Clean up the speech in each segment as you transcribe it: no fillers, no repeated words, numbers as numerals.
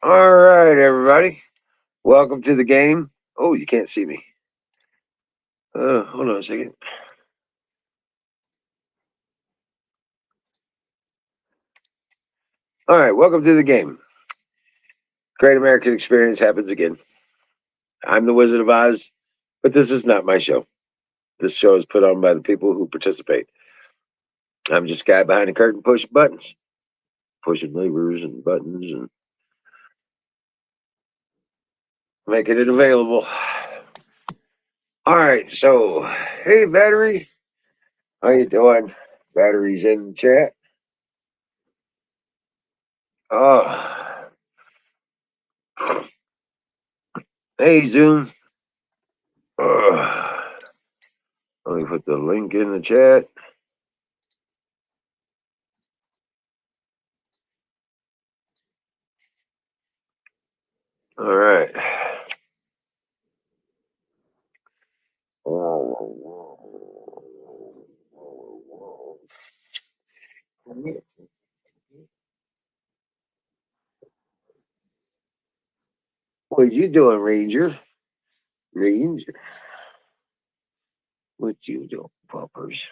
All right, everybody. Welcome to the game. Oh, you can't see me. Hold on a second. All right, welcome to the game. Great American Experience happens again. I'm the Wizard of Oz, but this is not my show. This show is put on by the people who participate. I'm just a guy behind the curtain pushing buttons, pushing levers and buttons and making it available. All right, so hey, Battery, how you doing? Battery's in the chat. Oh, hey, Zoom. Let me put the link in the chat. All right. What you doing, Ranger? Ranger. What you doing, puppers?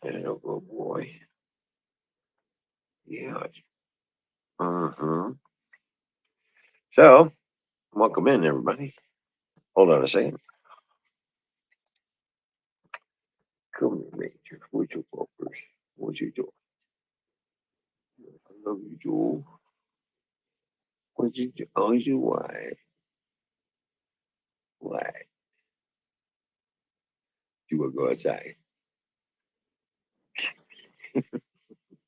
Hello, good boy. Yeah. So, welcome in, everybody. Hold on a second. Come here, Ranger. What you puppers? What you doing? I love you, Joel. What you do? Oh, you why? Why? You wanna go outside?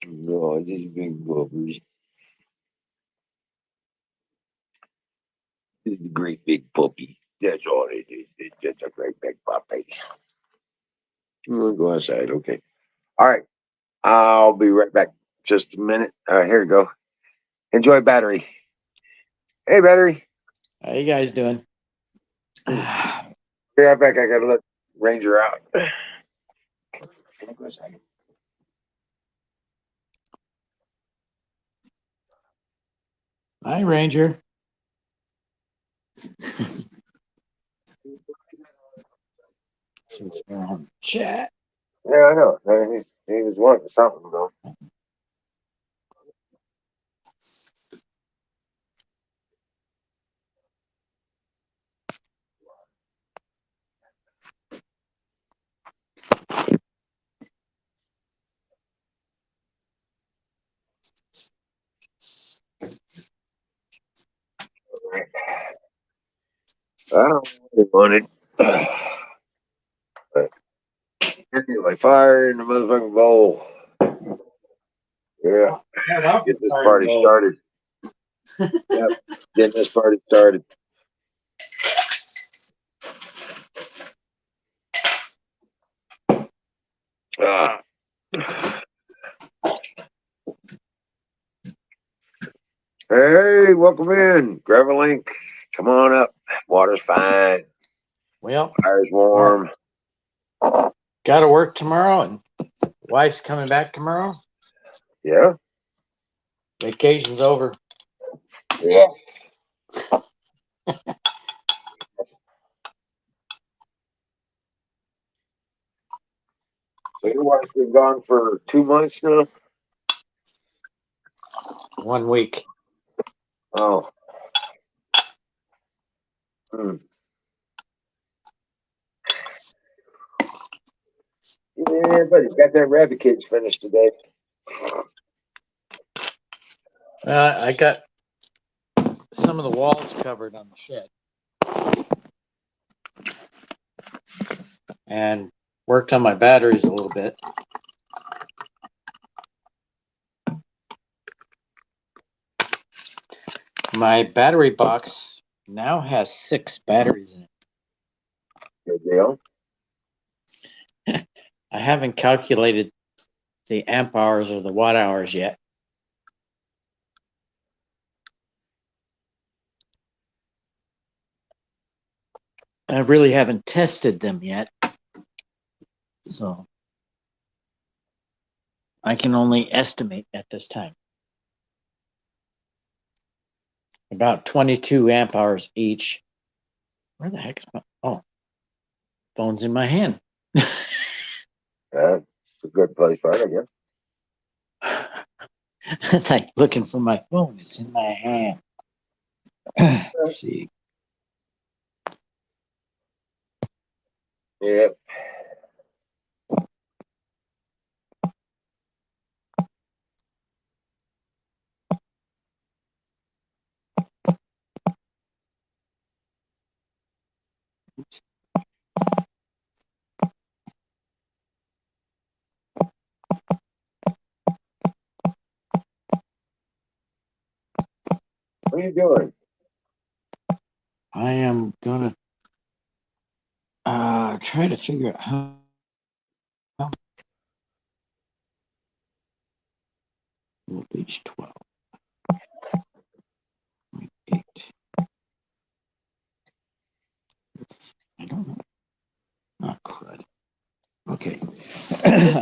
No, just big puppers. This is a great big puppy. That's all it is. It's just a great big puppy. You want to go outside? Okay. All right. I'll be right back. Just a minute. Here we go. Enjoy, Battery. Hey, Battery. How you guys doing? Be right back. I gotta let Ranger out. Can I go outside? Hi, Ranger. Since we're on chat. Yeah, I know. He was wanting something though. I don't know what he wanted. But anyway, fire in the motherfucking bowl. Yeah. Get this party started. Yep. Getting this party started. Hey, welcome in. Grab a link. Come on up. Water's fine. Well, Fire's warm. got to work tomorrow, and wife's coming back tomorrow. Yeah. Vacation's over. Yeah. So your wife's been gone for 2 months now? 1 week. Oh. Hmm. Yeah, buddy, got that rabbit cage finished today. I got some of the walls covered on the shed, and worked on my batteries a little bit. My battery box now has 6 batteries in it. Good deal. I haven't calculated the amp hours or the watt hours yet. I really haven't tested them yet, so I can only estimate at this time. about 22 amp hours each. Where the heck is my, oh, phone's in my hand. It's a good place for it, I guess. It's like looking for my phone. It's in my hand. Let's see. Yep. What are you doing? I am gonna try to figure out how. Voltage 12.8. I don't know. Oh, crud. Okay.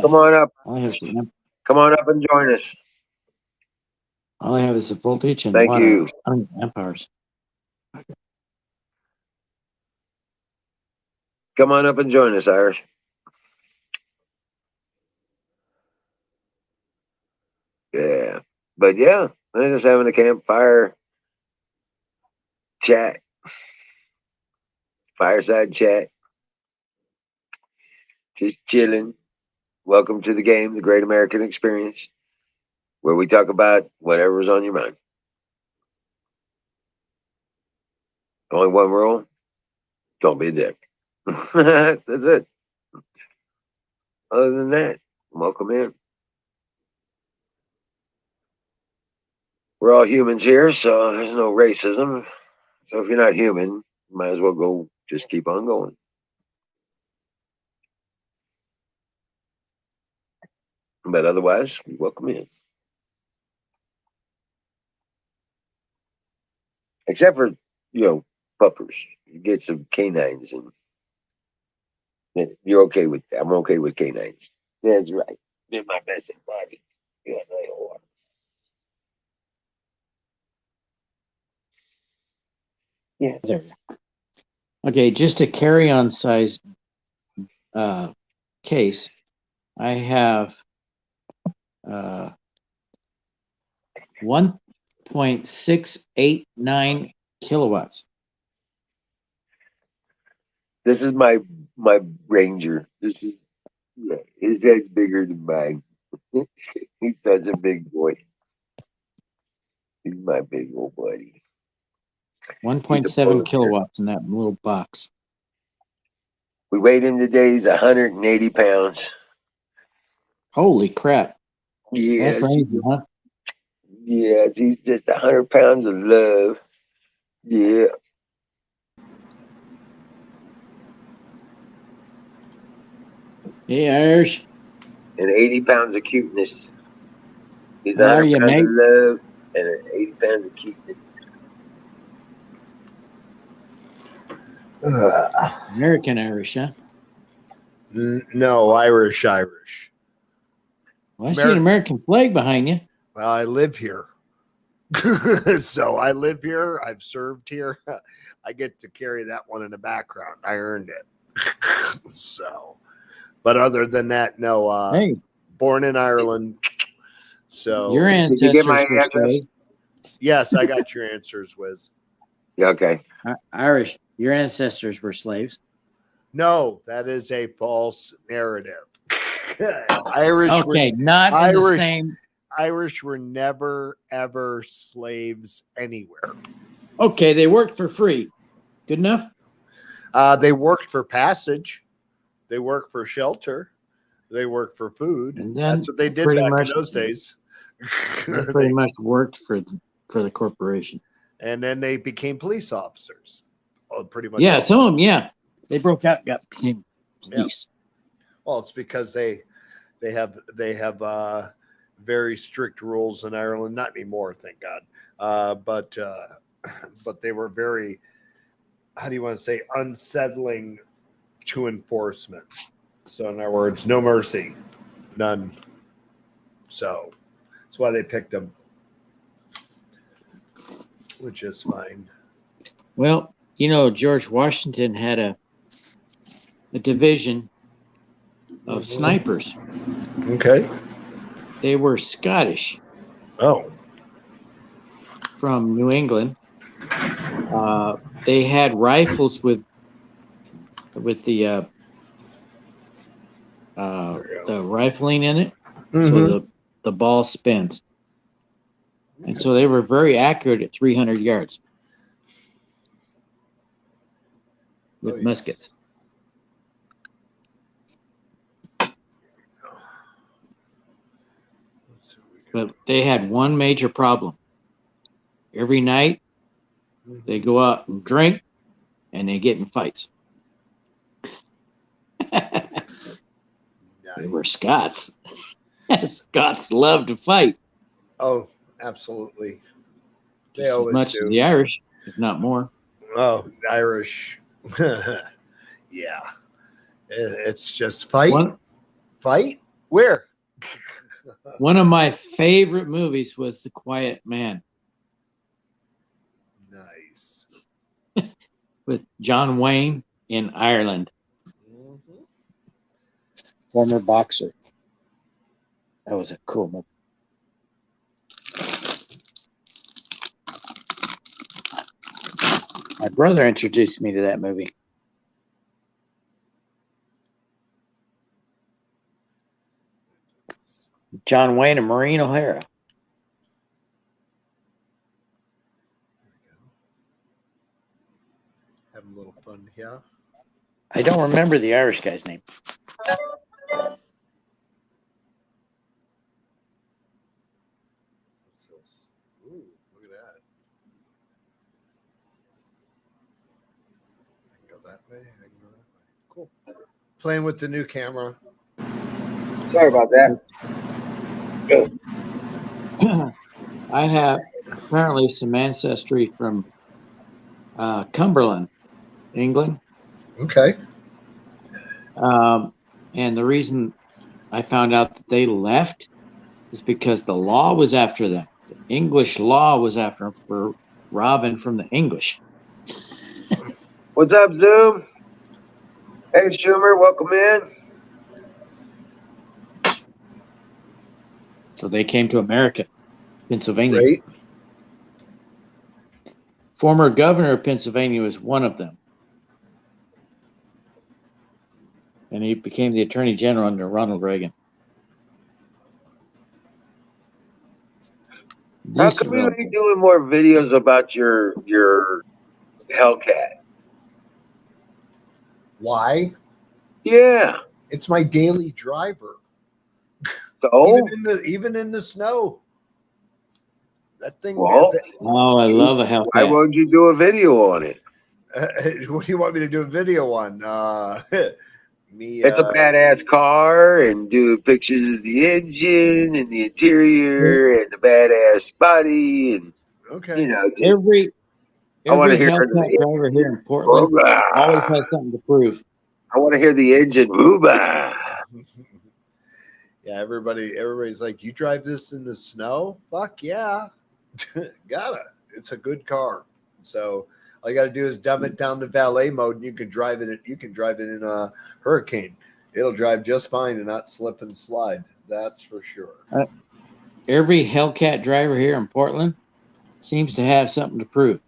Come on up. All I have is the Come on up and join us. all I have is the voltage and Thank watt you. hours. I mean, amp hours. Come on up and join us, Irish. Yeah. But yeah, I'm just having a campfire chat, fireside chat, just chilling. Welcome to the game, the Great American Experience, where we talk about whatever's on your mind. Only one rule: don't be a dick. That's it. Other than that, welcome in. We're all humans here, so there's no racism. So if you're not human, you might as well go just keep on going. But otherwise, welcome in. Except for, puppers. You get some canines and you're okay with that. I'm okay with canines. That's right. They're my best buddy. Yeah, they are. Yeah. There. Okay, just a carry-on size case. I have 1.689 kilowatts. This is my Ranger. This is his head's bigger than mine. He's such a big boy. He's my big old buddy. 1.7 kilowatts in that little box. We weighed him today. He's 180 pounds. Holy crap. Yeah, That's crazy, huh? yeah, he's just 100 pounds of love. Yeah. Hey, Irish. And 80 pounds of cuteness. He's How are 100 you, pounds mate? of love and 80 pounds of cuteness. American Irish, huh? No, Irish. Well, I see an American flag behind you. Well, I live here. So I live here. I've served here. I get to carry that one in the background. I earned it. So, but other than that, no. Hey, Born in Ireland. So your Did you get ancestors my were address? slaves. yes, I got your answers, Wiz. Yeah, okay. Irish, your ancestors were slaves. No, that is a false narrative. Irish Okay, not in the same. Irish were never ever slaves anywhere. Okay, they worked for free. Good enough? They worked for passage. They worked for shelter. They worked for food. And then That's what they did pretty back much in those days. They pretty much worked for the corporation. And then they became police officers. Oh, pretty much. Yeah, some of them, yeah. They broke out and became police. Yeah. Well, it's because they have very strict rules in Ireland. Not anymore, thank God. But they were very, how do you want to say, unsettling to enforcement. So in other words, no mercy, none. So that's why they picked them. which is fine. Well, George Washington had a division of snipers. Okay. They were Scottish Oh. from New England. They had rifles with the rifling in it, so the ball spins, and so they were very accurate at 300 yards with muskets. But they had one major problem. Every night, they go out and drink, and they get in fights. They were Scots. Scots love to fight. Oh, absolutely. They Just always as much do. as the Irish, if not more. Oh, Irish. Yeah. It's just fight. Fight? Where? One of my favorite movies was The Quiet Man. Nice. With John Wayne in Ireland. Former boxer. That was a cool movie. My brother introduced me to that movie. John Wayne and Maureen O'Hara. Having a little fun here. I don't remember the Irish guy's name. What's this? Ooh, look at that. I can go that way. I can go that way. Cool. Playing with the new camera. Sorry about that. I have apparently some ancestry from Cumberland, England. Okay. And the reason I found out that they left is because the law was after them. The English law was after them for robbing from the English. What's up, Zoom? Hey, Schumer, welcome in. So they came to America, Pennsylvania. Great. Former governor of Pennsylvania was one of them. And he became the attorney general under Ronald Reagan. How come you ain't doing more videos about your Hellcat? Why? Yeah. It's my daily driver. So? Even in the snow. That thing. Well, oh, I love a Hellcat. Why won't you do a video on it? What do you want me to do a video on? It's a badass car, and do pictures of the engine and the interior and the badass body, and okay. Just, every I want to hear Hellcat driver here in Portland always has something to prove. I want to hear the engine. Ooh-bah. Yeah, everybody's like, you drive this in the snow? Fuck yeah. Gotta. It's a good car. So all you got to do is dumb it down to valet mode, and you can drive it. You can drive it in a hurricane. It'll drive just fine and not slip and slide. That's for sure. Every Hellcat driver here in Portland seems to have something to prove.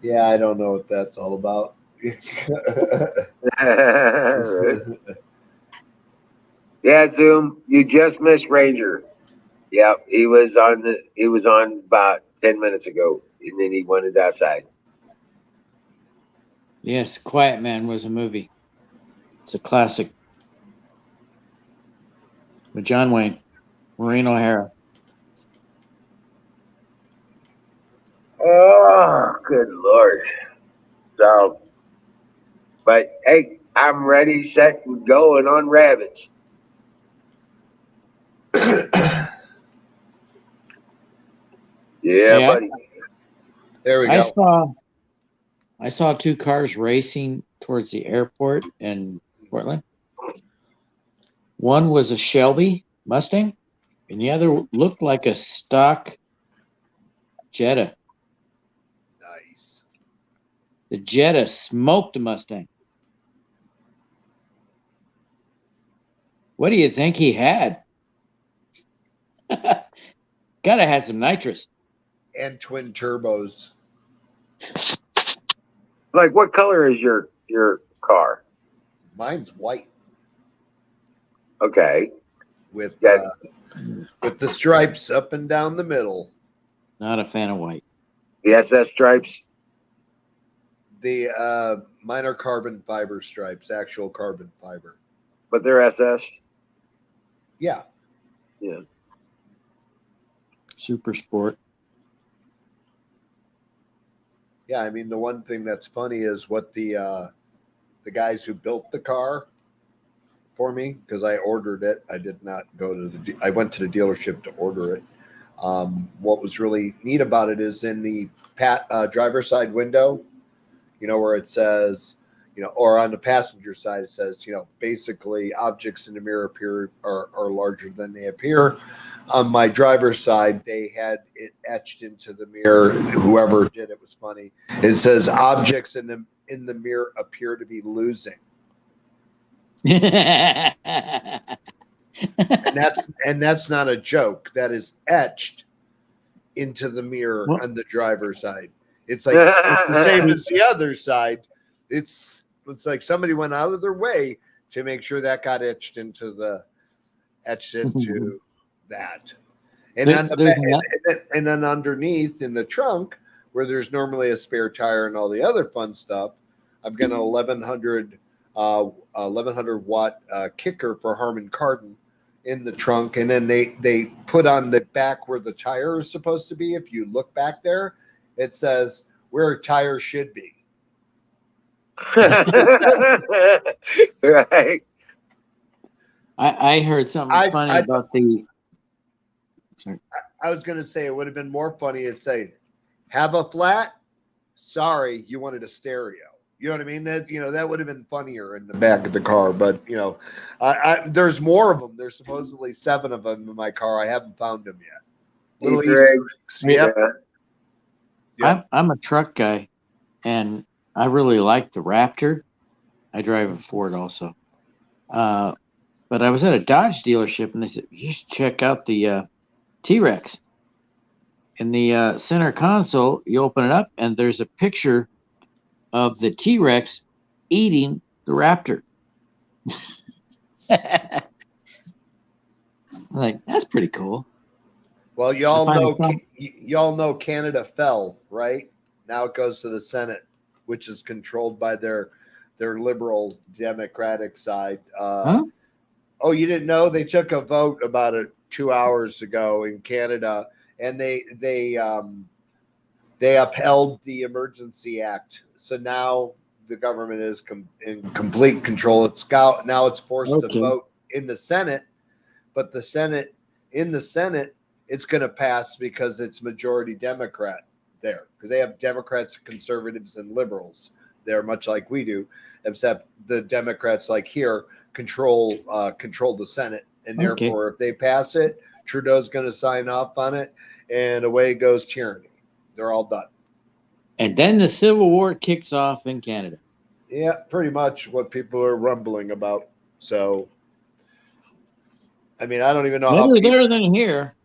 Yeah, I don't know what that's all about. Yeah, Zoom. You just missed Ranger. Yeah, he was on about 10 minutes ago, and then he went outside. Yes, Quiet Man was a movie. It's a classic. With John Wayne, Maureen O'Hara. Oh, good Lord. So, but hey, I'm ready, set, and going on rabbits. Yeah, buddy. There we go. I saw two cars racing towards the airport in Portland. One was a Shelby Mustang, and the other looked like a stock Jetta. The Jetta smoked the Mustang. What do you think he had? Gotta had some nitrous. And twin turbos. Like, what color is your car? Mine's white Okay. with Yeah. with the stripes up and down the middle. Not a fan of white. The SS stripes. The mine are carbon fiber stripes, actual carbon fiber. But they're SS. Yeah. Yeah. Super sport. Yeah, I mean the one thing that's funny is what the guys who built the car for me, because I ordered it. I did not go to I went to the dealership to order it. What was really neat about it is in the driver's side window, where it says, or on the passenger side, it says, basically objects in the mirror are larger than they appear. On my driver's side, they had it etched into the mirror. Whoever did it was funny. It says objects in the mirror appear to be losing. There's And that's not a joke. That is etched into the mirror on the driver's side. It's like it's the same as the other side. It's like somebody went out of their way to make sure that got etched into that. And on the back, and then underneath in the trunk, where there's normally a spare tire and all the other fun stuff, I've got an 1100 watt kicker for Harman Kardon in the trunk, and then they put on the back where the tire is supposed to be. If you look back there, it says where a tire should be. Right. I heard something funny about the. Sorry. I was going to say it would have been more funny to say, "Have a flat? Sorry, you wanted a stereo." You know what I mean? That would have been funnier in the back of the car. But there's more of them. There's supposedly 7 of them in my car. I haven't found them yet. Little Easter eggs. Yep. Yep. I'm a truck guy, and I really like the Raptor. I drive a Ford also. But I was at a Dodge dealership, and they said, "You should check out the T-Rex." In the center console, you open it up, and there's a picture of the T-Rex eating the Raptor. Like, that's pretty cool. Well, y'all know Canada fell, right? Now it goes to the Senate, which is controlled by their liberal Democratic side. Huh? Oh, you didn't know? They took a vote about 2 hours ago in Canada, and they upheld the Emergency Act. So now the government is in complete control. Now it's forced to vote in the Senate, but in the Senate, it's going to pass because it's majority Democrat there, because they have Democrats, conservatives, and liberals there, much like we do, except the Democrats, like here, control the Senate, and therefore, if they pass it, Trudeau's going to sign off on it, and away goes tyranny. They're all done. And then the Civil War kicks off in Canada. Yeah, pretty much what people are rumbling about. So, I mean, I don't even know how Better than here.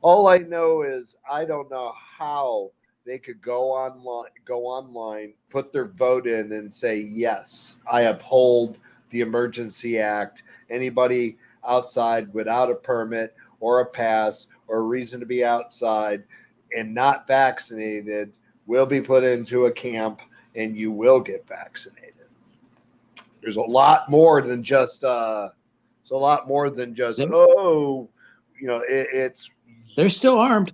All I know is I don't know how they could go online, put their vote in, and say, yes, I uphold the Emergency Act. Anybody outside without a permit or a pass or a reason to be outside and not vaccinated will be put into a camp, and you will get vaccinated. There's a lot more than just it's they're still armed.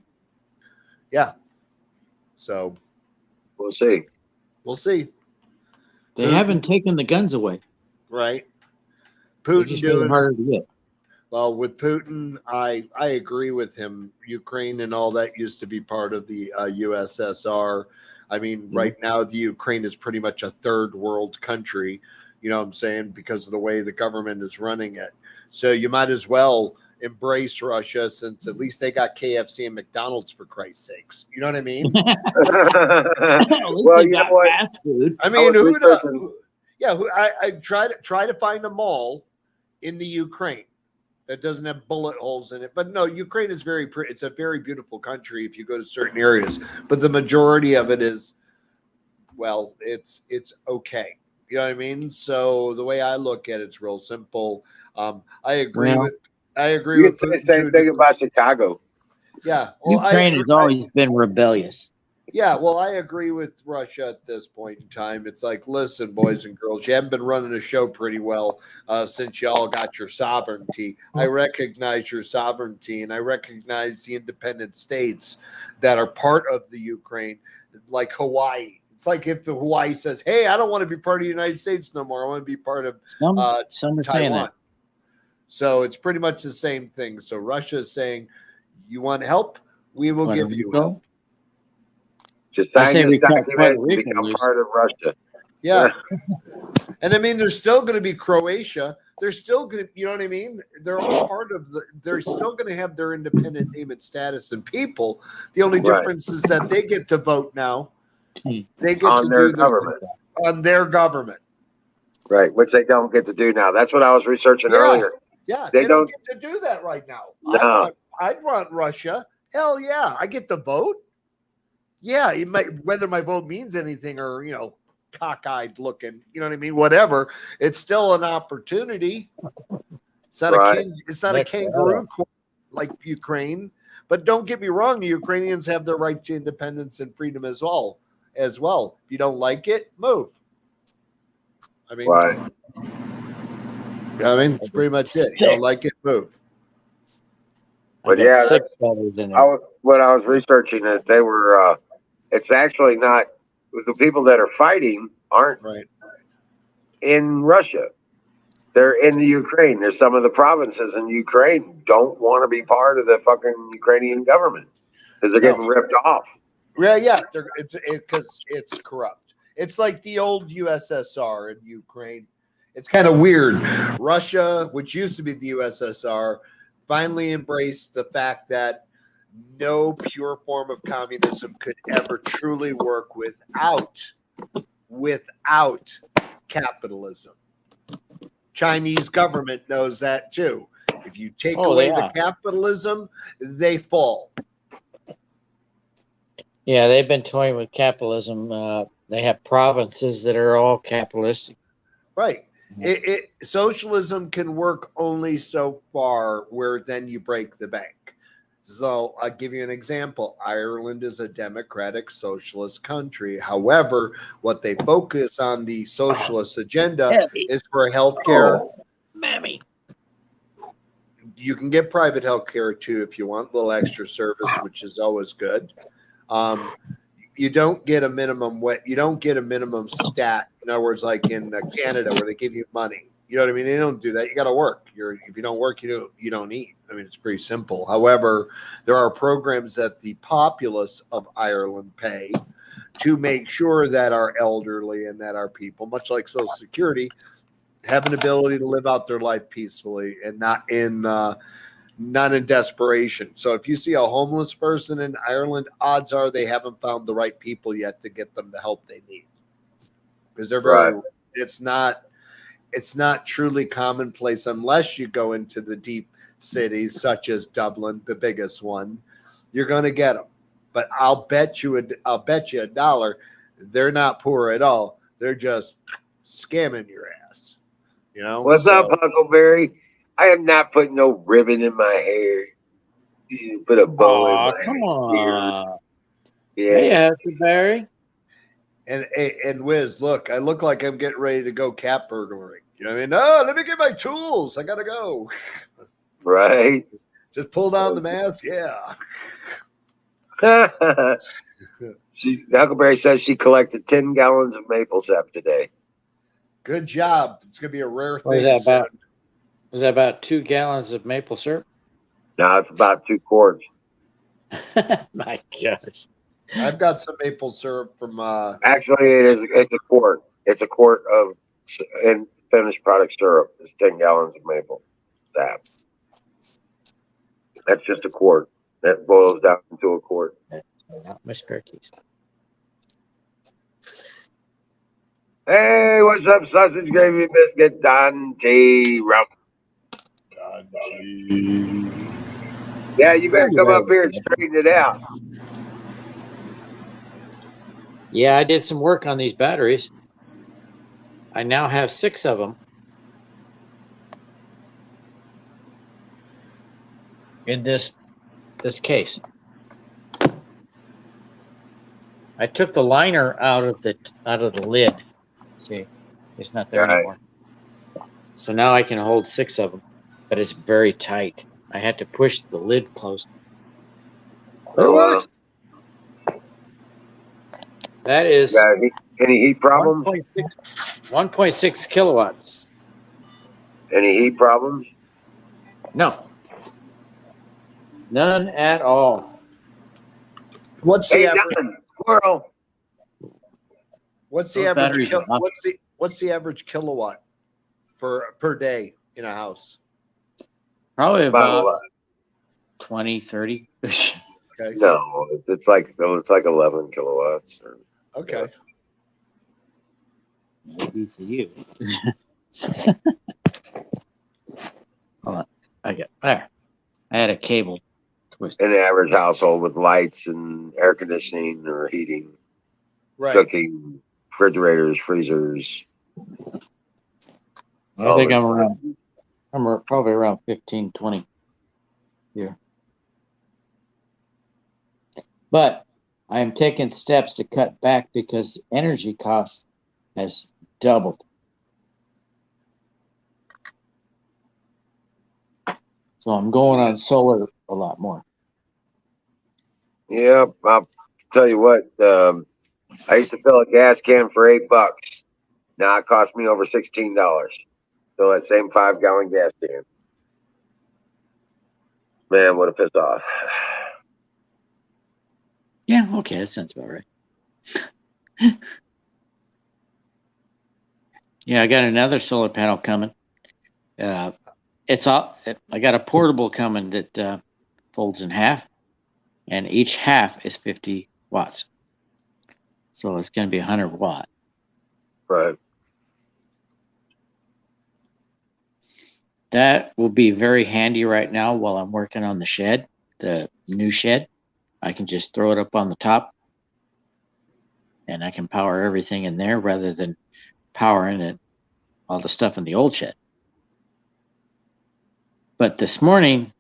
Yeah. So we'll see. They haven't taken the guns away. Right. Putin doing harder to get. Well, with Putin, I agree with him. Ukraine and all that used to be part of the USSR. I mean, right now, the Ukraine is pretty much a third world country, you know what I'm saying, because of the way the government is running it. So you might as well embrace Russia, since at least they got KFC and McDonald's, for Christ's sakes. You know what I mean? Well, you know what? Fast food. I mean, Yeah, I try to find a mall in the Ukraine that doesn't have bullet holes in it. But no, Ukraine is very pretty. It's a very beautiful country if you go to certain areas. But the majority of it is, well, it's okay. You know what I mean? So the way I look at it, it's real simple. I agree Well, with. I agree you with can say the same thing about Chicago. Yeah, well, Ukraine has always been rebellious. Yeah, well, I agree with Russia at this point in time. It's like, listen, boys and girls, you haven't been running a show pretty well since y'all got your sovereignty. I recognize your sovereignty, and I recognize the independent states that are part of the Ukraine, like Hawaii. It's like if Hawaii says, hey, I don't want to be part of the United States no more. I want to be part of Some are saying Taiwan. that. So it's pretty much the same thing. So Russia is saying, you want help? We will give you help. Just I sign say this we cut document Puerto and Rico become loose. part of Russia. Yeah. And I mean, there's still going to be Croatia. They're still going to, you know what I mean? They're all part of they're still going to have their independent name and status and people. The only difference is that they get to vote now. They get on to their do government. On their government. Right, which they don't get to do now. That's what I was researching earlier. Yeah, they don't get to do that right now. No. I'd want Russia. Hell yeah, I get to vote. Yeah, you might, whether my vote means anything or, you know, cockeyed looking, you know what I mean? Whatever. It's still an opportunity. It's not a kangaroo court like Ukraine. But don't get me wrong, the Ukrainians have their right to independence and freedom as well. If you don't like it, move. I mean, it's pretty much it. You don't like it, move. But yeah, when I was researching it, they were. It's actually not the people that are fighting aren't in Russia. They're in the Ukraine. There's some of the provinces in Ukraine don't want to be part of the fucking Ukrainian government because they're getting ripped off. Yeah, because it's corrupt. It's like the old USSR in Ukraine. It's kind of weird. Russia, which used to be the USSR, finally embraced the fact that no pure form of communism could ever truly work without capitalism. Chinese government knows that too. If you take away the capitalism, they fall. Yeah, they've been toying with capitalism. They have provinces that are all capitalistic. Right. Socialism can work only so far where then you break the bank. So I'll give you an example. Ireland is a democratic socialist country. However, what they focus on the socialist agenda is for healthcare. Mammy. You can get private healthcare too if you want a little extra service, which is always good. You don't get a minimum stat. In other words, like in Canada where they give you money. You know what I mean? They don't do that. You got to work. If you don't work, you don't eat. I mean, it's pretty simple. However, there are programs that the populace of Ireland pay to make sure that our elderly and that our people, much like Social Security, have an ability to live out their life peacefully and not in desperation. So if you see a homeless person in Ireland, odds are they haven't found the right people yet to get them the help they need. Because they're very, it's not truly commonplace unless you go into the deep cities such as Dublin, the biggest one. You're going to get them. But I'll bet you $1, they're not poor at all. They're just scamming your ass. You know? What's up, Huckleberry? I am not putting no ribbon in my hair. You put a bow in my hair. Come on. Yeah. Hey, Huckleberry. And Wiz, look, I look like I'm getting ready to go cat burglaring. You know what I mean? No, let me get my tools. I gotta go. Right. Just pull down the mask. Yeah. Huckleberry says she collected 10 gallons of maple sap today. Good job. It's gonna be a rare thing. Is that about 2 gallons of maple syrup? No, it's about 2 quarts. My gosh. I've got some maple syrup from actually it's a quart. It's a quart of finished product syrup. It's 10 gallons of maple sap. That's just a quart. That boils down to a quart. Not my spare keys. Hey, what's up, sausage gravy biscuit, Don T. Rump? Yeah, you better come up here and straighten it out. Yeah, I did some work on these batteries. I now have 6 of them in this case. I took the liner out of the lid. See, it's not there anymore. So now I can hold 6 of them, but it's very tight. I had to push the lid closed. But it works. That is any heat problems? 1.6 kilowatts. Any heat problems? No. None at all. What's the average? Squirrel. What's the average? What's the average kilowatt per day in a house? Probably about 20, 30. Okay. No, it's like 11 kilowatts. Okay. Maybe for you. Hold on. There. I had a cable twist. An average household with lights and air conditioning or heating, cooking, refrigerators, freezers. I think I'm probably around 15, 20 here. But I am taking steps to cut back because energy cost has doubled. So I'm going on solar a lot more. Yep, I'll tell you what. I used to fill a gas can for $8. Now it costs me over $16. So that same 5-gallon gas can. Man, what a piss off. Yeah, okay, that sounds about right. Yeah, I got another solar panel coming. It's all. I got a portable coming that folds in half, and each half is 50 watts. So it's going to be 100 watt. Right. That will be very handy right now while I'm working on the shed, the new shed. I can just throw it up on the top, and I can power everything in there rather than powering all the stuff in the old shed. But this morning,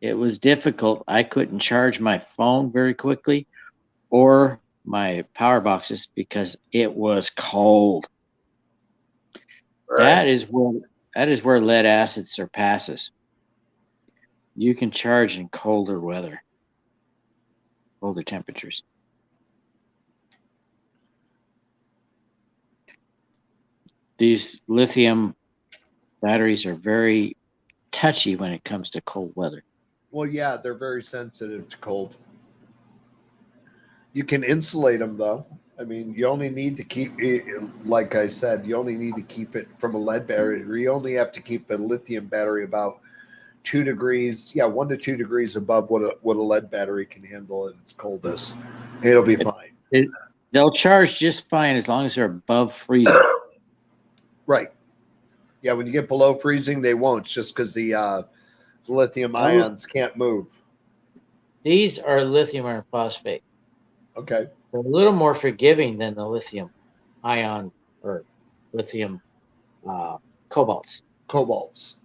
it was difficult. I couldn't charge my phone very quickly or my power boxes because it was cold. Right. That is where lead acid surpasses. You can charge in colder weather, colder temperatures. These lithium batteries are very touchy when it comes to cold weather. Well, yeah, they're very sensitive to cold. You can insulate them, though. I mean, you only need to keep it, like I said, you only need to keep it from a lead battery. You only have to keep a lithium battery about 2 degrees, 1 to 2 degrees above what a lead battery can handle at its coldest. It'll be fine. They'll charge just fine as long as they're above freezing. Right. Yeah, when you get below freezing, they won't. It's just because the lithium ions can't move. These are lithium iron phosphate. Okay. They're a little more forgiving than the lithium ion or lithium cobalts. Cobalts.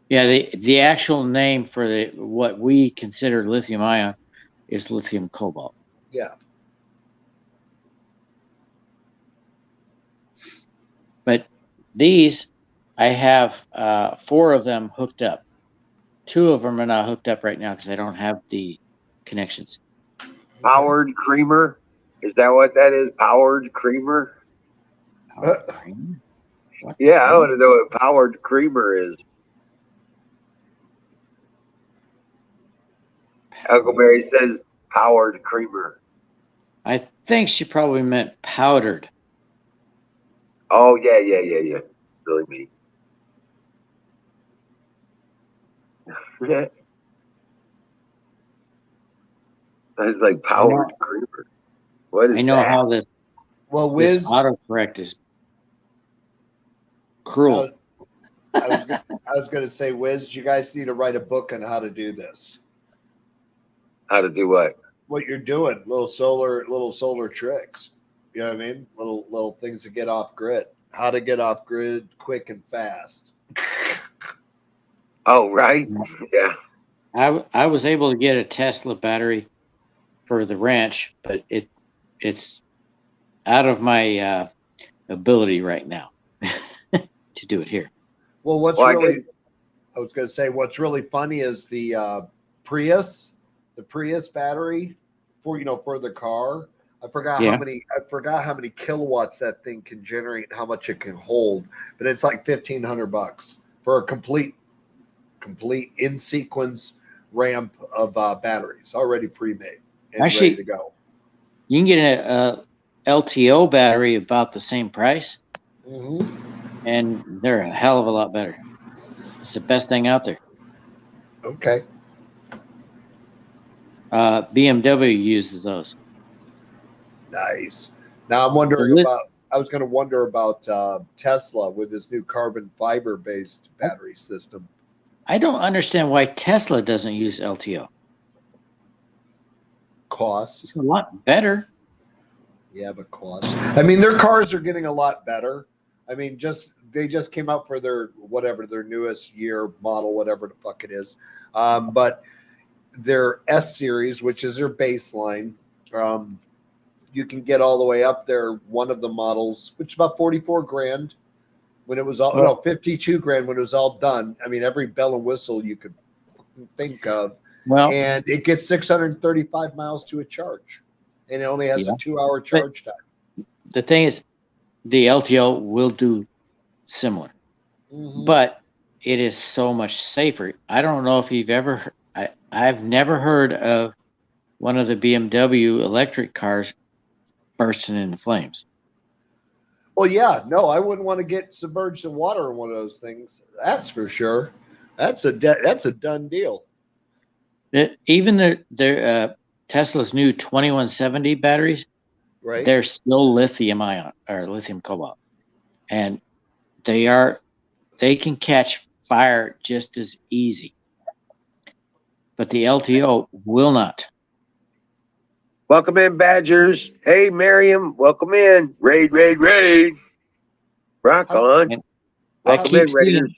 Yeah, the actual name for what we consider lithium ion is lithium cobalt. Yeah. But these, I have 4 of them hooked up. 2 of them are not hooked up right now because I don't have the connections. Powered creamer? Is that what that is? Powered creamer? Powered creamer? What? Yeah, I want to know what powered creamer is. Huckleberry says powered creamer. I think she probably meant powdered. Oh, yeah. Really me. That's like powered creeper. What is I know that? how this Well, this Wiz, autocorrect is cruel. I was going to say, Wiz, you guys need to write a book on how to do this. How to do what? What you're doing, little solar tricks. You know what I mean? Little things to get off grid. How to get off grid quick and fast. Oh, right. Yeah. I was able to get a Tesla battery for the ranch, but it's out of my ability right now to do it here. Well, I was going to say, what's really funny is the Prius battery for the car. I forgot how many kilowatts that thing can generate and how much it can hold, but it's like $1,500 for a complete in sequence ramp of batteries already pre-made and Actually, ready to go. You can get a LTO battery about the same price, and they're a hell of a lot better. It's the best thing out there. Okay. BMW uses those. Nice. Now I'm wondering about. I was going to wonder about Tesla with this new carbon fiber based battery system. I don't understand why Tesla doesn't use LTO. Cost. It's a lot better. Yeah, but cost. I mean, their cars are getting a lot better. I mean, they just came out for their newest year model, whatever the fuck it is. But their S series, which is their baseline, you can get all the way up there. One of the models, which is about 44 grand when it was all, no, 52 grand when it was all done. I mean, every bell and whistle you could think of. Well, and it gets 635 miles to a charge, and it only has a 2-hour charge time. The thing is, the LTO will do similar, but it is so much safer. I don't know if you've ever, I've never heard of one of the BMW electric cars bursting into flames. Well, yeah, no, I wouldn't want to get submerged in water in one of those things. That's for sure. That's a done deal. Even their Tesla's new 2170 batteries, right? They're still lithium ion or lithium cobalt, and they can catch fire just as easy. But the LTO will not. Welcome in, Badgers. Hey, Miriam, welcome in. Raid. Rock on. Welcome in, Raiders.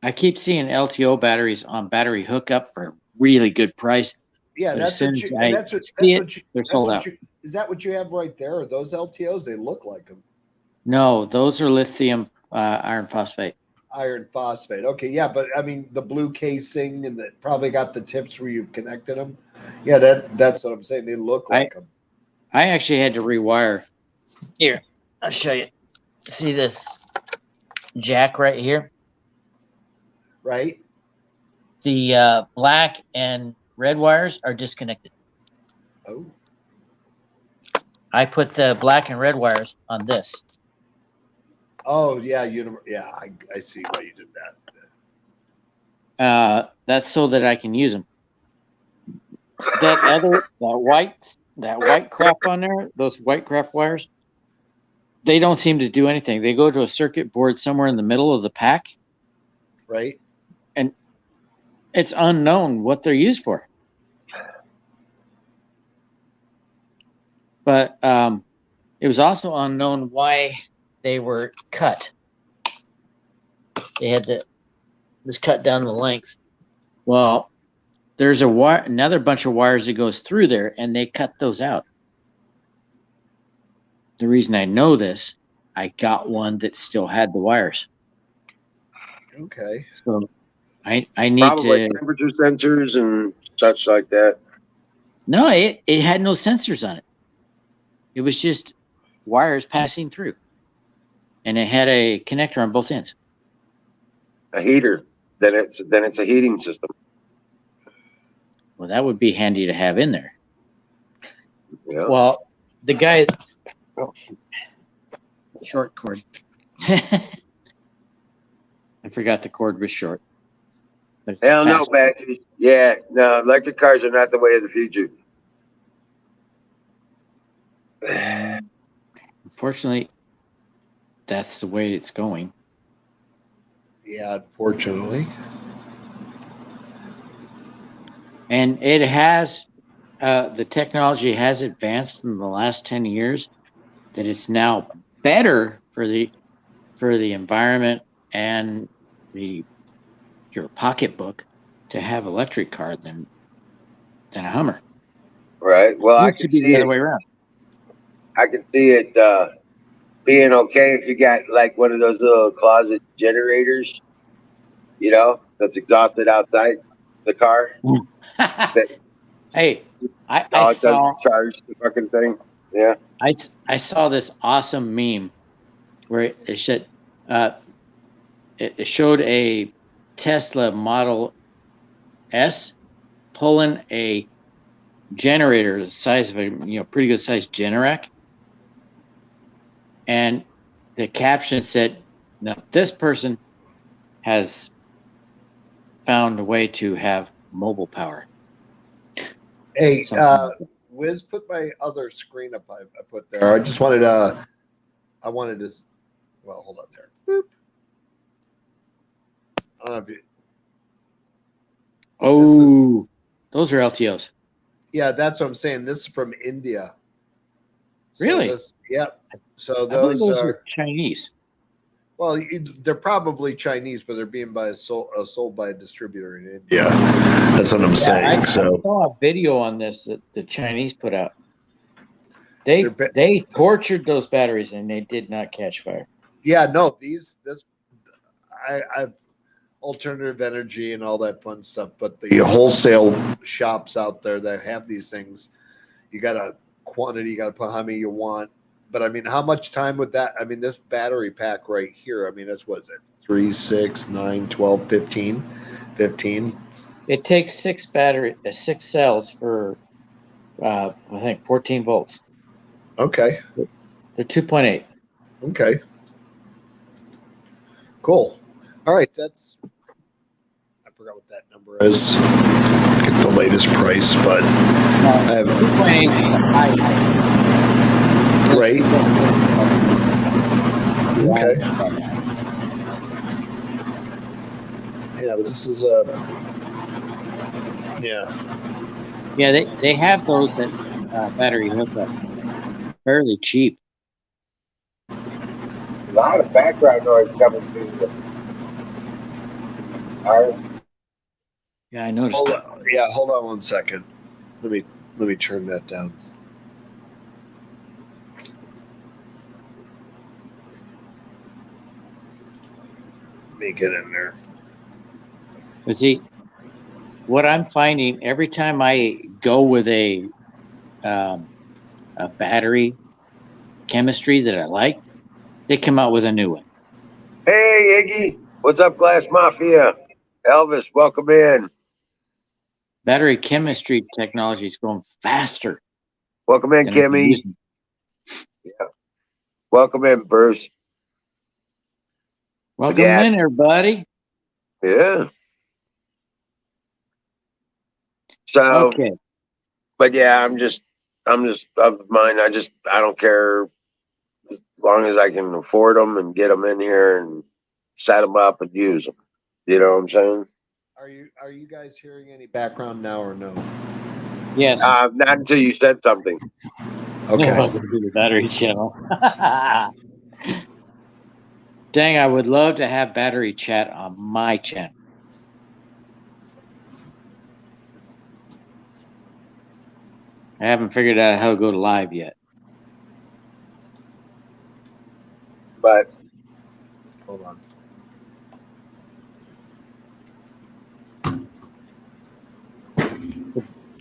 I keep seeing LTO batteries on battery hookup for a really good price. Yeah, but that's what they're sold out. Is that what you have right there? Are those LTOs? They look like them. No, those are lithium iron phosphate. Iron phosphate. Okay, yeah, but I mean the blue casing and that probably got the tips where you connected them. Yeah, that's what I'm saying. They look like them. I actually had to rewire. Here, I'll show you. See this jack right here? Right. The black and red wires are disconnected. Oh. I put the black and red wires on this. Oh yeah, I see why you did that. That's so that I can use them. That white crap on there, those white crap wires, they don't seem to do anything. They go to a circuit board somewhere in the middle of the pack. Right. And it's unknown what they're used for. But it was also unknown why they were cut. They had it was cut down the length. Well, there's another bunch of wires that goes through there, and they cut those out. The reason I know this, I got one that still had the wires. Okay. So I need probably to temperature sensors and such like that. No, it had no sensors on it. It was just wires passing through, and it had a connector on both ends. A heater. Then it's a heating system. Well, that would be handy to have in there. Yeah. Well, the guy, short cord. I forgot the cord was short. but it's Hell no, fast. Badgers. Yeah, no, electric cars are not the way of the future. Unfortunately, that's the way it's going. Yeah, unfortunately. And it has, the technology has advanced in the last 10 years that it's now better for the environment and your pocketbook to have electric car than a Hummer. Right. Well, It I used to can be see the other it. way around. I can see it being okay if you got like one of those little closet generators, that's exhausted outside the car. That Hey, I all it does saw is charge the fucking thing. Yeah. I saw this awesome meme where it said, it showed a Tesla Model S pulling a generator the size of a pretty good sized Generac, and the caption said, "Now this person has found a way to have mobile power." Hey, Something like that. Wiz, put my other screen up. I put there. I just wanted to. I wanted to. Well, hold on there. Boop. I don't know if you, Oh, those are LTOs. yeah, that's what I'm saying. This is from India. So Really? this, yep. So I believe those those are are Chinese. well, they're probably Chinese, but they're being sold by a distributor in India. That's what I'm saying. I saw a video on this that the Chinese put out. They tortured those batteries and they did not catch fire. Yeah, no, I've alternative energy and all that fun stuff, but the wholesale shops out there that have these things, you got a quantity, you got to put how many you want. But I mean, how much time would that? I mean, this battery pack right here, I mean, that's what is it? 3, 6, 9, 12, 15. 15. It takes 6 cells for I think 14 volts. Okay. They're 2.8. Okay. Cool. All right, that's I forgot what that number is. Get the latest price, but I have 2.8 is the high. Right. Okay. Yeah, but this is Yeah, they have those that battery hookup fairly cheap. A lot of background noise coming to ours. Yeah, I noticed. Hold on 1 second. Let me turn that down. Let me get in there. But see, what I'm finding every time I go with a battery chemistry that I like, they come out with a new one. Hey, Iggy. What's up, Glass Mafia? Elvis, welcome in. Battery chemistry technology is going faster. Welcome in, Kimmy. Yeah. Welcome in, Bruce. Welcome in, everybody. Yeah. So, okay. But yeah, I'm just of mine. I don't care as long as I can afford them and get them in here and set them up and use them. You know what I'm saying? Are you guys hearing any background now or no? Yes. Not until you said something. Okay. Welcome to the battery channel. Dang, I would love to have battery chat on my channel. I haven't figured out how to go to live yet. But hold on.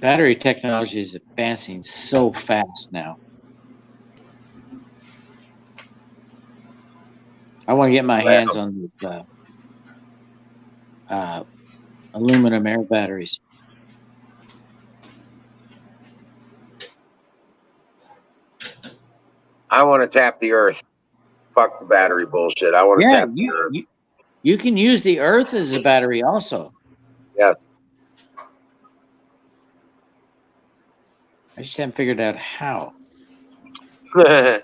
Battery technology is advancing so fast now. I want to get my hands on the aluminum air batteries. I want to tap the earth. Fuck the battery bullshit. I want to tap the earth. You can use the earth as a battery also. Yeah. I just haven't figured out how. I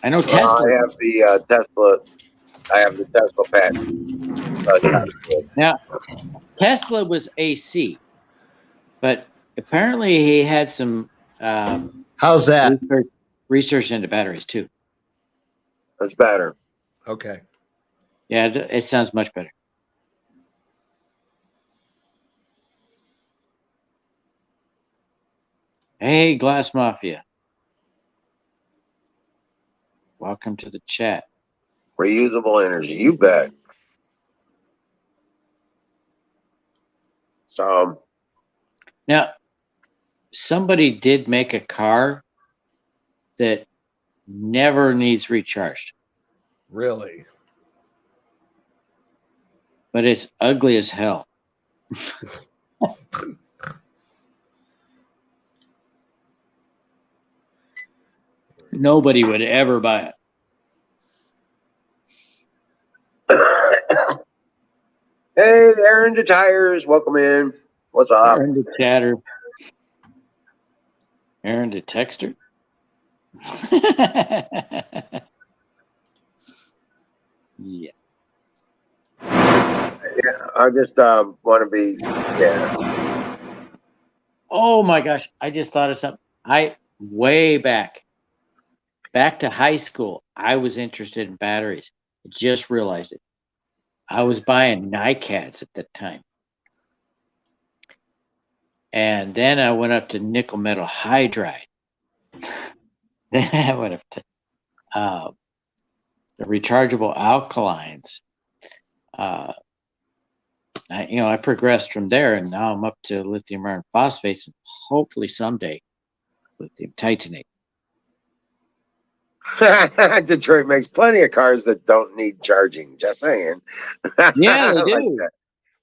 know Tesla. I have the Tesla. I have the Tesla patent. Now, Tesla was AC, but apparently he had some How's that? research into batteries too. That's better. Okay. Yeah, it sounds much better. Hey, Glass Mafia. Welcome to the chat. Reusable energy. You bet. So now, somebody did make a car that never needs recharged. Really? But it's ugly as hell. Nobody would ever buy it. Hey, Aaron the Tires. Welcome in. What's up? Aaron the Chatter. Aaron the Texter. Yeah. Yeah, I just want to be. Yeah. Oh my gosh! I just thought of something. Way back to high school, I was interested in batteries. I just realized it. I was buying NiCads at that time, and then I went up to nickel metal hydride. Then I went up to the rechargeable alkalines. I progressed from there, and now I'm up to lithium iron phosphates, and hopefully someday lithium titanate. Detroit makes plenty of cars that don't need charging. Just saying. Yeah, they do. Like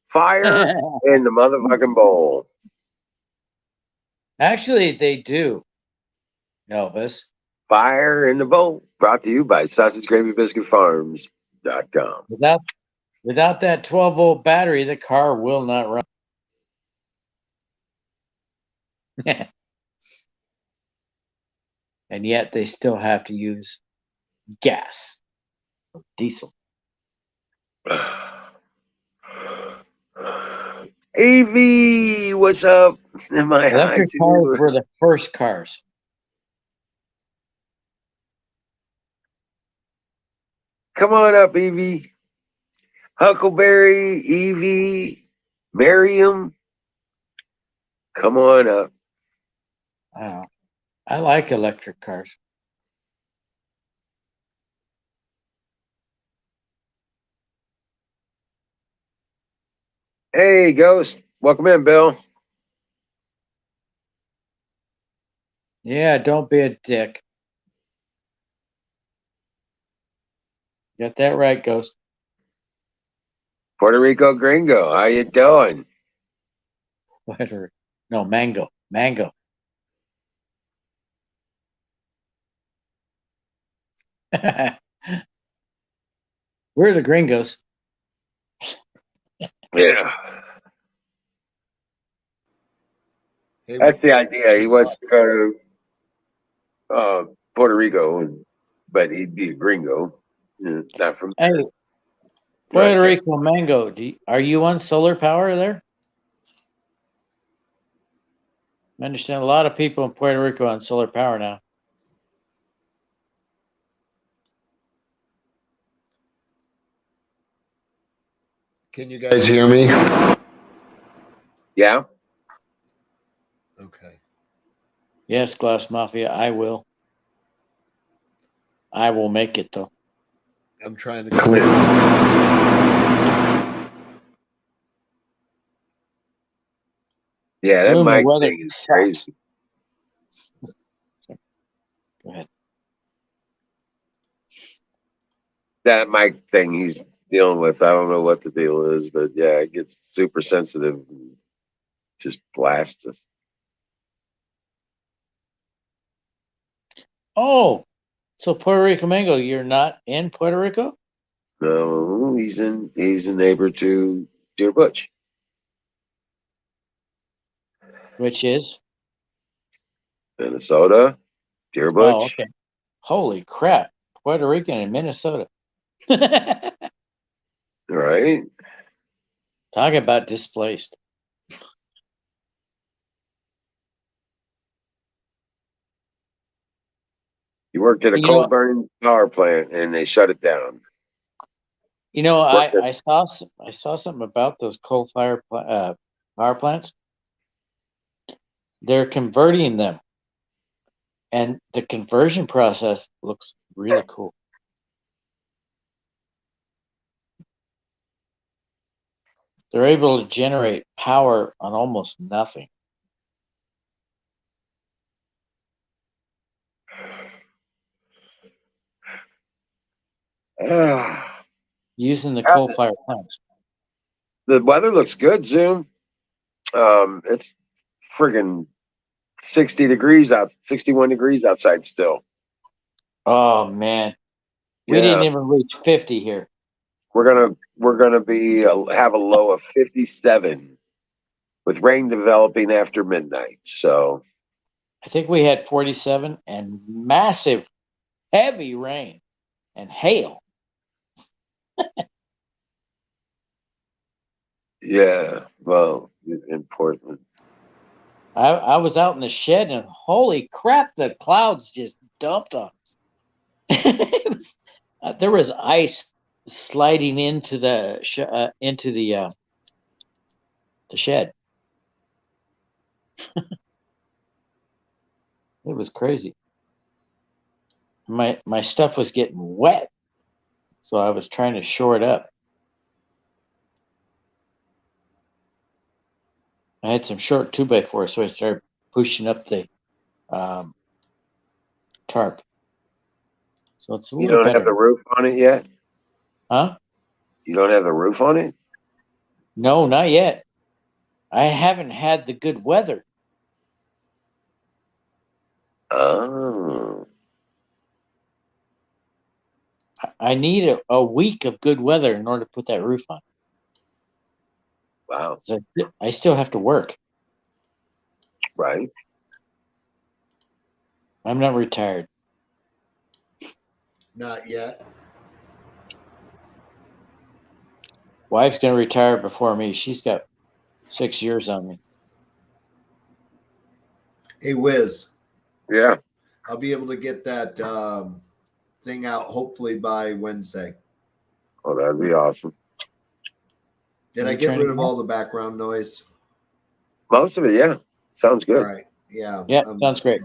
fire in the motherfucking bowl. Actually, they do, Elvis. Fire in the bowl. Brought to you by SausageGravyBiscuitFarms.com. Without that 12-volt battery, the car will not run. And yet they still have to use gas or diesel. AV, what's up? Am I high Electric cars too? were the first cars. Come on up, Evie. Huckleberry, Evie, Miriam. Come on up. I don't know. I like electric cars. Hey, Ghost. Welcome in, Bill. Yeah, don't be a dick. Got that right, Ghost. Puerto Rico Gringo. How you doing? No, mango. Mango. We're the gringos. Yeah. Hey, That's the idea. He wants to go to Puerto Rico, but he'd be a gringo. Not from Hey, there. Puerto Right. Rico mango. Are you on solar power there? I understand a lot of people in Puerto Rico on solar power now. can you guys hear me? Yeah. Okay. Yes, Glass Mafia, I will. I will make it though. I'm trying to clear. Yeah, that Zoom, the mic weather thing is sucks. crazy. Go ahead. That mic thing he's dealing with, I don't know what the deal is, but yeah, it gets super sensitive. And just blasts us. Oh, so Puerto Rico mango, you're not in Puerto Rico? No, he's a neighbor to Deer Butch. Which is? Minnesota, Deer Oh, Butch. okay. Holy crap. Puerto Rican and Minnesota. Right. Talk about displaced. You worked at a You know, coal burning power plant and they shut it down. You know, Worked at- I saw something about those coal fire power plants. They're converting them, and the conversion process looks really cool. They're able to generate power on almost nothing. Using the coal fire plants. The weather looks good, Zoom. It's friggin' 60 degrees out, 61 degrees outside still. Oh man, we didn't even reach 50 here. We're gonna be have a low of 57 with rain developing after midnight. So I think we had 47 and massive, heavy rain and hail. yeah, well, in Portland. I was out in the shed and holy crap, the clouds just dumped on us. There was ice sliding into the shed. It was crazy. My stuff was getting wet, so I was trying to shore it up. I had some short 2x4, so I started pushing up the tarp. So it's a You little don't better. have the roof on it yet? Huh? You don't have the roof on it? No, not yet. I haven't had the good weather. Oh. I need a week of good weather in order to put that roof on. Wow. So I still have to work. Right. I'm not retired. Not yet. Wife's going to retire before me. She's got 6 years on me. Hey, Wiz. Yeah. I'll be able to get that thing out hopefully by Wednesday. Oh, that'd be awesome. Did I get rid of all the background noise? Most of it, yeah. Sounds good. All right. Yeah. Yeah, sounds great.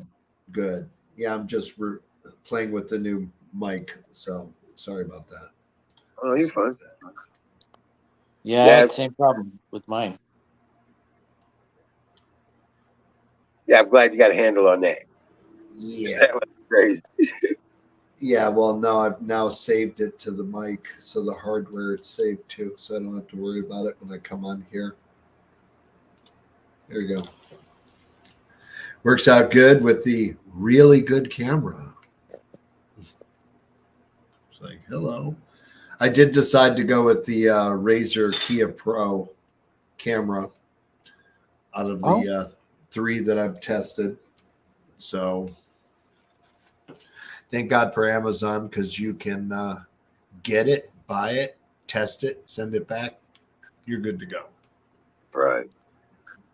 Good. Yeah, I'm just playing with the new mic, so sorry about that. Oh, you're fine. Yeah, I had the same problem with mine. Yeah, I'm glad you got a handle on that. Yeah. That was crazy. Yeah, well, no, I've now saved it to the mic, so the hardware it's saved to, so I don't have to worry about it when I come on here. There you go. Works out good with the really good camera. It's like, hello. I did decide to go with the Razer Kia Pro camera out of the 3 that I've tested. So thank God for Amazon, because you can get it, buy it, test it, send it back. You're good to go. Right.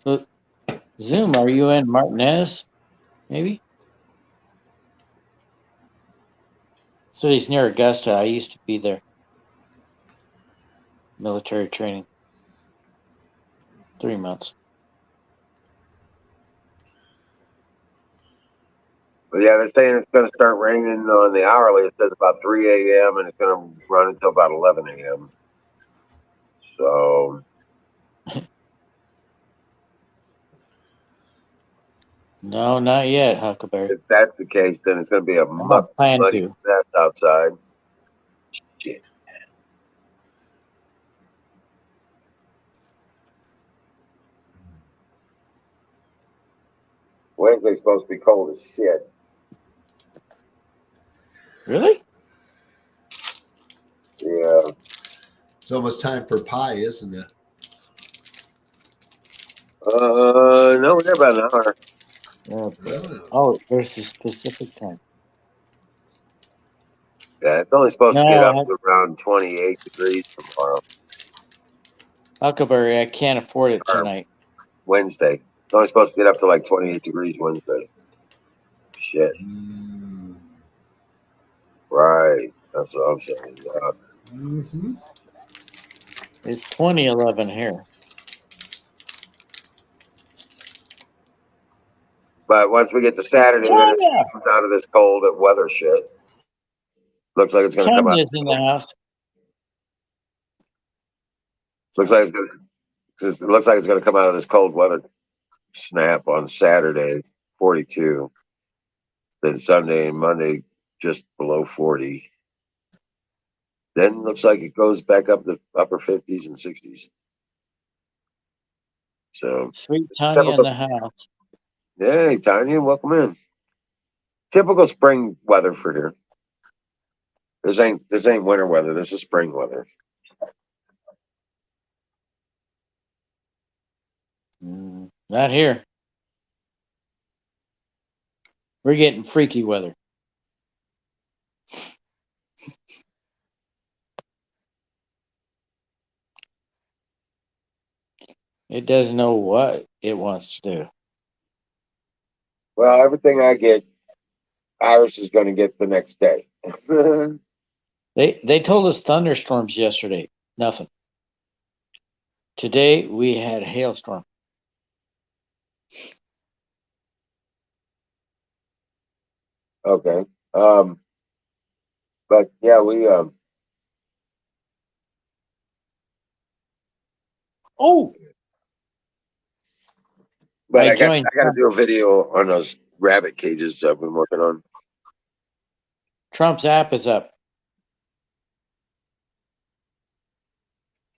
So, Zoom, are you in Martinez? Maybe? So he's near Augusta. I used to be there. Military training. 3 months. But yeah, they're saying it's going to start raining on the hourly. It says about 3 a.m. and it's going to run until about 11 a.m. So. No, not yet, Huckleberry. If that's the case, then it's going to be a muddy mess outside. Shit. Wednesday's supposed to be cold as shit. Really? Yeah. It's almost time for pie, isn't it? No, we're about an hour. Oh, there's a specific time. Yeah, it's only supposed to get up No, to around 28 degrees tomorrow Huckleberry, I can't afford it or tonight. Wednesday. It's only supposed to get up to like 28 degrees Wednesday. Shit. Right. That's what I'm saying. Mm-hmm. It's 2011 here. But once we get to Saturday, then it Tanya! comes out of this cold weather shit. Looks like it's going to come out. Tanya's in the house. Looks like it's going to. It looks like it's going to come out of this cold weather snap on Saturday, 42. Then Sunday and Monday, just below 40. Then looks like it goes back up the upper 50s and 60s. So Sweet Tanya in the house. Hey, Tanya, welcome in. Typical spring weather for here. This ain't winter weather. This is spring weather. Not here. We're getting freaky weather. It doesn't know what it wants to do. Well, everything I get, Iris is going to get the next day. They told us thunderstorms yesterday. Nothing. Today we had a hailstorm. Okay. But yeah, we Oh, but I I got joined. to do a video on those rabbit cages I've been working on. Trump's app is up.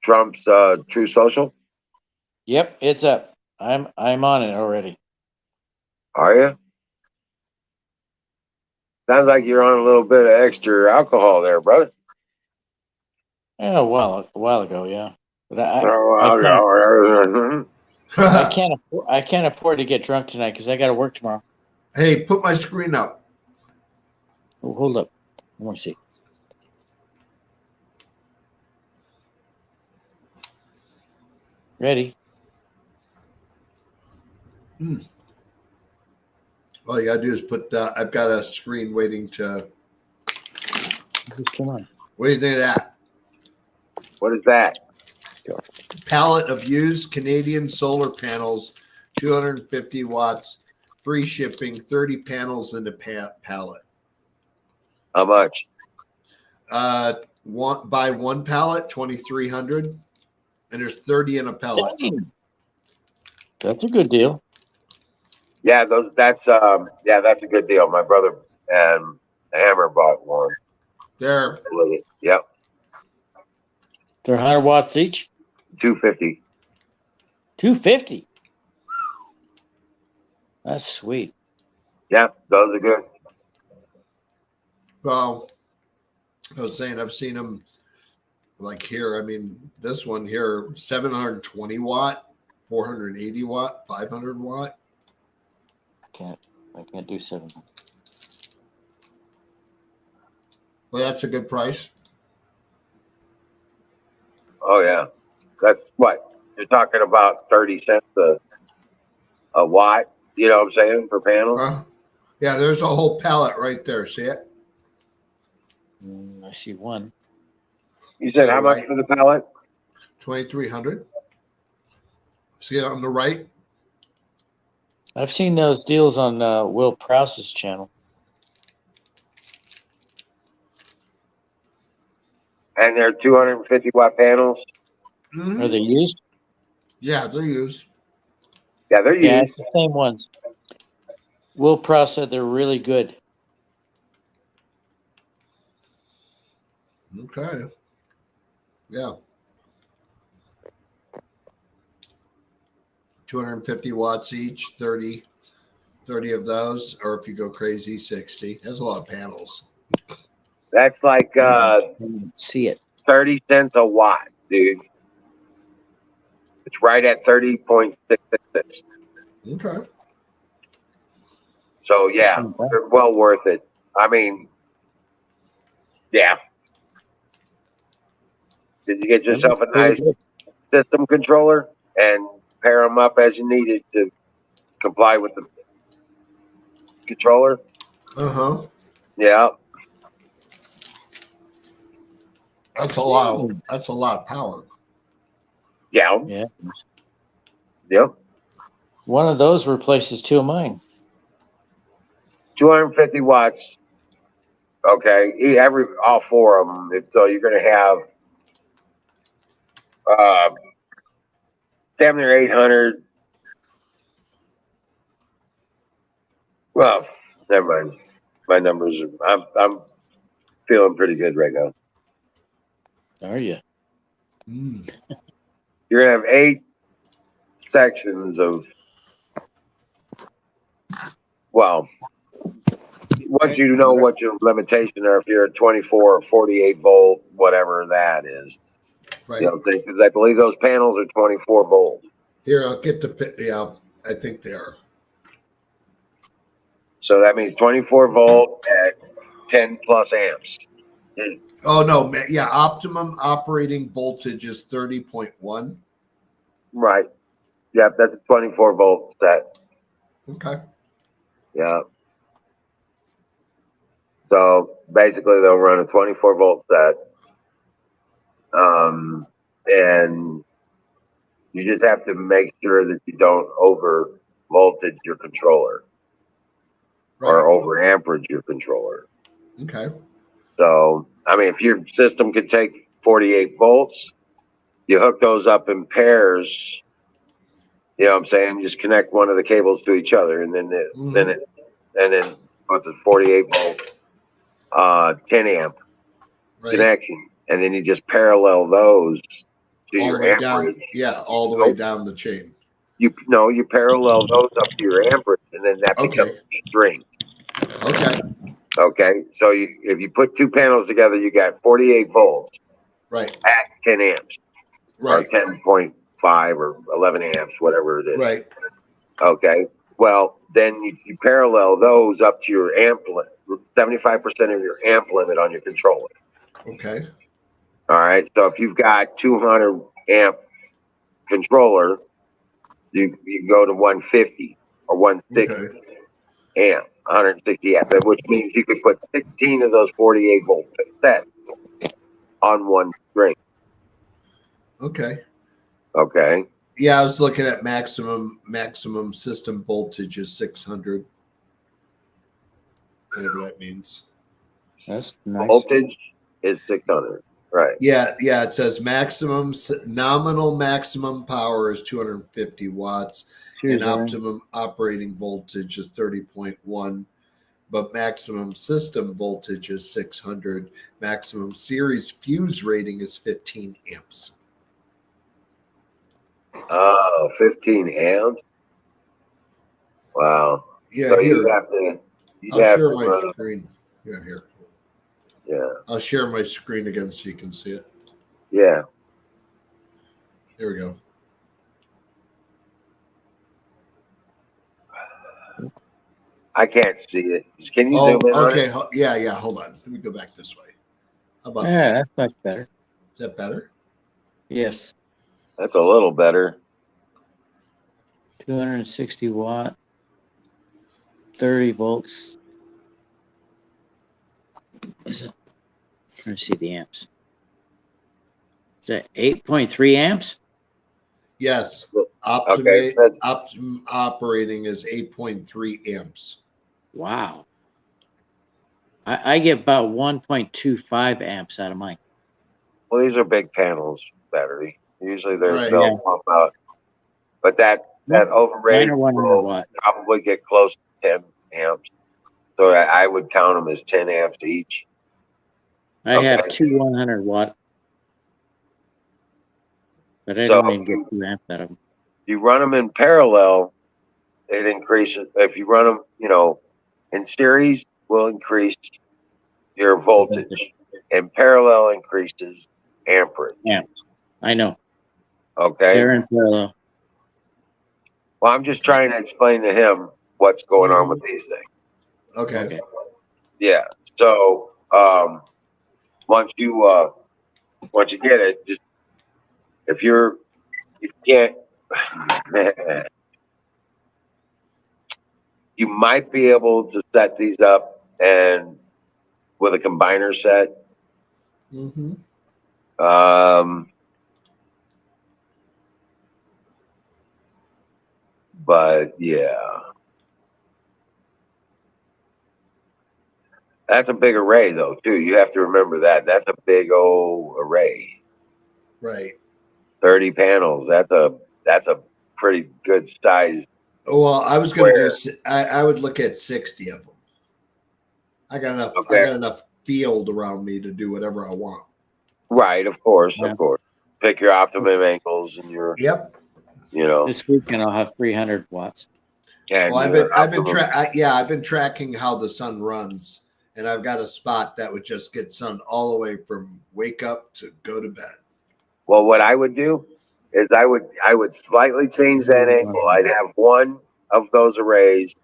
Trump's True Social. Yep, it's up. I'm on it already. Are you? Sounds like you're on a little bit of extra alcohol there, brother. Yeah, a while ago, yeah. But I can't afford to get drunk tonight because I got to work tomorrow. Hey, put my screen up. Oh, hold up. I want to see. Ready? All you gotta do is put. I've got a screen waiting to. Come on. What do you think of that? What is that? Pallet of used Canadian solar panels, 250 watts, free shipping, 30 panels in the pallet. How much? Buy one pallet, 2,300, and there's 30 in a pallet. Dang. That's a good deal. Yeah, that's a good deal. My brother and Hammer bought one. There. Yep. They're 100 watts each. 250. 250. That's sweet. Yeah, those are good. Well, I was saying I've seen them like here. I mean, this one here, 720 watt, 480 watt, 500 watt. I can't do 700. Well, that's a good price. Oh yeah, that's what you're talking about. 30 cents a watt. You know what I'm saying per panel? Yeah, there's a whole pallet right there. See it? I see one. You said how much for the pallet? 2,300. See it on the right? I've seen those deals on Will Prowse's channel. And they're 250 watt panels. Mm-hmm. Are they used? Yeah, they're used. Yeah, they're used. Yeah, it's the same ones. Will Prowse said they're really good. Okay. Yeah. 250 watts each, 30 of those, or if you go crazy, 60. That's a lot of panels. That's like See it. 30 cents a watt, dude. It's right at 30.666. Okay. So yeah, they're well worth it. I mean, yeah. Did you get yourself a nice system controller and pair them up as you needed to comply with the controller? Uh-huh. Yeah. That's a lot of power. Yeah. Yeah. Yep. One of those replaces two of mine. 250 watts. Okay. All four of them. So you're going to have damn near 800. Well, never mind. My numbers are, I'm feeling pretty good right now. Are you? You're going to have 8 sections of, well, once you know what your limitation are, if you're at 24 or 48 volt, whatever that is. Right. You know, because I believe those panels are 24 volts. Here, I'll get the pit. Yeah, I think they are. So that means 24 volt at 10 plus amps. Oh no, yeah, optimum operating voltage is 30.1. Right. Yep, that's a 24 volt set. Okay. Yeah. So basically, they'll run a 24 volt set. And you just have to make sure that you don't over voltage your controller or over amperage your controller. Okay. So, I mean, if your system could take 48 volts, you hook those up in pairs. You know what I'm saying? Just connect one of the cables to each other, and then what's it? 48 volt, 10 amp connection, and then you just parallel those to all your the way amperage. down. Yeah, all the way down the chain. You parallel those up to your amperage, and then that becomes string. Okay. Okay, so if you put two panels together, you got 48 volts. Right. At 10 amps. Right. Or 10.5 or 11 amps, whatever it is. Right. Okay. Well, then you parallel those up to your amp limit, 75% of your amp limit on your controller. Okay. All right. So if you've got 200 amp controller, you go to 150 or 160 amp, 160 amp, which means you could put 16 of those 48 volt sets on one string. Okay. Okay. Yeah, I was looking at maximum system voltage is 600. Whatever that means. That's nice. Voltage is 600. Right. Yeah, it says nominal maximum power is 250 watts, and optimum operating voltage is 30.1, but maximum system voltage is 600. Maximum series fuse rating is 15 amps. Oh, 15 amps. Wow. Yeah, so here. I'll share my screen. Yeah, here. Yeah. I'll share my screen again so you can see it. Yeah. There we go. I can't see it. Can you zoom in okay. on it? Yeah. Hold on. Let me go back this way. How about that? That's much better. Is that better? Yes. That's a little better. 260 watt, 30 volts. Is it? I'm trying to see the amps. Is that 8.3 amps? Yes. Okay. Optimum operating is 8.3 amps. Wow. I get about 1.25 amps out of mine. Well, these are big panels battery. Usually they'll pump out. But that overrated will probably get close to 10 amps. So I would count them as 10 amps each. I have two 100 watt, but I don't even get 2 amps out of them. You run them in parallel, it increases. If you run them, in series, will increase your voltage. In parallel, increases amperage. Yeah, I know. Okay. They're in parallel. Well, I'm just trying to explain to him what's going on with these things. Okay. Yeah. So once you get it, just if you can't, you might be able to set these up and with a combiner set. Mm-hmm. But yeah, that's a big array though too. You have to remember that. That's a big old array. Right. 30 panels. That's a pretty good size. Well, I was going to do. I would look at 60 of them. I got enough. Okay. I got enough field around me to do whatever I want. Right. Of course. Yeah. Of course. Pick your optimum angles and your. Yep. You know. This weekend I'll have 300 watts. And well, I've been tracking how the sun runs, and I've got a spot that would just get sun all the way from wake up to go to bed. Well, what I would do is I would slightly change that angle. I'd have one of those arrays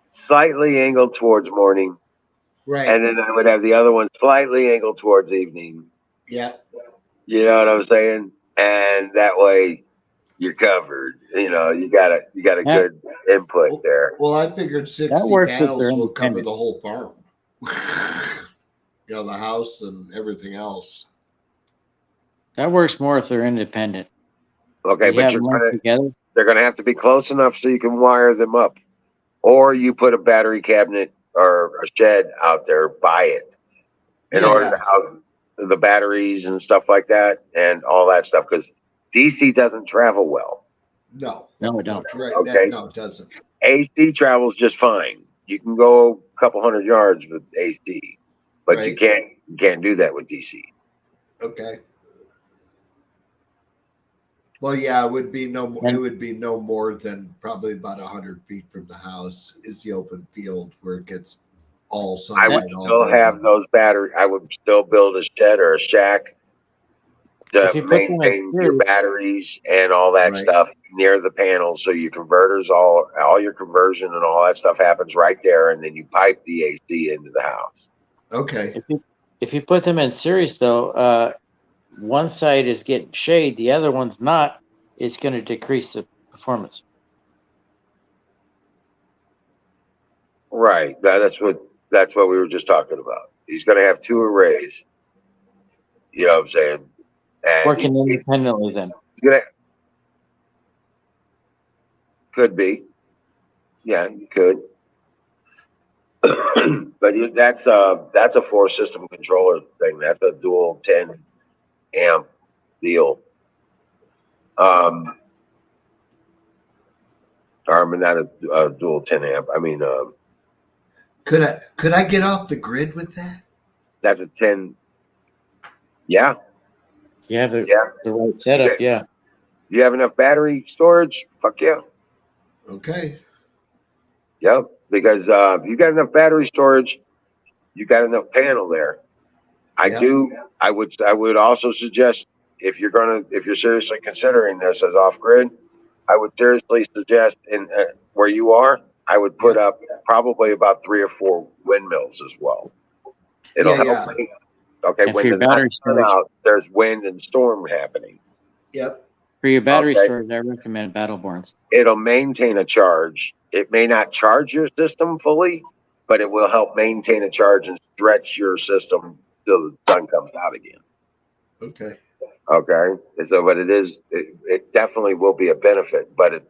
slightly angled towards morning, Right. and then I would have the other one slightly angled towards evening. Yeah. You know what I'm saying? And that way you're covered. You know, you got a good input there. Well, I figured 60 panels will cover the whole farm. You know, the house and everything else. That works more if they're independent. Okay, but together. They're going to have to be close enough so you can wire them up, or you put a battery cabinet or a shed out there by it in order to house the batteries and stuff like that and all that stuff, because DC doesn't travel well. No, it don't. Okay, no, it doesn't. AC travels just fine. You can go a couple hundred yards with AC, but you can't do that with DC. Okay. Well, yeah, it would be no more than probably about 100 feet from the house is the open field where it gets all sunlight. I would still have those batteries. I would still build a shed or a shack to maintain your batteries and all that stuff near the panels. So your converters, all your conversion and all that stuff happens right there, and then you pipe the AC into the house. Okay. If you put them in series, though, one side is getting shade, the other one's not. It's going to decrease the performance. Right. That's what we were just talking about. He's going to have two arrays. You know what I'm saying? And working independently then. Could be. Yeah, you could. But that's a 4-system controller thing. That's a dual 10 amp deal. Or not a dual 10 amp. I mean, could I get off the grid with that? That's a 10. Yeah. You have the right setup. Yeah. You have enough battery storage? Fuck yeah. Okay. Yep. Because you got enough battery storage, you got enough panel there. I would also suggest if you're seriously considering this as off grid, I would seriously suggest in where you are, I would put up probably about 3 or 4 windmills as well. It'll help me. Okay, and when the nights run out, there's wind and storm happening. Yep. For your battery storage, I recommend Battleborns. It'll maintain a charge. It may not charge your system fully, but it will help maintain a charge and stretch your system till the sun comes out again. Okay. Okay. So, but it definitely will be a benefit, but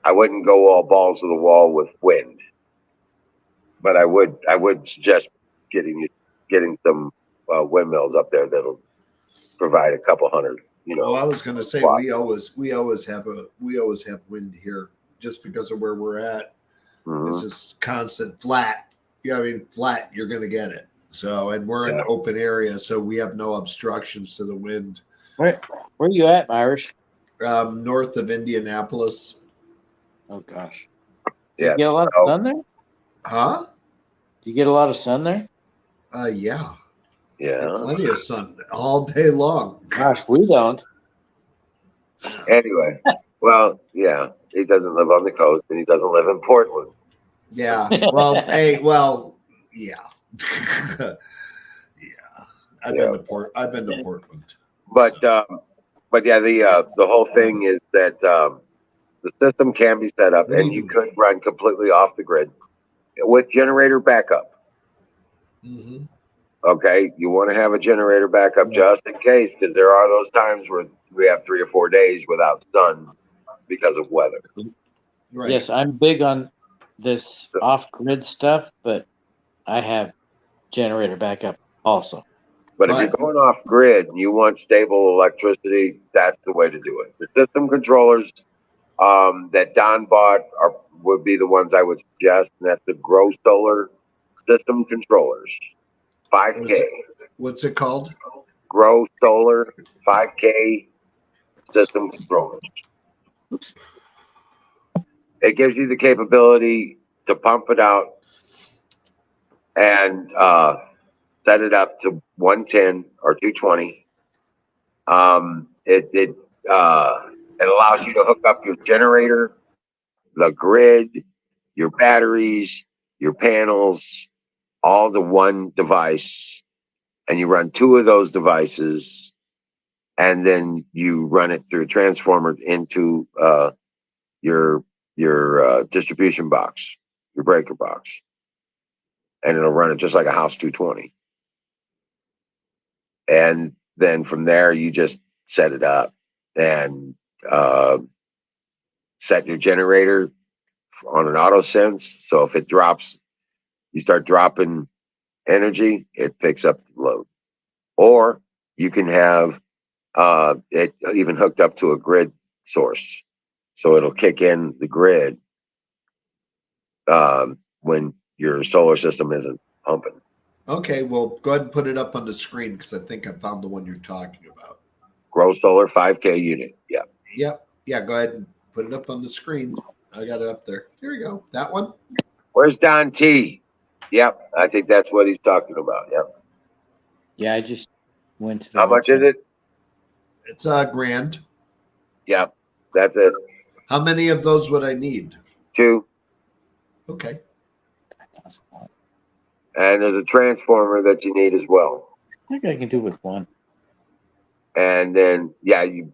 I wouldn't go all balls to the wall with wind. But I would suggest getting some windmills up there that'll provide a couple hundred. You know. Well, I was going to say we always have wind here just because of where we're at. Mm-hmm. It's just constant flat. You know what I mean? Flat, you're going to get it. So, and we're in an open area, so we have no obstructions to the wind. Where are you at, Irish? North of Indianapolis. Oh gosh. Yeah. You get a lot of sun there? Huh? Do you get a lot of sun there? Yeah. Plenty of sun all day long. Gosh, we don't. Anyway, well, yeah, he doesn't live on the coast, and he doesn't live in Portland. Yeah. Well, hey, well, yeah. Yeah. I've been to Portland. But yeah, the whole thing is that the system can be set up, and you could run completely off the grid with generator backup. Mm-hmm. Okay, you want to have a generator backup just in case, because there are those times where we have 3 or 4 days without sun because of weather. Right. Yes, I'm big on this off-grid stuff, but I have generator backup also. But if you're going off grid and you want stable electricity, that's the way to do it. The system controllers that Don bought would be the ones I would suggest, and that's the Grow Solar system controllers, 5K. What's it called? Grow Solar 5K system controllers. Oops. It gives you the capability to pump it out and set it up to 110 or 220. It allows you to hook up your generator, the grid, your batteries, your panels, all to one device, and you run 2 of those devices, and then you run it through a transformer into your distribution box, your breaker box, and it'll run it just like a House 220. And then from there, you just set it up and set your generator on an auto sense. So if it drops, you start dropping energy, it picks up the load. Or you can have it even hooked up to a grid source. So it'll kick in the grid when your solar system isn't pumping. Okay, well, go ahead and put it up on the screen because I think I found the one you're talking about. Grow Solar 5K unit. Yeah. Yep. Yeah, go ahead and put it up on the screen. I got it up there. Here we go. That one. Where's Don T? Yep. I think that's what he's talking about. Yep. Yeah, I just went to the How much is it? It's $1,000. Yep. That's it. How many of those would I need? 2. Okay. And there's a transformer that you need as well. I think I can do with 1. And then, yeah, you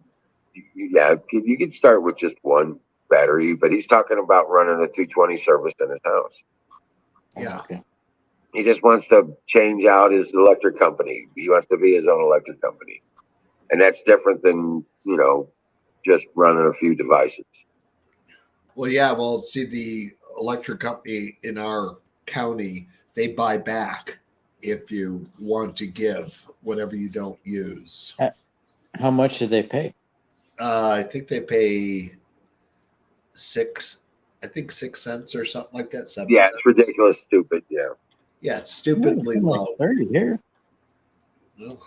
can start with just 1 battery, but he's talking about running a 220 service in his house. Yeah. Okay. He just wants to change out his electric company. He wants to be his own electric company. And that's different than, just running a few devices. Well, yeah. Well, see, the electric company in our county, they buy back if you want to give whatever you don't use. How much do they pay? I think they pay 6 cents or something like that. 7 Yeah, cents. it's ridiculous, stupid. Yeah. Yeah, it's stupidly low. 30 here. Well,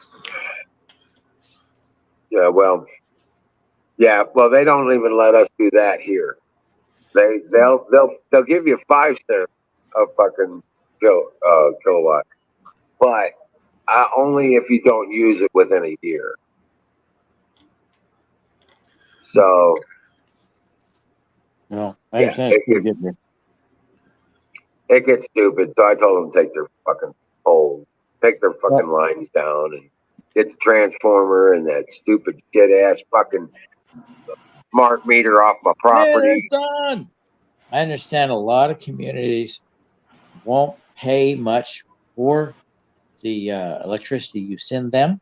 Yeah, well, they don't even let us do that here. They'll give you 5 cents a fucking kilowatt, but only if you don't use it within a year. So No, I understand it's pretty good here. It gets stupid. So I told them to take their fucking lines down and get the transformer and that stupid shit ass fucking smart meter off my property. Hey, done. I understand a lot of communities won't pay much for the electricity you send them,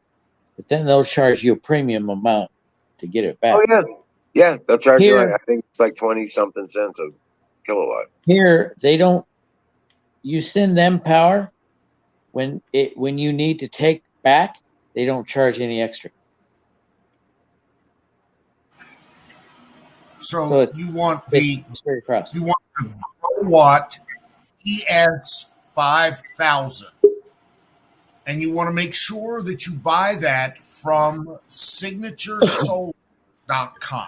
but then they'll charge you a premium amount to get it back. Oh yeah, yeah, they'll charge you. Here, I think it's like 20-something cents a kilowatt. Here they don't. You send them power when you need to take back. They don't charge any extra. So you want the kilowatt ES 5000, and you want to make sure that you buy that from signaturesolar.com.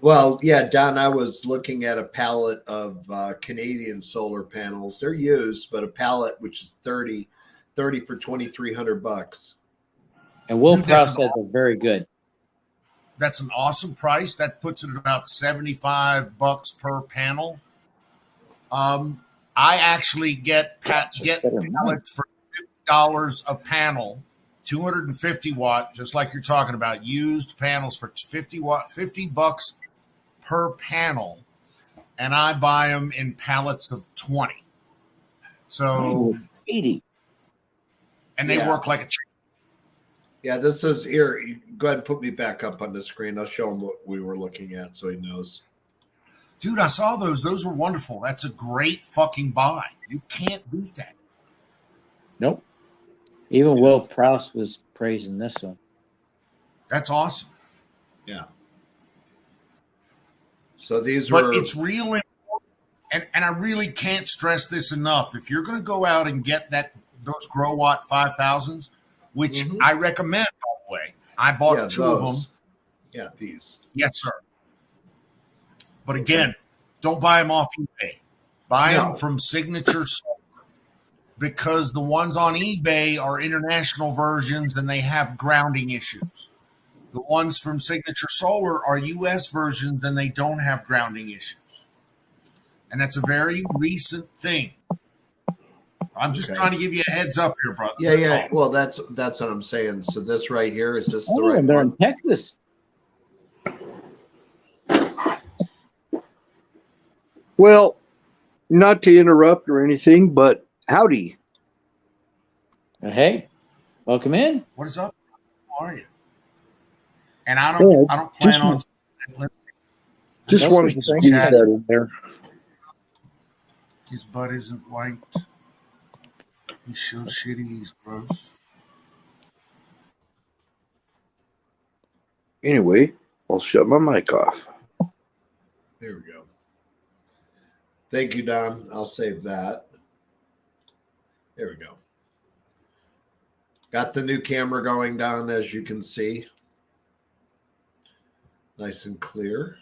Well, yeah, Don, I was looking at a pallet of Canadian solar panels. They're used, but a pallet which is 30 for $2,300. And Will Proud said they're very good. That's an awesome price. That puts it at about $75 per panel. I actually get pallets for $50 a panel, 250 watt, just like you're talking about. Used panels for 50 watt, $50 per panel, and I buy them in pallets of 20. So 80, and they work like a champ. Yeah, this is here. Go ahead and put me back up on the screen. I'll show him what we were looking at so he knows. Dude, I saw those. Those were wonderful. That's a great fucking buy. You can't beat that. Nope. Even Will Prowse was praising this one. That's awesome. Yeah. So these But were. it's really, and I really can't stress this enough. If you're going to go out and get those Grow Watt 5000s, which I recommend, by the way, I bought two of them. Yeah, these. Yes, sir. But again, don't buy them off eBay. Buy them from Signature Solar, because the ones on eBay are international versions and they have grounding issues. The ones from Signature Solar are U.S. versions and they don't have grounding issues. And that's a very recent thing. I'm just trying to give you a heads up here, brother. Yeah. Well, that's what I'm saying. So this right here, is this the right they're one? in Texas. Well, not to interrupt or anything, but howdy. Hey, welcome in. What is up? How are you? And I don't plan on. Just wanted to squeeze that in there. His butt isn't white. He's so shitty. He's gross. Anyway, I'll shut my mic off. There we go. Thank you, Don. I'll save that. There we go. Got the new camera going, Don, as you can see. Nice and clear.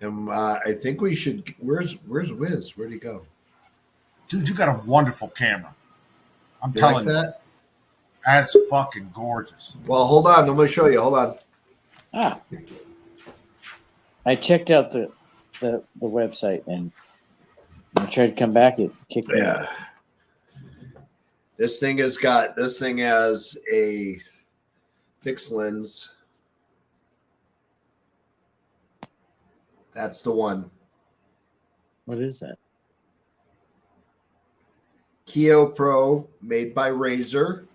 And I think we should. Where's Wiz? Where'd he go? Dude, you got a wonderful camera. I'm You telling like you. that? That's fucking gorgeous. Well, hold on. I'm going to show you. Hold on. I checked out the website and I tried to come back. It kicked me out. This thing has a fixed lens. That's the one. What is that? Keo Pro, made by Razer,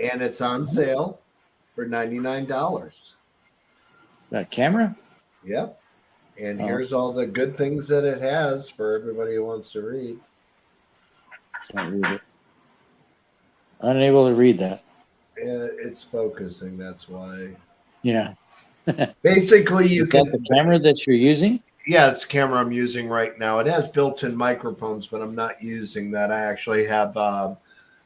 and it's on sale for $99. That camera? Yep. And here's all the good things that it has for everybody who wants to read. Can't read it. Unable to read that. It's focusing, that's why. Yeah. Basically, you Is that the camera that you're using? Yeah, it's the camera I'm using right now. It has built-in microphones, but I'm not using that. I actually have I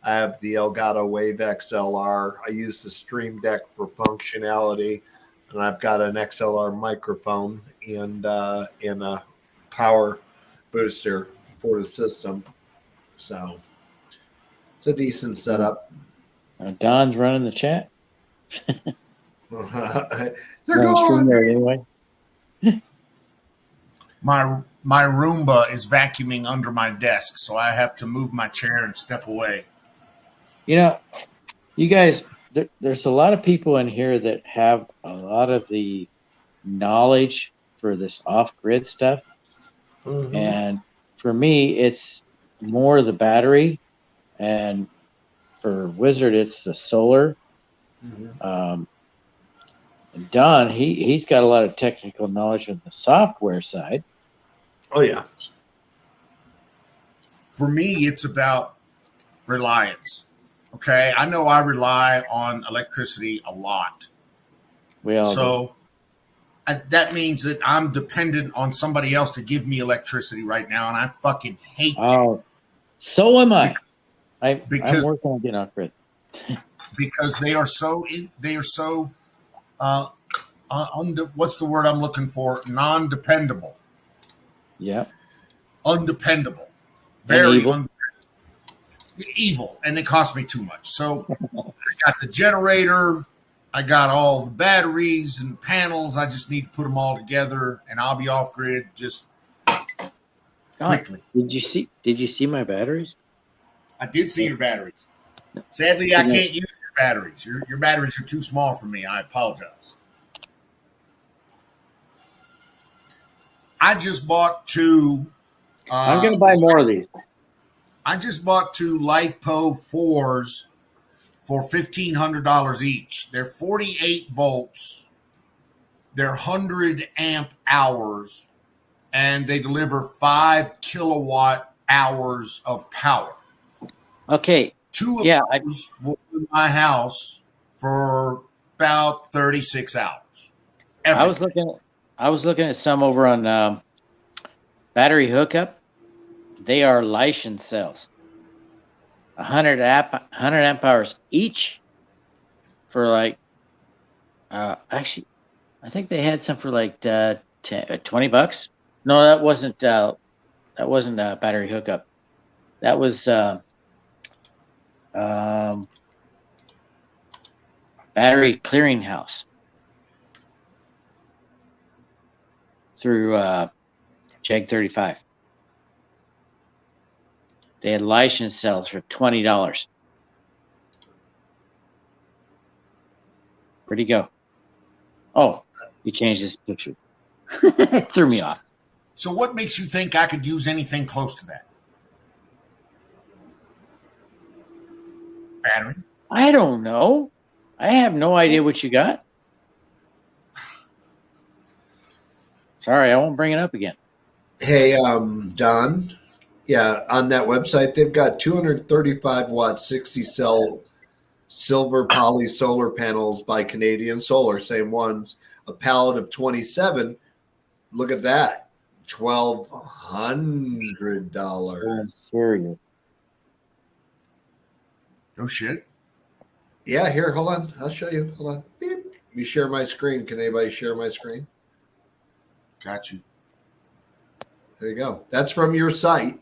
have the Elgato Wave XLR. I use the Stream Deck for functionality, and I've got an XLR microphone and a power booster for the system. So it's a decent setup. Don's running the chat. They're going there anyway. My Roomba is vacuuming under my desk, so I have to move my chair and step away. You know, you guys, there's a lot of people in here that have a lot of the knowledge for this off-grid stuff. Mm-hmm. And for me, it's more the battery. And for Wizard, it's the solar. Mm-hmm. And Don, he's got a lot of technical knowledge on the software side. Oh, yeah. For me, it's about reliance. Okay, I know I rely on electricity a lot. That means that I'm dependent on somebody else to give me electricity right now, and I fucking hate it. So am I. I'm working on getting off grid. Because they are so what's the word I'm looking for? Non-dependable. Yeah. Undependable. Very evil, and it cost me too much. So I got the generator. I got all the batteries and panels. I just need to put them all together, and I'll be off grid just quickly. Did you see my batteries? I did see your batteries. Sadly, I can't use your batteries. Your batteries are too small for me. I apologize. I just bought two. I'm going to buy more of these. I just bought two LifePo 4s for $1,500 each. They're 48 volts. They're 100 amp hours, and they deliver 5 kilowatt hours of power. Okay. Two of those will be in my house for about 36 hours. I was looking at some over on battery hookup. They are Lycan cells. 100 amp hours each for like actually I think they had some for like $20. No, that wasn't battery hookup. That was battery clearinghouse through Jag 35. They had Lycan cells for $20. Where'd he go? Oh, he changed his picture. It threw me off. So what makes you think I could use anything close to that? Battery? I don't know. I have no idea what you got. Sorry, I won't bring it up again. Hey, Don. Yeah, on that website, they've got 235 watt, 60 cell silver poly solar panels by Canadian Solar, same ones. A pallet of 27. Look at that, $1,200. Serious. No shit. Yeah, here, hold on. I'll show you. Hold on. Beep. Let me share my screen. Can anybody share my screen? Got you. There you go. That's from your site,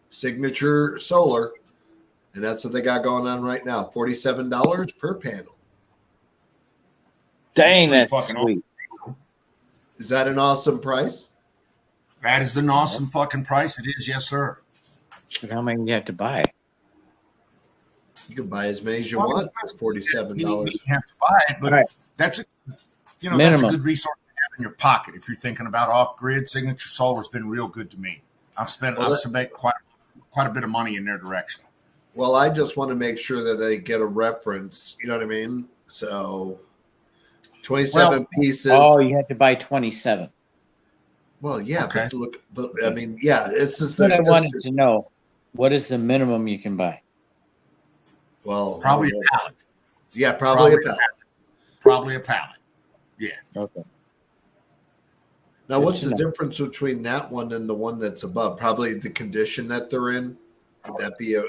Signature Solar, and that's what they got going on right now. $47 per panel. Dang, that's fucking sweet. Is that an awesome price? That is an awesome fucking price. It is, yes, sir. But how many do you have to buy? You can buy as many as you want for $47. You have to buy it, but that's a good resource to have in your pocket if you're thinking about off grid. Signature Solar has been real good to me. I've spent quite a bit of money in their direction. Well, I just want to make sure that they get a reference. You know what I mean? So 27 pieces. Oh, you have to buy 27. Well, yeah, okay. but I mean, yeah, it's just what I wanted to know. What is the minimum you can buy? Well, probably a pallet. Yeah, probably a pallet. Probably a pallet. Yeah. Okay. Now, what's the difference between that one and the one that's above? Probably the condition that they're in. Would that be a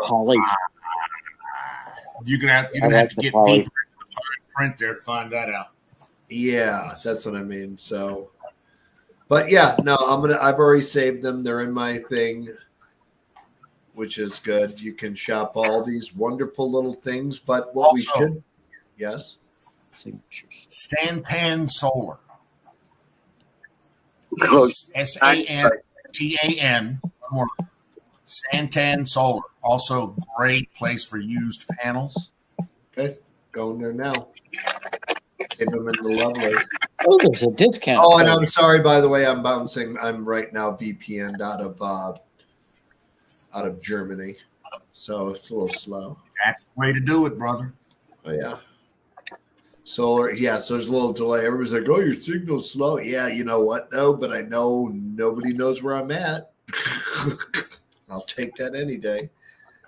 poly? You're gonna have to get deeper into the fine print there to find that out. Yeah, that's what I mean. So, but yeah, no, I've already saved them. They're in my thing, which is good. You can shop all these wonderful little things. But what also, we should, yes, Santan Solar. SANTAN. Santan Solar. Also great place for used panels. Okay, going there now. Give them in the lovely. Oh, there's a discount. Oh, and I'm sorry, by the way, I'm bouncing. I'm right now VPN'd out of Germany, so it's a little slow. That's the way to do it, brother. Oh yeah. Solar, yeah. So there's a little delay. Everybody's like, "Oh, your signal's slow." Yeah, you know what though? But I know nobody knows where I'm at. I'll take that any day.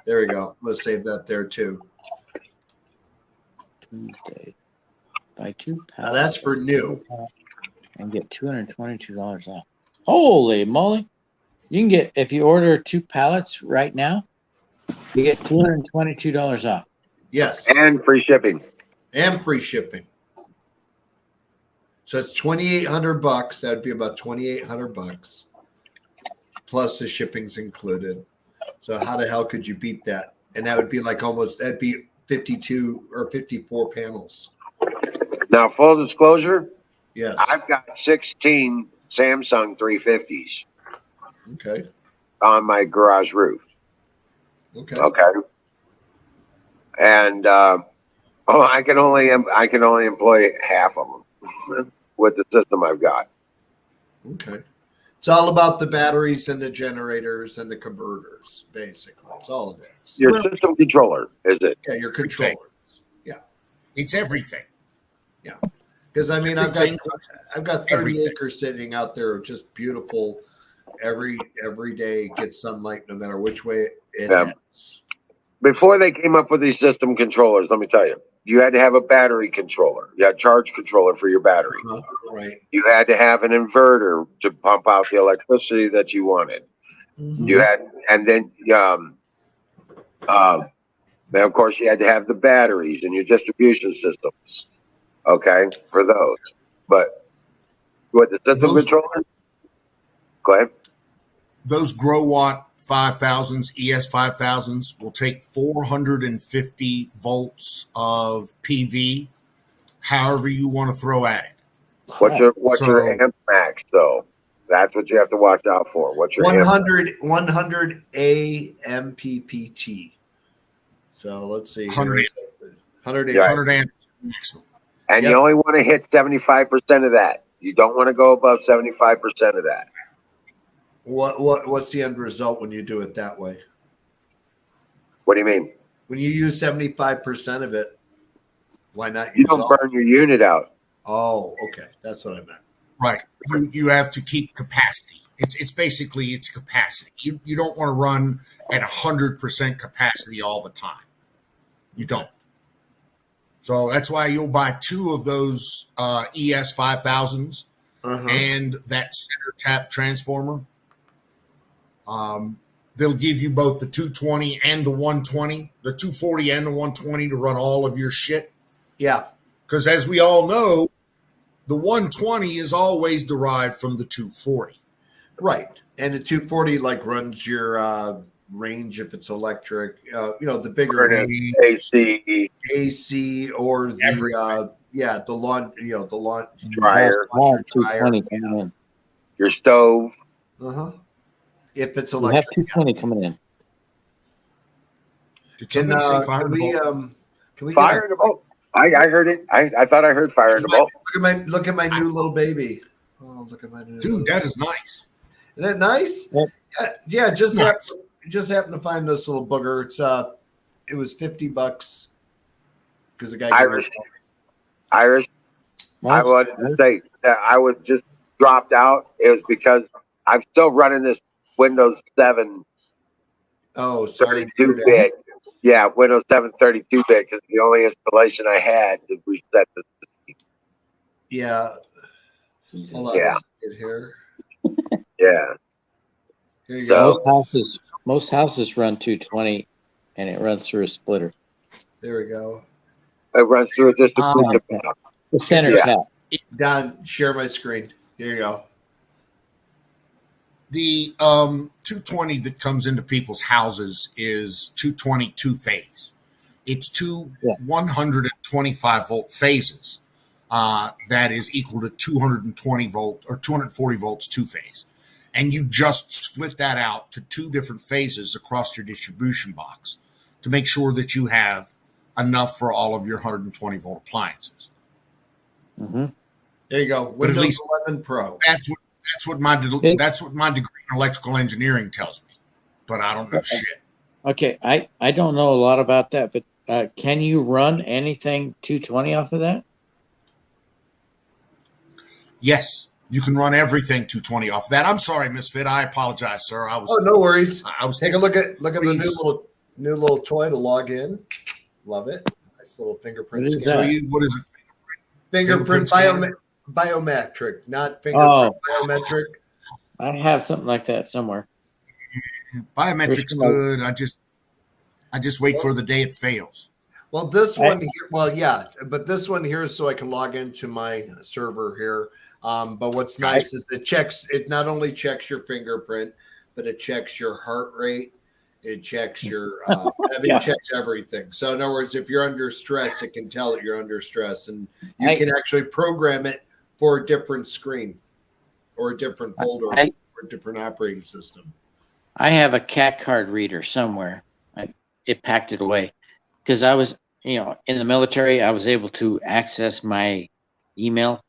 There we go. I'm gonna save that there too. Tuesday. Buy 2 pallets. Now that's for new. And get $222 off. Holy moly. You can get, if you order 2 pallets right now, you get $222 off. Yes. And free shipping. And free shipping. So it's $2,800. That would be about $2,800 plus the shipping's included. So how the hell could you beat that? And that would be like that'd be 52 or 54 panels. Now, full disclosure, Yes. I've got 16 Samsung 350s Okay. on my garage roof. Okay. Okay. And I can only employ half of them with the system I've got. Okay. It's all about the batteries and the generators and the converters, basically. It's all it is. Your system controller, is it? Yeah, your controllers. Yeah. It's everything. Yeah. Because I mean, Everything. I've got 30 Everything. acres sitting out there, just beautiful. Every day gets sunlight, no matter which way it heads. Before they came up with these system controllers, let me tell you, you had to have a battery controller. You had a charge controller for your battery. Right. You had to have an inverter to pump out the electricity that you wanted. Mm-hmm. You had, and then of course you had to have the batteries and your distribution systems. Okay, for those. But with the system controller, go ahead. Those Grow Watt 5000s, ES 5000s will take 450 volts of PV, however you want to throw at it. What's your amp max though? That's what you have to watch out for. What's your 100 AMPPT. So let's see. 100 amps. And you only want to hit 75% of that. You don't want to go above 75% of that. What's the end result when you do it that way? What do you mean? When you use 75% of it, why not use You don't burn your unit out. Oh, okay. That's what I meant. Right. You have to keep capacity. It's basically it's capacity. You don't want to run at 100% capacity all the time. You don't. So that's why you'll buy two of those ES 5000s and that center tap transformer. They'll give you both the 220 and the 120, the 240 and the 120 to run all of your shit. Yeah. Because as we all know, the 120 is always derived from the 240. Right. And the 240 like runs your range if it's electric, the bigger AC or the lawn, the lawn dryer, 220 coming in. Your stove. If it's You electric. have 220 coming in. Can we fire in the boat? I heard it. I thought I heard fire in the boat. Look at my new little baby. Oh, look at my new dude. That is nice. Isn't that nice? Yeah. Just happened to find this little booger. It was $50 because the guy Irish. I wanted to say that I was just dropped out. It was because I'm still running this Windows 7. Oh, sorry. 32-bit. Yeah, Windows 7 32-bit because the only installation I had to reset this. Yeah. Hold on. Yeah. Here. Yeah. Here you So go. Most houses run 220, and it runs through a splitter. There we go. It runs through a distribution. The center tap. Don, share my screen. Here you go. The 220 that comes into people's houses is 220 two-phase. It's two 125 volt phases. That is equal to 220 volt or 240 volts two-phase. And you just split that out to two different phases across your distribution box to make sure that you have enough for all of your 120 volt appliances. There you go. But at Windows least 11 Pro. That's what my degree in electrical engineering tells me. But I don't know shit. Okay, I don't know a lot about that, but can you run anything 220 off of that? Yes, you can run everything 220 off of that. I'm sorry, Misfit. I apologize, sir. No worries. I was take a look at the new little toy to log in. Love it. Nice little fingerprint scanner. What is it? Fingerprint biometric, not fingerprint biometric. I have something like that somewhere. Biometric's good. I just wait for the day it fails. Well, this one here, but this one here is so I can log into my server here. But what's nice is it not only checks your fingerprint, but it checks your heart rate. It checks your, it checks everything. So in other words, if you're under stress, it can tell that you're under stress, and you can actually program it for a different screen or a different folder or a different operating system. I have a cat card reader somewhere. It packed it away because I was, in the military. I was able to access my email,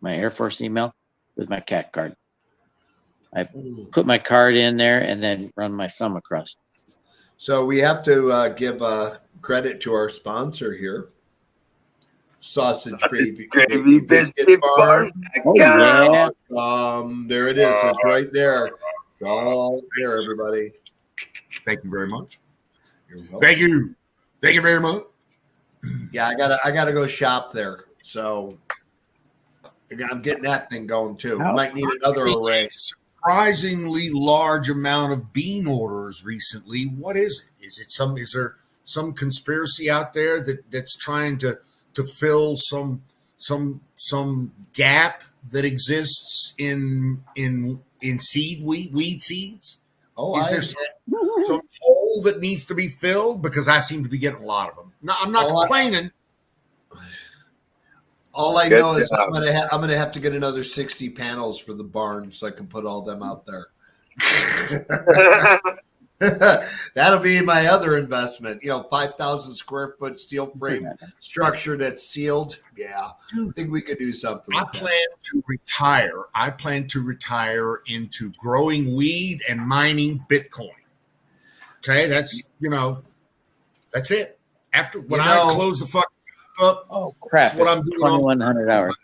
my Air Force email, with my cat card. I put my card in there and then run my thumb across. So we have to give credit to our sponsor here, Sausage Gravy Biscuit Bar. Oh, yeah. There it is. It's right there. It's all there, everybody. Thank you very much. Thank you. Thank you very much. Yeah, I gotta go shop there. So I'm getting that thing going too. I might need another array. Surprisingly large amount of bean orders recently. What is it? Is there some conspiracy out there that's trying to fill some gap that exists in weed seeds? Is there some hole that needs to be filled? Because I seem to be getting a lot of them. No, I'm not complaining. All I know is I'm gonna have to get another 60 panels for the barn so I can put all them out there. That'll be my other investment. 5,000 square foot steel frame structure that's sealed. Yeah, I think we could do something. I plan to retire into growing weed and mining Bitcoin. Okay, that's it. After when I close the fuck up, oh crap! That's what I'm doing. 2,100 hours.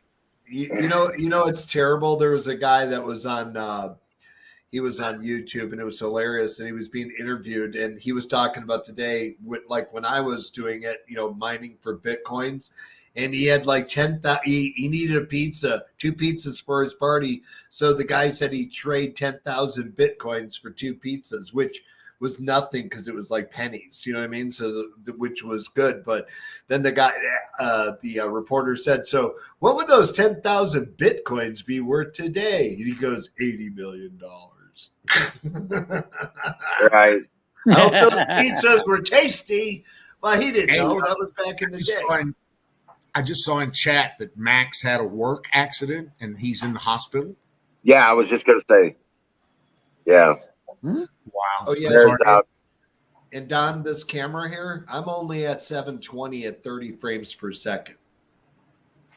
You know, it's terrible. There was a guy that was on. He was on YouTube, and it was hilarious. And he was being interviewed, and he was talking about today, like when I was doing it, mining for Bitcoins, and he had like 10,000. He needed a pizza, 2 pizzas for his party. So the guy said he'd trade 10,000 Bitcoins for 2 pizzas, which was nothing because it was like pennies, you know what I mean? So, which was good. But then the guy, the reporter said, "So, what would those 10,000 Bitcoins be worth today?" And he goes, $80 million. Right. I hope those pizzas were tasty. Well, he didn't know. That was back in the day. I just saw in chat that Max had a work accident and he's in the hospital. Yeah, I was just going to say. Yeah. Wow. Oh, yeah. And Don, this camera here, I'm only at 720 at 30 frames per second,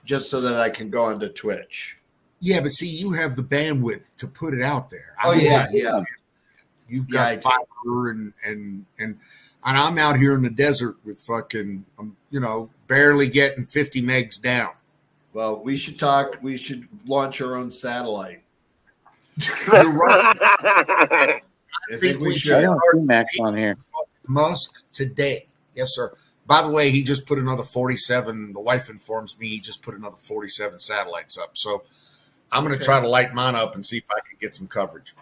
just so that I can go onto Twitch. Yeah, but see, you have the bandwidth to put it out there. Yeah. You've got fiber and I'm out here in the desert with fucking, barely getting 50 megs down. Well, we should talk. We should launch our own satellite. You're right. I think we should. I don't see Max on here. Musk today. Yes, sir. By the way, he just put another 47. The wife informs me he just put another 47 satellites up. So I'm going to try to light mine up and see if I can get some coverage.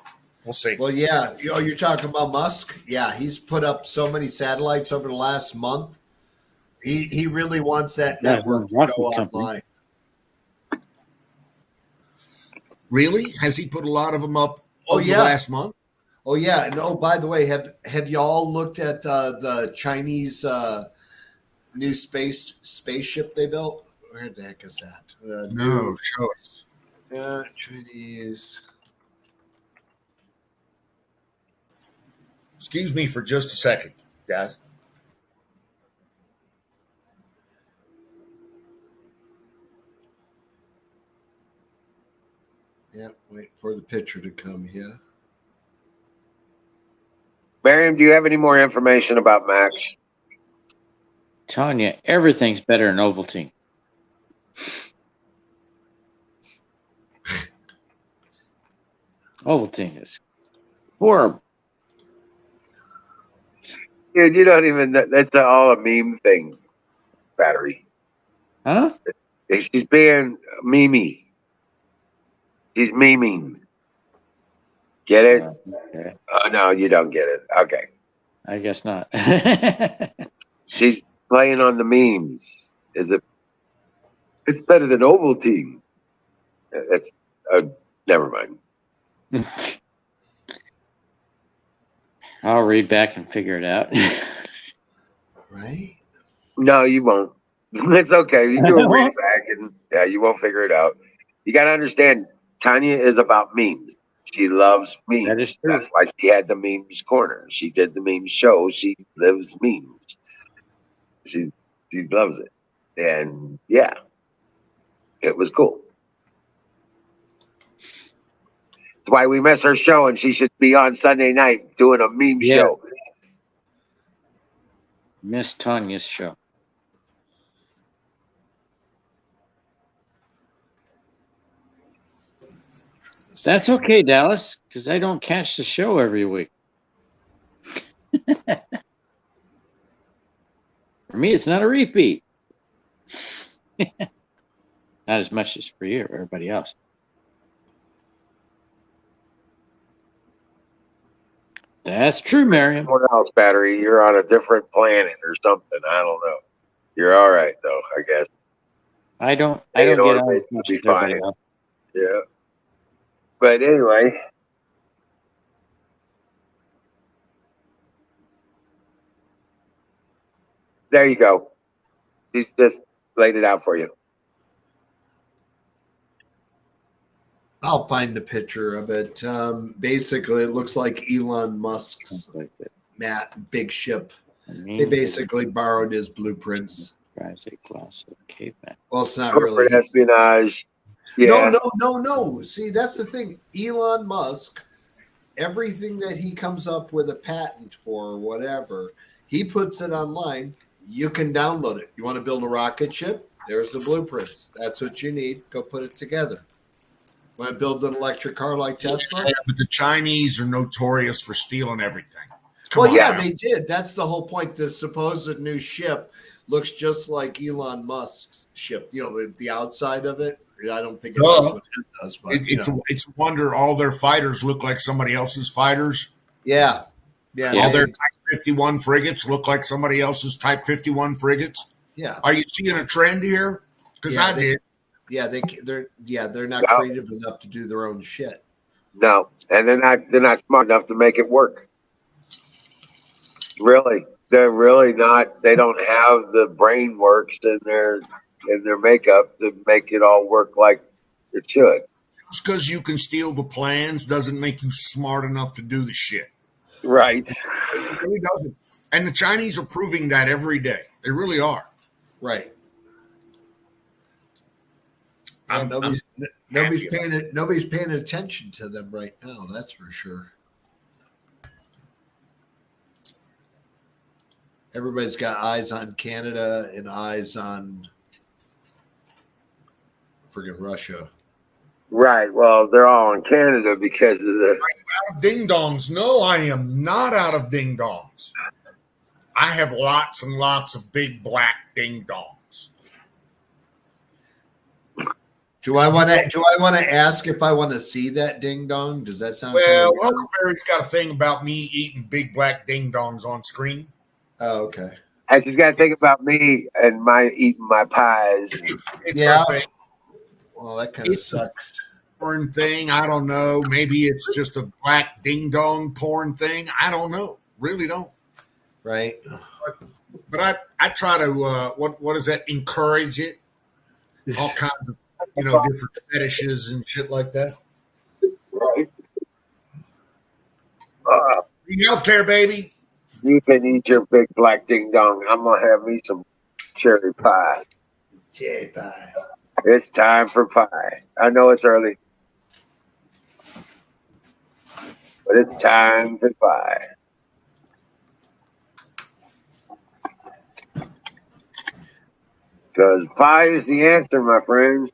We'll see. Well, yeah. You're talking about Musk? Yeah, he's put up so many satellites over the last month. He really wants that network to go online. Really? Has he put a lot of them up over the last month? Oh, yeah. And by the way, have you all looked at the Chinese new spaceship they built? Where the heck is that? No, show us. Chinese. Excuse me for just a second, guys. Yeah, wait for the picture to come here. Miriam, do you have any more information about Max? Telling you, everything's better in Ovaltine. Ovaltine is horrible. Dude, you don't even, that's all a meme thing, Battery. Huh? She's being memey. She's memeing. Get it? Okay. Oh, no, you don't get it. Okay. I guess not. She's playing on the memes. It's better than Ovaltine. That's never mind. I'll read back and figure it out. Right? No, you won't. It's okay. You can read it back and you won't figure it out. You got to understand, Tanya is about memes. She loves memes. That is true. That's why she had the memes corner. She did the memes show. She lives memes. She loves it. And yeah, it was cool. That's why we miss her show, and she should be on Sunday night doing a meme show. Miss Tanya's show. That's okay, Dallas, because I don't catch the show every week. For me, it's not a repeat. Not as much as for you or everybody else. That's true, Miriam. Someone else, Battery. You're on a different planet or something. I don't know. You're all right though, I guess. I don't get on as Be much as everybody else. Yeah. But anyway. There you go. He's just laid it out for you. I'll find a picture of it. Basically, it looks like Elon Musk's big ship. They basically borrowed his blueprints. Well, it's not Corporate really espionage. Yeah. No. See, that's the thing. Elon Musk, everything that he comes up with a patent for or whatever, he puts it online. You can download it. You want to build a rocket ship? There's the blueprints. That's what you need. Go put it together. Want to build an electric car like Tesla? Yeah, but the Chinese are notorious for stealing everything. They did. That's the whole point. This supposed new ship looks just like Elon Musk's ship. You know, the outside of it. I don't think it does what his does. But, it's a wonder all their fighters look like somebody else's fighters. Yeah. All their Type 51 frigates look like somebody else's Type 51 frigates. Yeah. Are you seeing a trend here? Because I did. Yeah, they're not creative enough to do their own shit. No, and they're not smart enough to make it work. Really, they're really not. They don't have the brain works in their makeup to make it all work like it should. Just because you can steal the plans doesn't make you smart enough to do the shit. Right. It really doesn't. And the Chinese are proving that every day. They really are. Right. Nobody's paying attention to them right now. That's for sure. Everybody's got eyes on Canada and eyes on friggin' Russia. Right. Well, they're all in Canada because of the out of ding dongs. No, I am not out of ding dongs. I have lots and lots of big black ding dongs. Do I want to ask if I want to see that ding dong? Does that sound well? Huckleberry's got a thing about me eating big black ding dongs on screen. Oh, okay. And she's got to think about me and my eating my pies. It's her thing. Well, that kind of sucks. Porn thing. I don't know. Maybe it's just a black ding dong porn thing. I don't know. Really don't. Right. But I try to what is that? Encourage it. All kinds of different fetishes and shit like that. Right. Healthcare, baby. You can eat your big black ding dong. I'm gonna have me some cherry pie. Cherry pie. It's time for pie. I know it's early, but it's time for pie. Because pie is the answer, my friend.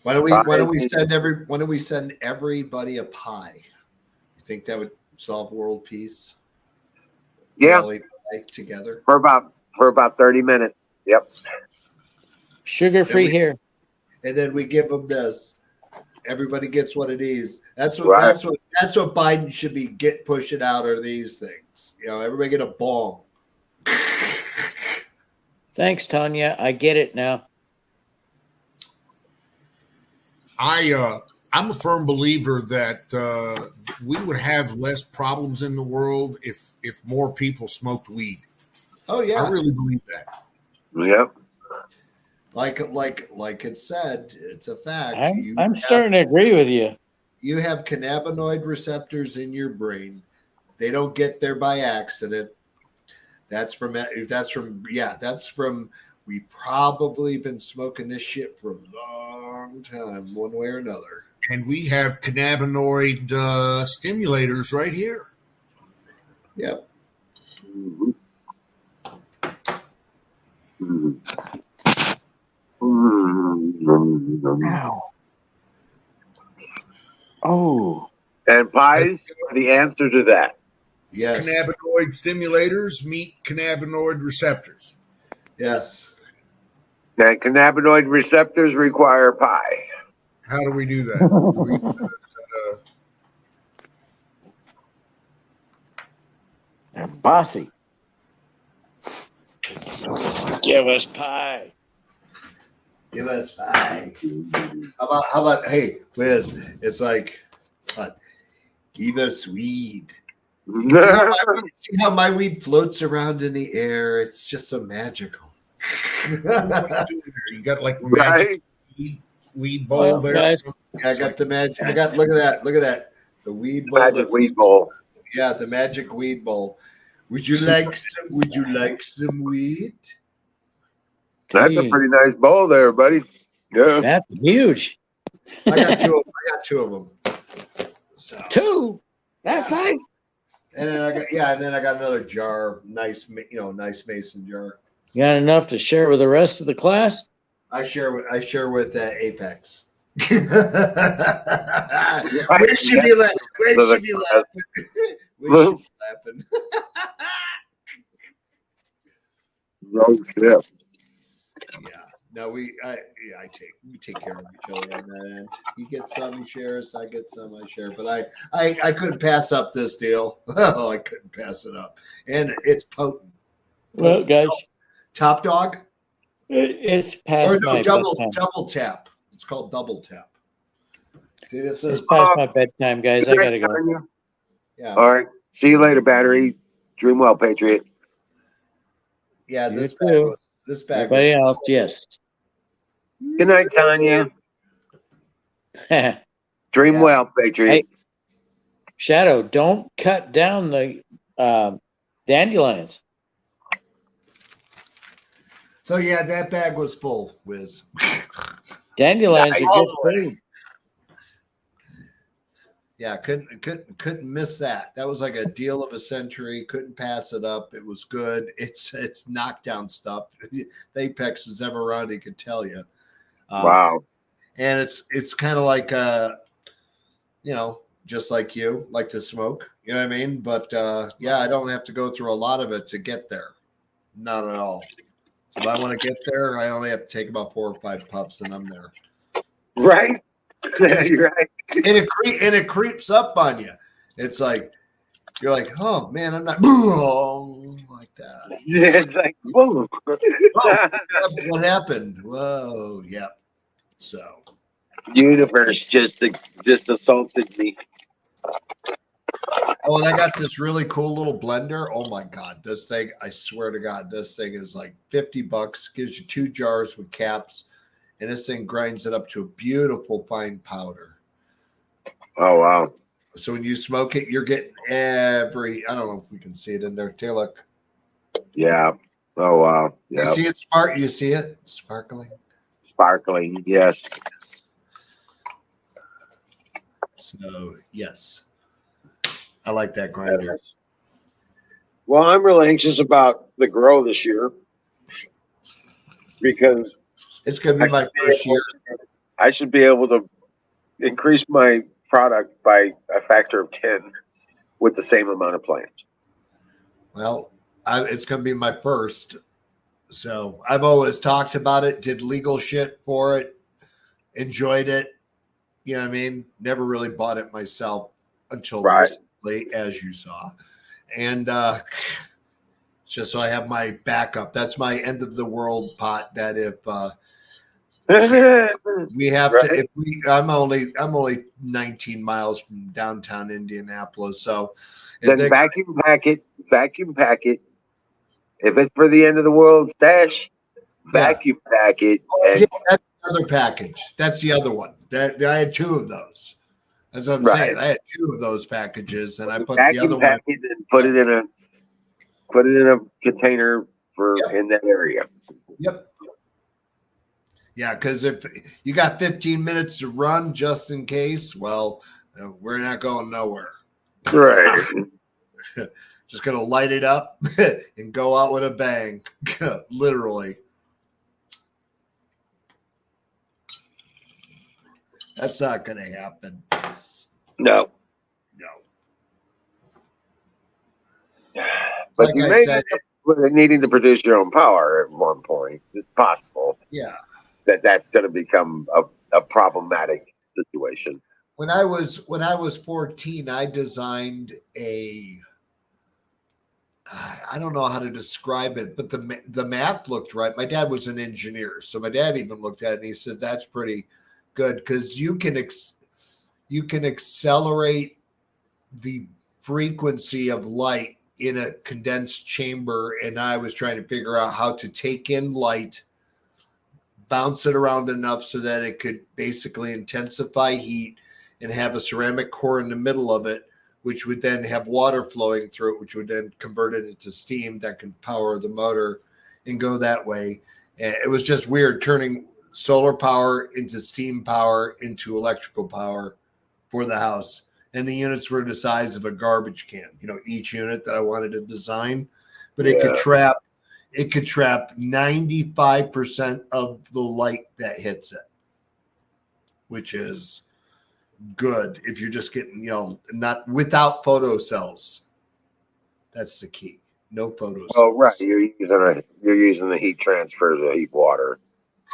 Why don't we send everybody a pie? You think that would solve world peace? Yeah. All eat pie together For about 30 minutes. Yep. Sugar-free here. And then we give them this. Everybody gets what it is. That's what Biden should be pushing out are these things. Everybody get a bong. Thanks, Tanya. I get it now. I I'm a firm believer that we would have less problems in the world if more people smoked weed. Oh yeah, I really believe that. Yep. Like it said, it's a fact. I'm starting to agree with you. You have cannabinoid receptors in your brain. They don't get there by accident. That's from we've probably been smoking this shit for a long time, one way or another. And we have cannabinoid stimulators right here. Yep. Wow. Oh. And pies are the answer to that. Yes. Cannabinoid stimulators meet cannabinoid receptors. Yes. And cannabinoid receptors require pie. How do we do that? Bossy. Give us pie. Give us pie. How about hey, Liz? It's like, give us weed. See how my weed floats around in the air? It's just so magical. You got like magic weed bowl there. Guys, I got the magic. Look at that. The weed bowl. Magic weed bowl. Yeah, the magic weed bowl. Would you like some weed? That's a pretty nice bowl there, buddy. Yeah. That's huge. I got two of them. So. Two. That's nice. And then I got another jar, nice mason jar. You got enough to share with the rest of the class? I share with Apex. Where should be laughing? Where should be laughing? No shit. Yeah. No, we take care of each other on that end. He gets some, he shares. I get some, I share. But I couldn't pass up this deal. Oh, I couldn't pass it up, and it's potent. Well, guys, Top Dog. It's past my bedtime. Double tap. It's called double tap. See, this is It's past my bedtime, guys. I gotta go. Yeah. All right. See you later, battery. Dream well, Patriot. Yeah, You this too. bag. Everybody else, yes. Good night, Tanya. Dream well, Patriot. Hey, Shadow, don't cut down the dandelions. So yeah, that bag was full, Wiz. Dandelions are good food. Yeah, couldn't miss that. That was like a deal of a century. Couldn't pass it up. It was good. It's knockdown stuff. If Apex was ever around, he could tell you. Wow. And it's kind of like just like you like to smoke. You know what I mean? But yeah, I don't have to go through a lot of it to get there. Not at all. So if I want to get there, I only have to take about 4 or 5 puffs, and I'm there. Right? You're right. And it creeps up on you. It's like you're like, oh man, I'm not like that. Yeah, it's like, whoa. Oh, what happened? Whoa, yep. So Universe just assaulted me. Oh, and I got this really cool little blender. Oh my God, this thing, I swear to God, this thing is like $50, gives you 2 jars with caps, and this thing grinds it up to a beautiful fine powder. Oh, wow. So when you smoke it, you're getting I don't know if we can see it in there. Take a look. Yeah. Oh, wow. Yeah. You see it You see it? Sparkling? Sparkling, yes. So, yes. I like that grinder. Well, I'm real anxious about the grow this year because it's going to be my first year. I should be able to increase my product by a factor of 10 with the same amount of plants. Well, it's going to be my first. So I've always talked about it, did legal shit for it, enjoyed it. You know what I mean? Never really bought it myself until recently, as you saw. And just so I have my backup. That's my end of the world pot that if We have Right. to. If we, I'm only 19 miles from downtown Indianapolis, so if Then they, vacuum pack it. Vacuum pack it. If it's for the end of the world stash, yeah, vacuum pack it yeah, and that's the other package. That's the other one. That I had two of those. That's what I'm saying. right. I had two of those packages, and I put the other Vacuum one. pack it and put it in a container for in that area. Yep. Yeah, because if you got 15 minutes to run just in case, well, we're not going nowhere. Right. Just gonna light it up and go out with a bang, literally. That's not gonna happen. No. No. But Like you I may said, end up with needing to produce your own power at one point. It's possible yeah. that's going to become a problematic situation. When I was 14, I designed a. I don't know how to describe it, but the math looked right. My dad was an engineer, so my dad even looked at it and he said that's pretty good because you can accelerate the frequency of light in a condensed chamber, and I was trying to figure out how to take in light, bounce it around enough so that it could basically intensify heat and have a ceramic core in the middle of it, which would then have water flowing through it, which would then convert it into steam that can power the motor and go that way. And it was just weird turning solar power into steam power into electrical power for the house. And the units were the size of a garbage can, each unit that I wanted to design, but it could trap 95% of the light that hits it, which is good if you're just getting, not without photocells. That's the key. No photocells. Oh, right. You're using the heat transfer to heat water.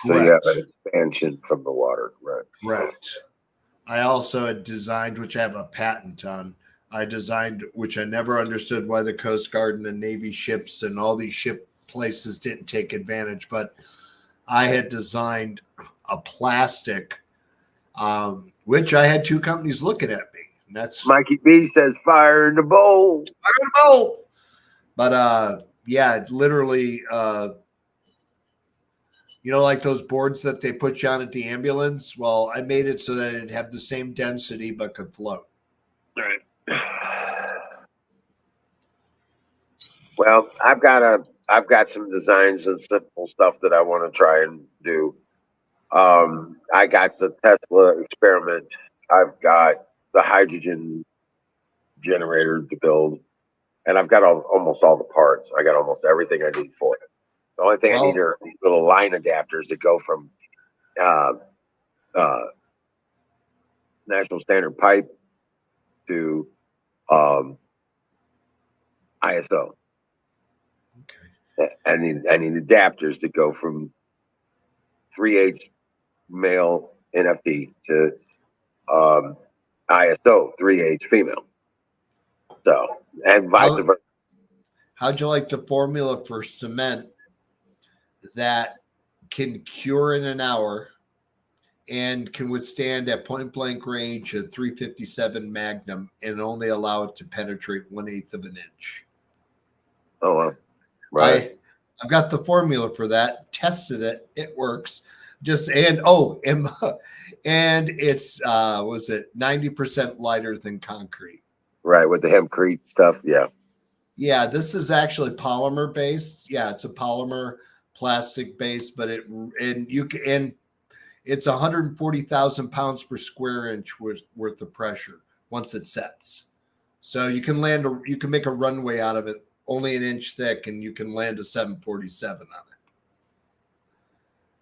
So you have Correct. an expansion from the water. Right. Correct. I also had designed, which I have a patent on. I designed, which I never understood why the Coast Guard and the Navy ships and all these ship places didn't take advantage, but I had designed a plastic, which I had two companies looking at me. And that's Mikey B says fire in the bowl. I don't know. But yeah, literally, like those boards that they put you on at the ambulance. Well, I made it so that it'd have the same density but could float. Right. Well, I've got some designs and simple stuff that I want to try and do. I got the Tesla experiment. I've got the hydrogen generator to build, and I've got almost all the parts. I got almost everything I need for it. The only thing I need are these little line adapters that go from National Standard Pipe to ISO. Okay. I need adapters that go from 3/8 male NFT to ISO 3/8 female. So, and vice versa. How'd you like the formula for cement that can cure in an hour and can withstand at point blank range a 357 Magnum and only allow it to penetrate 1/8 of an inch? Oh, well. Right. I've got the formula for that. Tested it. It works. And it's was it 90% lighter than concrete? Right, with the hempcrete stuff. Yeah. Yeah, this is actually polymer based. Yeah, it's a polymer plastic base, but it's 140,000 pounds per square inch worth of pressure once it sets. So you can make a runway out of it only an inch thick, and you can land a 747 on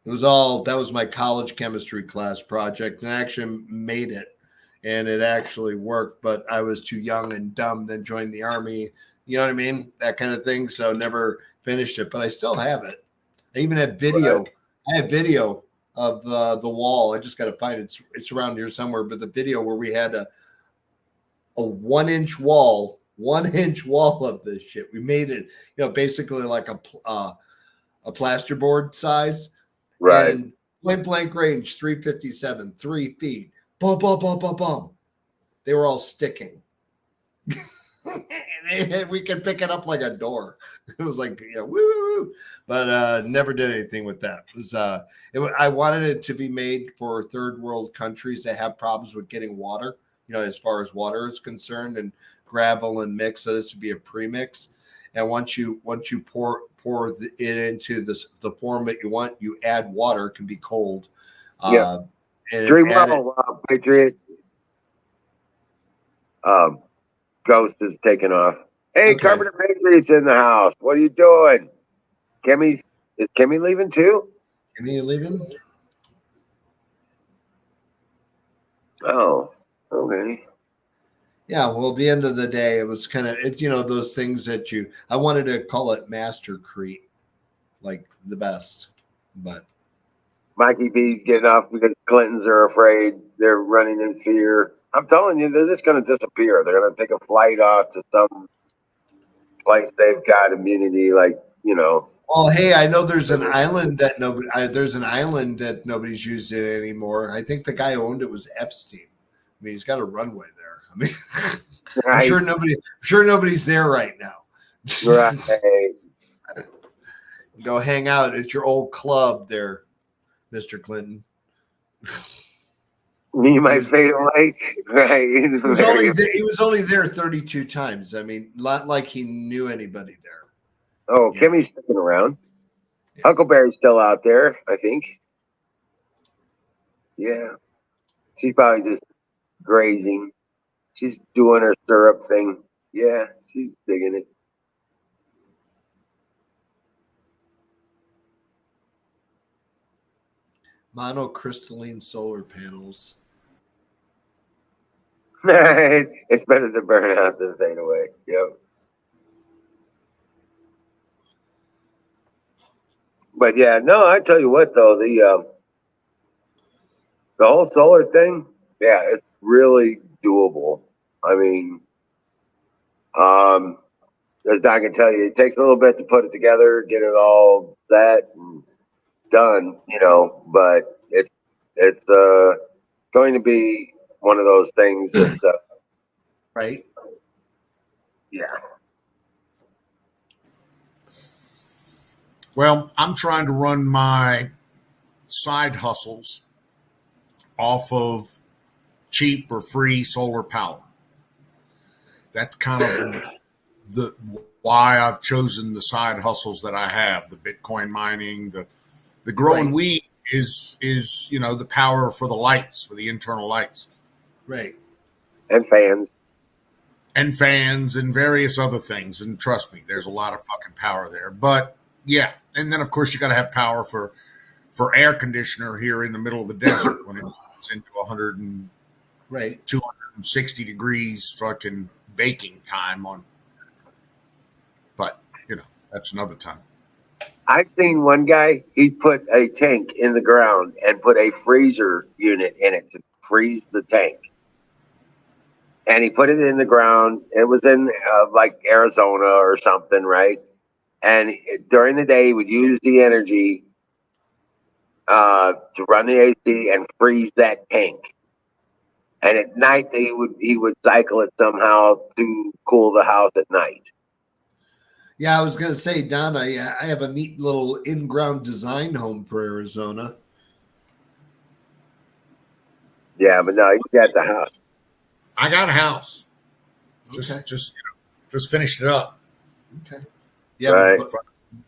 it. That was my college chemistry class project, and I actually made it, and it actually worked, but I was too young and dumb, then joined the Army, you know what I mean? That kind of thing. So never finished it, but I still have it. I even have video. Right. I have video of the wall. I just got to find it. It's around here somewhere, but the video where we had a 1-inch wall, 1-inch wall of this shit. We made it, basically like a plasterboard size. Right. And point blank range, 357, 3 feet. Bum, bum, bum, bum, bum. They were all sticking. We could pick it up like a door. It was like, yeah, woo, woo, woo. But never did anything with that. I wanted it to be made for third world countries that have problems with getting water, as far as water is concerned, and gravel and mix. So this would be a premix. And once you pour it into the form that you want, you add water. It can be cold. Yeah. And Dream well, Patriot. Ghost is taking off. Hey, Okay. Carpenter Patriot's in the house. What are you doing? Is Kimmy leaving too? Kimmy leaving? Oh, okay. Yeah, well, at the end of the day, it was kind of those things that I wanted to call it master creep, like the best, but Mikey B's getting off because Clintons are afraid. They're running in fear. I'm telling you, they're just going to disappear. They're going to take a flight off to some place they've got immunity, like. Oh, hey, I know there's an island that nobody's using anymore. I think the guy who owned it was Epstein. I mean, he's got a runway there. I mean, Right. I'm sure nobody's there right now. Right. Go hang out at your old club there, Mr. Clinton. You might fade away. Right. He was only there 32 times. I mean, not like he knew anybody there. Oh, Yeah. Kimmy's sticking around. Huckleberry's still out there, I think. Yeah. She's probably just grazing. She's doing her syrup thing. Yeah, she's digging it. Monocrystalline solar panels. It's better to burn out than fade away. Yep. But yeah, no, I tell you what though, the whole solar thing, yeah, it's really doable. I mean, as I can tell you, it takes a little bit to put it together, get it all set and done, but it's going to be one of those things that right. Yeah. Well, I'm trying to run my side hustles off of cheap or free solar power. That's kind of why I've chosen the side hustles that I have. The Bitcoin mining, the growing wheat is the power for the lights, for the internal lights. Right. And fans. And various other things. And trust me, there's a lot of fucking power there. But yeah, and then of course you got to have power for air conditioner here in the middle of the desert when it's into 100 and 260 degrees fucking baking time on. But that's another time. I've seen one guy, he put a tank in the ground and put a freezer unit in it to freeze the tank. And he put it in the ground. It was in like Arizona or something, right? And during the day, he would use the energy to run the AC and freeze that tank. And at night, he would cycle it somehow to cool the house at night. Yeah, I was going to say, Don, I have a neat little in-ground design home for Arizona. Yeah, but no, you got the house. I got a house. Okay. Just finished it up. Okay. Yeah, right.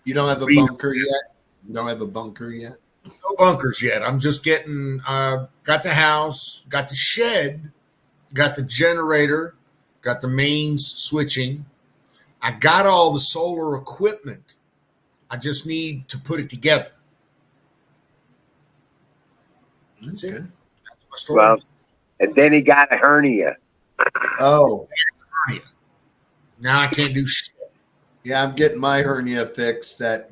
You don't have a bunker yet? You don't have a bunker yet? No bunkers yet. I'm just getting, got the house, got the shed, got the generator, got the mains switching. I got all the solar equipment. I just need to put it together. That's it. That's my story. Well, and then he got a hernia. Oh. Hernia. Now I can't do shit. Yeah, I'm getting my hernia fixed, that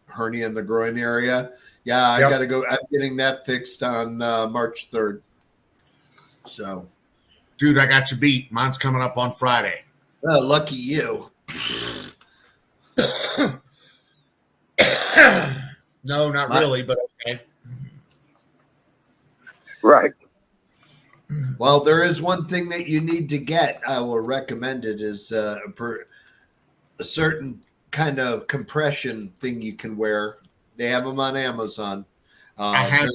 hernia in the groin area. Yeah, I got to go. I'm getting that fixed on March 3rd. So. Dude, I got you beat. Mine's coming up on Friday. Oh, lucky you. No, not really, but okay. Right. Well, there is one thing that you need to get. I will recommend it is a certain kind of compression thing you can wear. They have them on Amazon. I have.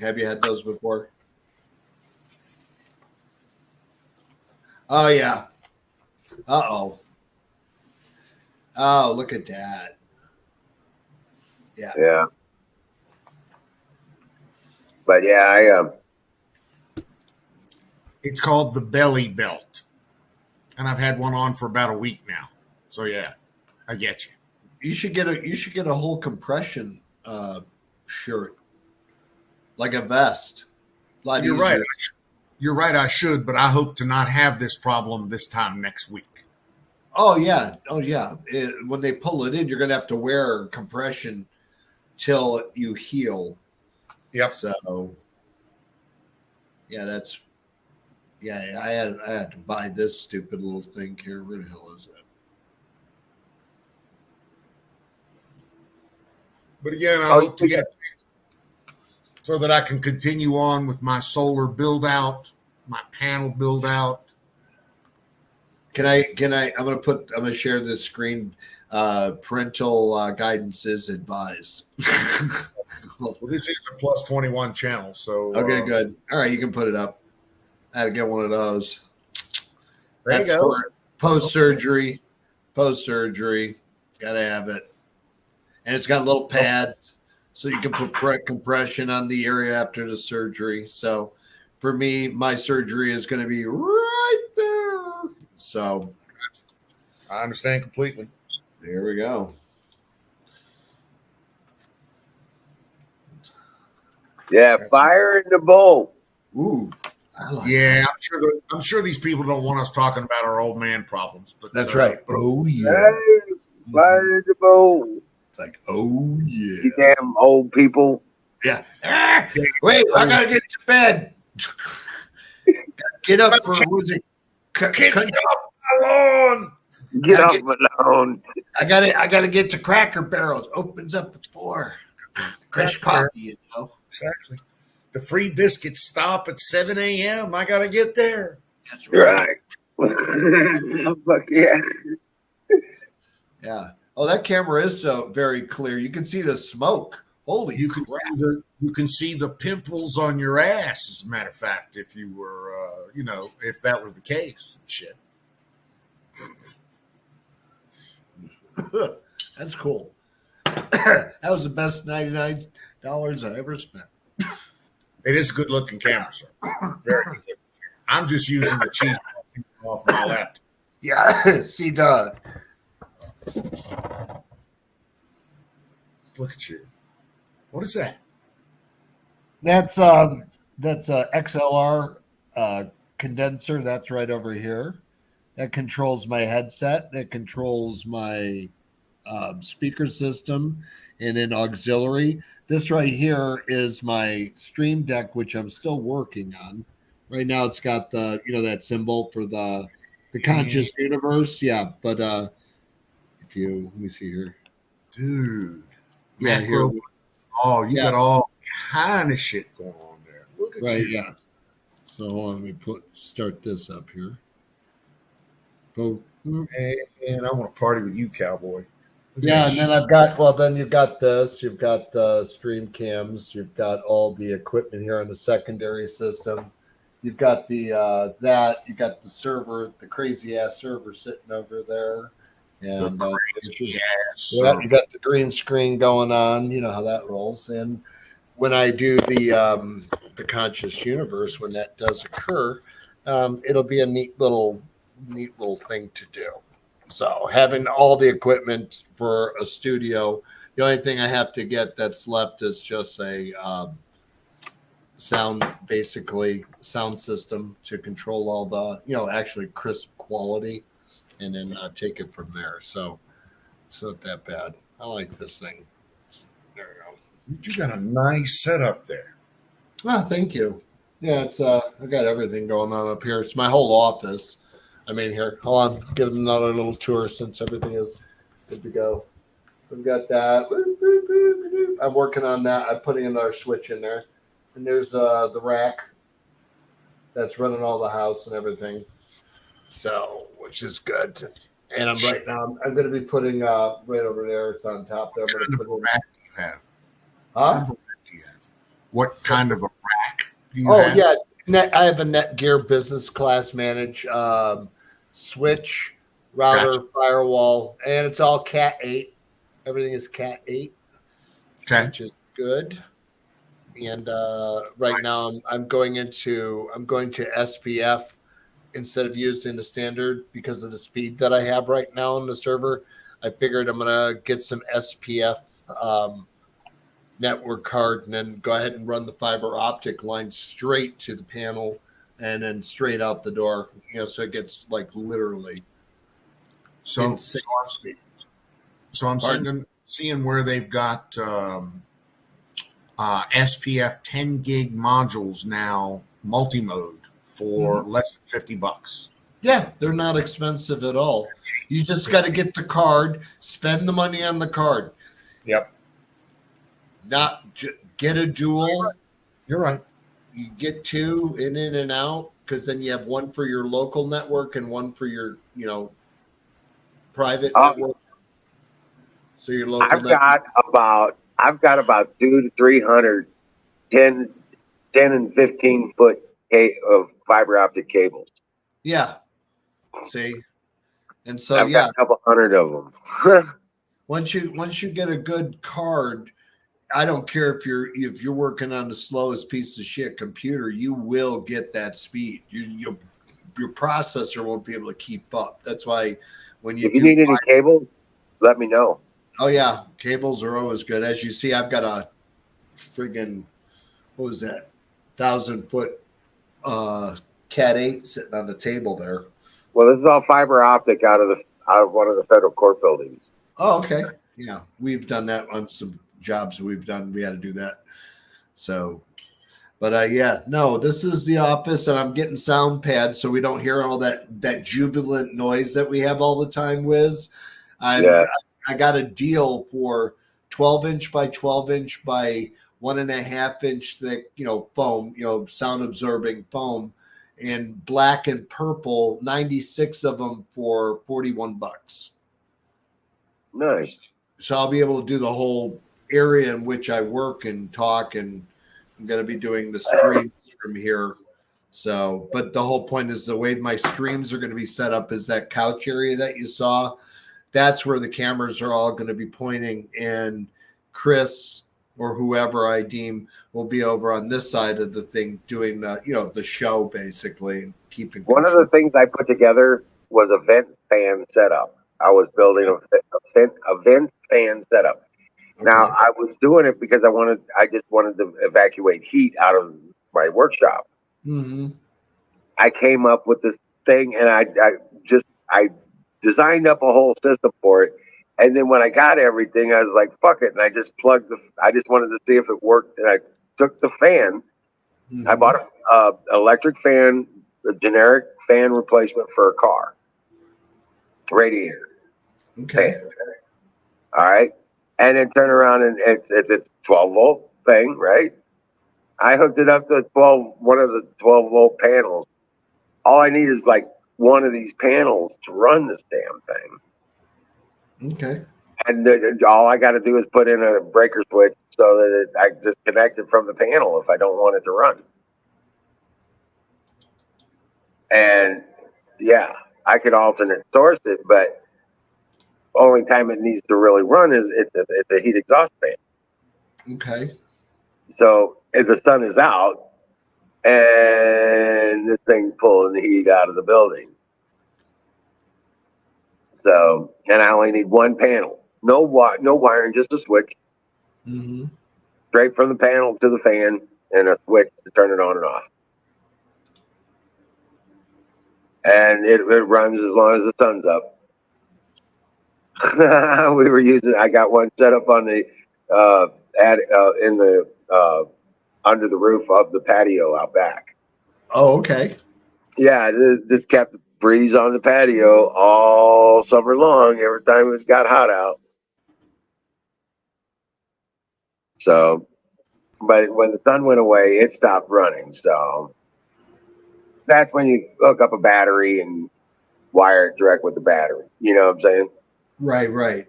Have you had those before? Oh yeah. Uh-oh. Oh, look at that. Yeah. Yeah. But yeah, It's called the belly belt, and I've had one on for about a week now. So yeah, I get you. You should get a whole compression shirt, like a vest. You're right. You're right. I should, but I hope to not have this problem this time next week. Oh yeah. When they pull it in, you're gonna have to wear compression till you heal. Yep. So yeah, I had to buy this stupid little thing here. Where the hell is it? But again, I hope to get it so that I can continue on with my solar build out, my panel build out. I'm gonna share this screen. Parental guidance is advised. Well, this is a plus 21 channel, so Okay, good. All right, you can put it up. I had to get one of those. There you go. Post surgery. Gotta have it. And it's got little pads so you can put compression on the area after the surgery. So for me, my surgery is going to be right there. So I understand completely. There we go. yeah, fire in the bowl. Ooh. Yeah, I'm sure these people don't want us talking about our old man problems, but that's right. Oh yeah. Hey, fire in the bowl. It's like, oh yeah. You damn old people. Yeah. Wait, I gotta get to bed. Get up for music. Kids, get off my lawn. Get off my lawn. I gotta get to Cracker Barrels. Opens up at 4. Fresh coffee, you know. Exactly. The free biscuits stop at 7 a.m. I gotta get there. That's Right. Fuck yeah. Yeah. Oh, that camera is so very clear. You can see the smoke. Holy You crap. can see the pimples on your ass, as a matter of fact, if you were if that were the case. Shit. That's cool. That was the best $99 I ever spent. It is a good looking camera, sir. Very good looking camera. I'm just using the cheese off my laptop. Yeah, see, Doug. Look at you. What is that? That's a XLR condenser. That's right over here. That controls my headset. That controls my speaker system, and then auxiliary. This right here is my Stream Deck, which I'm still working on. Right now, it's got the that symbol for the conscious universe. Yeah, but if you let me see here, Dude. yeah, here. Oh, you got all kind of shit going on there. Look at you. Yeah. So hold on, let me start this up here. Oh, and I want to party with you, cowboy. yeah, and then I've got then you've got this, you've got the stream cams, you've got all the equipment here on the secondary system. You've got the you got the server, the crazy ass server sitting over there. And you got the green screen going on, you know how that rolls. And when I do the conscious universe, when that does occur, it'll be a neat little thing to do. So having all the equipment for a studio, the only thing I have to get that's left is just a sound system to control all the, actually crisp quality, and then take it from there. So it's not that bad. I like this thing. There we go. You got a nice setup there. Oh, thank you. Yeah, it's I got everything going on up here. It's my whole office. I mean, here, hold on, give them another little tour since everything is good to go. We've got that. I'm working on that. I'm putting another switch in there. and there's the rack that's running all the house and everything. So, which is good. And I'm right now. I'm going to be putting right over there. It's on top there. I'm going to put in. Rack do you have? Huh? What kind of a rack do you Oh have? yeah, I have a Netgear Business Class Manage switch, router, Gotcha. firewall, and it's all Cat 8. Everything is Cat 8, Okay. which is good. And right now I'm going to SPF instead of using the standard because of the speed that I have right now on the server. I figured I'm gonna get some SPF network card and then go ahead and run the fiber optic line straight to the panel and then straight out the door. So it gets like literally So insane speed. So I'm seeing where they've got SPF 10 gig modules now, multi-mode for less than $50. Yeah, they're not expensive at all. You just got to get the card, spend the money on the card. Yep. Get a dual. You're right. You get two in and out because then you have one for your local network and one for your, private network. So your local I've got about 200 to 300 10 and 15 foot of fiber optic cables. Yeah. See, and so I've got a couple hundred of them. once you get a good card, I don't care if you're working on the slowest piece of shit computer, you will get that speed. Your processor won't be able to keep up. That's why when you if you need any cables, let me know. Oh yeah, cables are always good. As you see, I've got a friggin' what was that 1,000-foot Cat 8 sitting on the table there. Well, this is all fiber optic out of one of the federal court buildings. Oh, okay. Yeah, we've done that on some jobs we've done. We had to do that. So, but no, this is the office, and I'm getting sound pads so we don't hear all that jubilant noise that we have all the time. I got a deal for 12-inch by 12-inch by 1.5-inch thick, foam, sound absorbing foam, in black and purple, 96 of them for $41. Nice. So I'll be able to do the whole area in which I work and talk, and I'm going to be doing the streams from here. So, but the whole point is the way my streams are going to be set up is that couch area that you saw. That's where the cameras are all going to be pointing, and Chris or whoever I deem will be over on this side of the thing doing the show basically, and keeping one of the things I put together was a vent fan setup. I was building a vent fan setup. Okay. Now I was doing it because I just wanted to evacuate heat out of my workshop. Mm-hmm. I came up with this thing, and I designed up a whole system for it. And then when I got everything, I was like, fuck it. And I just I just wanted to see if it worked. And I took the fan. Mm-hmm. I bought an electric fan, a generic fan replacement for a car. Radiator. Okay. Fan. All right. And then turn around and it's a 12-volt thing, right? I hooked it up to one of the 12-volt panels. All I need is like one of these panels to run this damn thing. Okay. And all I got to do is put in a breaker switch so that I just connect it from the panel if I don't want it to run. And yeah, I could alternate source it, but only time it needs to really run is it's a heat exhaust fan. Okay. So if the sun is out and this thing's pulling the heat out of the building. So, and I only need one panel. No wiring, just a switch. Mm-hmm. Straight from the panel to the fan, and a switch to turn it on and off. And it runs as long as the sun's up. I got one set up on the under the roof of the patio out back. Oh, okay. Yeah, it just kept the breeze on the patio all summer long. Every time it got hot out. So, But when the sun went away, it stopped running. So that's when you hook up a battery and wire it direct with the battery. You know what I'm saying? Right.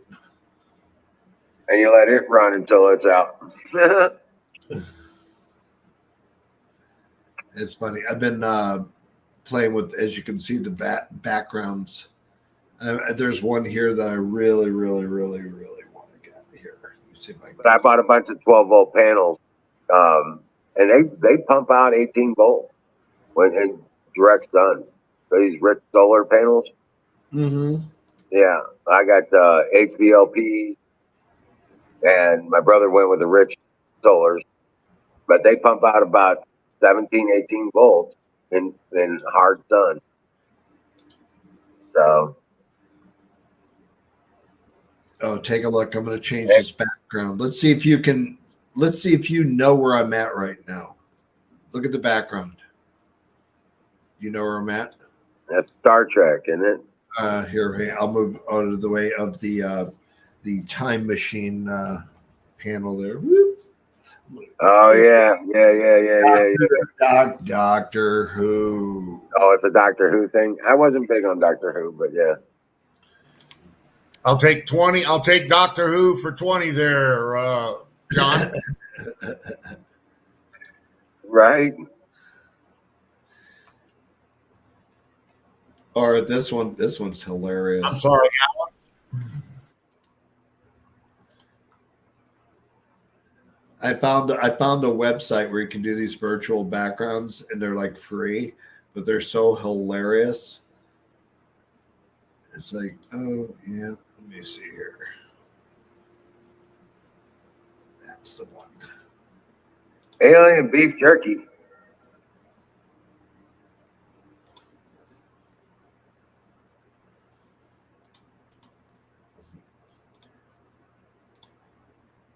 And you let it run until it's out. It's funny. I've been playing with, as you can see, the backgrounds. There's one here that I really want to get here. Let me see if I can. But I bought a bunch of 12-volt panels, and they pump out 18 volts when in direct sun. These rich solar panels. Mm-hmm. Yeah, I got HVLPs, and my brother went with the rich solars, but they pump out about 17, 18 volts in hard sun. So, oh, take a look. I'm going to change this background. Let's see if you know where I'm at right now. Look at the background. You know where I'm at? that's Star Trek, isn't it? Here, I'll move out of the way of the time machine panel there. Whoop. Oh yeah. Doctor Who. Oh, it's a Doctor Who thing. I wasn't big on Doctor Who, but yeah. I'll take 20. I'll take Doctor Who for 20 there, John. Right. Or this one's hilarious. I'm sorry, Alex. I found a website where you can do these virtual backgrounds and they're like free, but they're so hilarious. It's like, oh yeah, let me see here. That's the one. Alien beef jerky.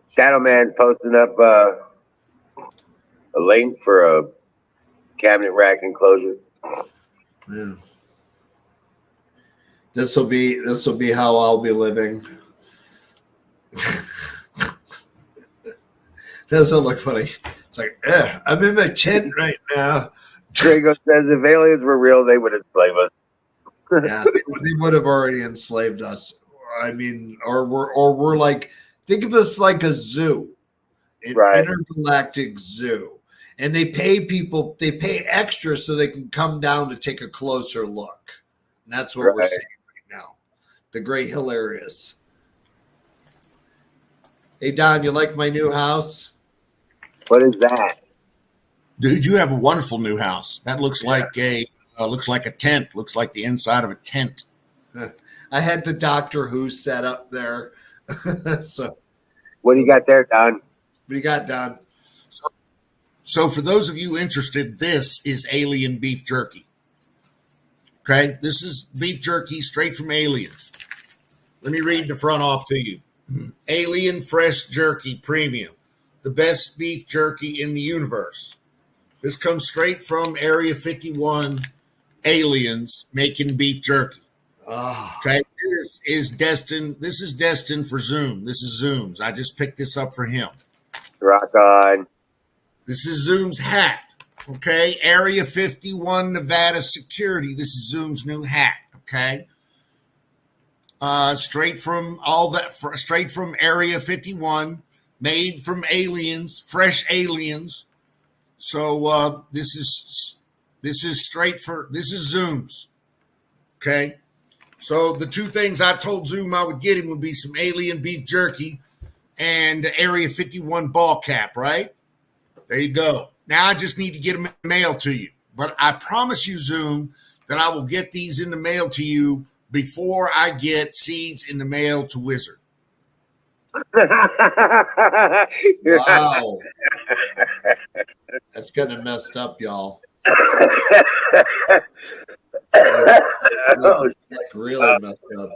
Shadow Man's posting up a link for a cabinet rack enclosure. Yeah. This will be how I'll be living. This will look funny. It's like, I'm in my tent right now. Drago says if aliens were real, they would enslave us. Yeah, they would have already enslaved us. I mean, or we're like, think of us like a zoo, an intergalactic zoo. And they pay extra so they can come down to take a closer look. And that's what we're seeing right now. The great hilarious. Hey Don, you like my new house? What is that? Dude, you have a wonderful new house. That looks like a tent. Looks like the inside of a tent. I had the Doctor Who set up there. So, what do you got there, Don? What do you got, Don? So for those of you interested, this is alien beef jerky. Okay, this is beef jerky straight from aliens. Let me read the front off to you. Alien fresh jerky premium, the best beef jerky in the universe. This comes straight from Area 51 aliens making beef jerky. Okay, this is destined for Zoom. This is Zoom's. I just picked this up for him. Rock on. This is Zoom's hat. Okay, Area 51 Nevada security. This is Zoom's new hat. Okay, straight from Area 51, made from aliens, fresh aliens. So this is Zoom's. Okay, so the two things I told Zoom I would get him would be some alien beef jerky and the Area 51 ball cap. Right there, you go. Now I just need to get them in the mail to you. But I promise you, Zoom, that I will get these in the mail to you before I get seeds in the mail to Wizard. Wow. That's kind of messed up, y'all. Like really messed up.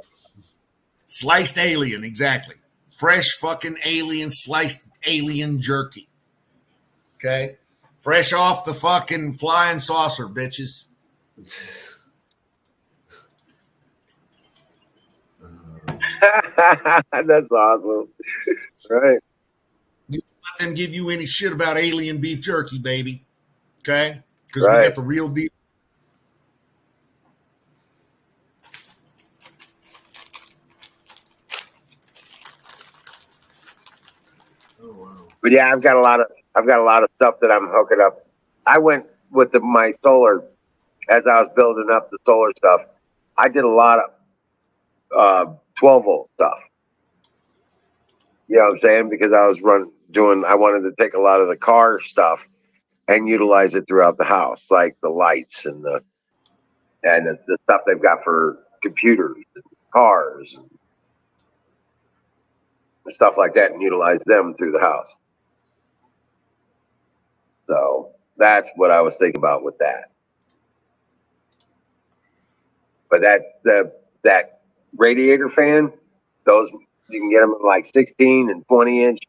Sliced alien, exactly. Fresh fucking alien, sliced alien jerky. Okay? Fresh off the fucking flying saucer, bitches. That's awesome. Right. let them give you any shit about alien beef jerky, baby. Okay? Because we Right. got the real deal. Oh wow. But yeah, I've got a lot of stuff that I'm hooking up. I went with my solar as I was building up the solar stuff. I did a lot of 12-volt stuff. You know what I'm saying? Because I was I wanted to take a lot of the car stuff and utilize it throughout the house, like the lights and the stuff they've got for computers and cars and stuff like that, and utilize them through the house. So that's what I was thinking about with that. But that radiator fan, those you can get them in like 16 and 20-inch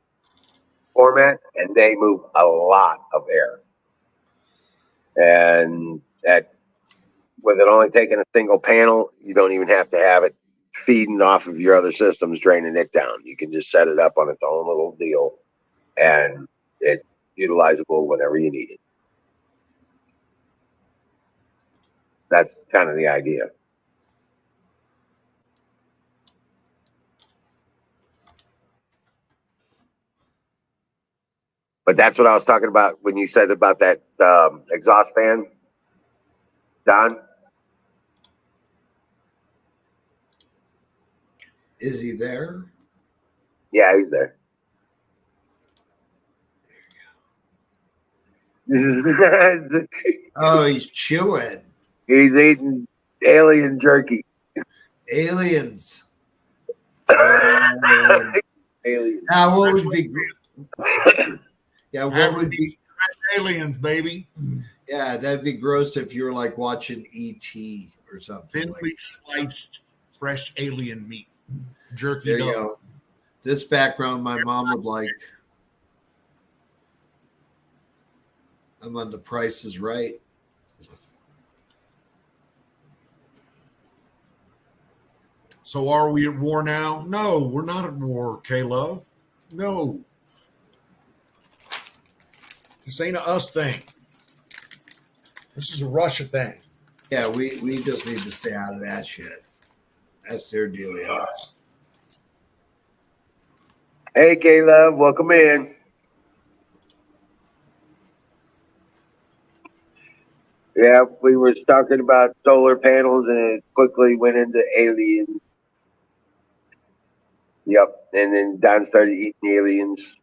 format, and they move a lot of air. And with it only taking a single panel, you don't even have to have it feeding off of your other systems, draining it down. You can just set it up on its own little deal, and it's utilizable whenever you need it. That's kind of the idea. But that's what I was talking about when you said about that exhaust fan, Don. Is he there? Yeah, he's there. Oh, he's chewing. He's eating alien jerky. Aliens. Alien. Now, what would be? Yeah, what would be? Fresh aliens, baby. Yeah, that'd be gross if you were like watching ET or something. Thinly sliced fresh alien meat. Jerky. There you go. This background my mom would like. I'm on The Price is Right. So are we at war now? No, we're not at war, K-Love. No. This ain't a us thing. This is a Russia thing. Yeah, we just need to stay out of that shit. That's their dealio. Hey, K-Love, welcome in. Yeah, we were talking about solar panels, and it quickly went into aliens. Yep, and then Don started eating aliens.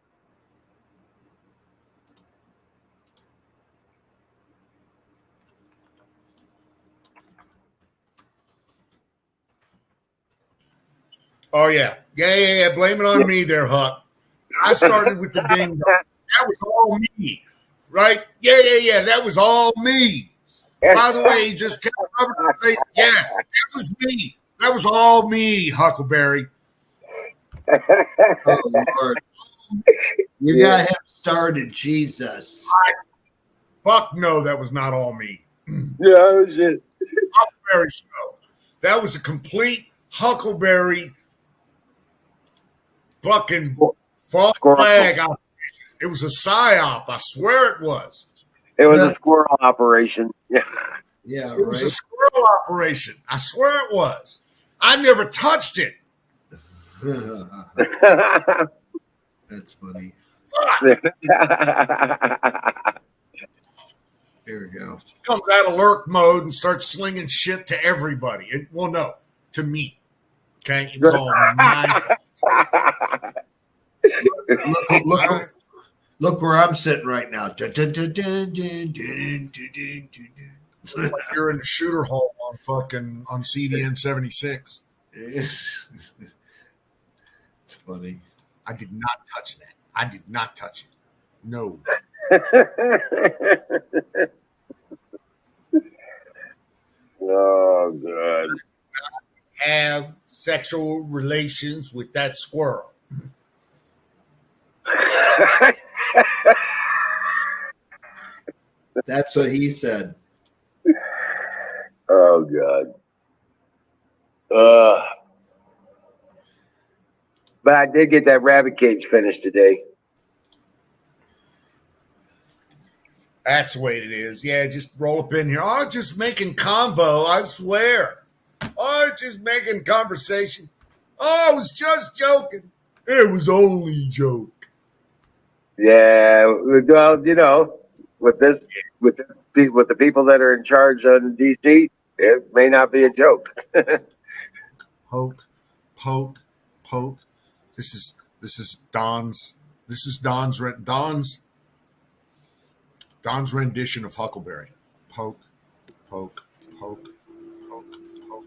Oh, yeah. Yeah. Blame it on me there, Huck. I started with the ding dong. That was all me, right? Yeah. That was all me. By the way, he just kept rubbing my face. Yeah, that was me. That was all me, Huckleberry. Oh, Lord. You got him started, Jesus. Fuck no, that was not all me. Yeah, shit. Huckleberry show. That was a complete Huckleberry fucking false flag operation. It was a psyop. I swear it was. It was a squirrel operation. Yeah. Yeah, It was a squirrel operation. I swear it was. I never touched it. That's funny. Fuck. There we go. Comes out of lurk mode and starts slinging shit to everybody. Well, no, to me. Okay, it was all my fault. Look where I'm sitting right now. Like you're in the shooter hole on CDN 76. It's funny. I did not touch that. I did not touch it. No. Oh, God. Have sexual relations with that squirrel. That's what he said. Oh, God. But I did get that rabbit cage finished today. That's the way it is. Yeah, just roll up in here. Oh, just making convo, I swear. Oh, just making conversation. Oh, I was just joking. It was only a joke. Yeah, well, with the people that are in charge on DC, it may not be a joke. Poke, poke, poke. This is Don's. This is Don's rendition of Huckleberry. Poke, poke, poke, poke, poke,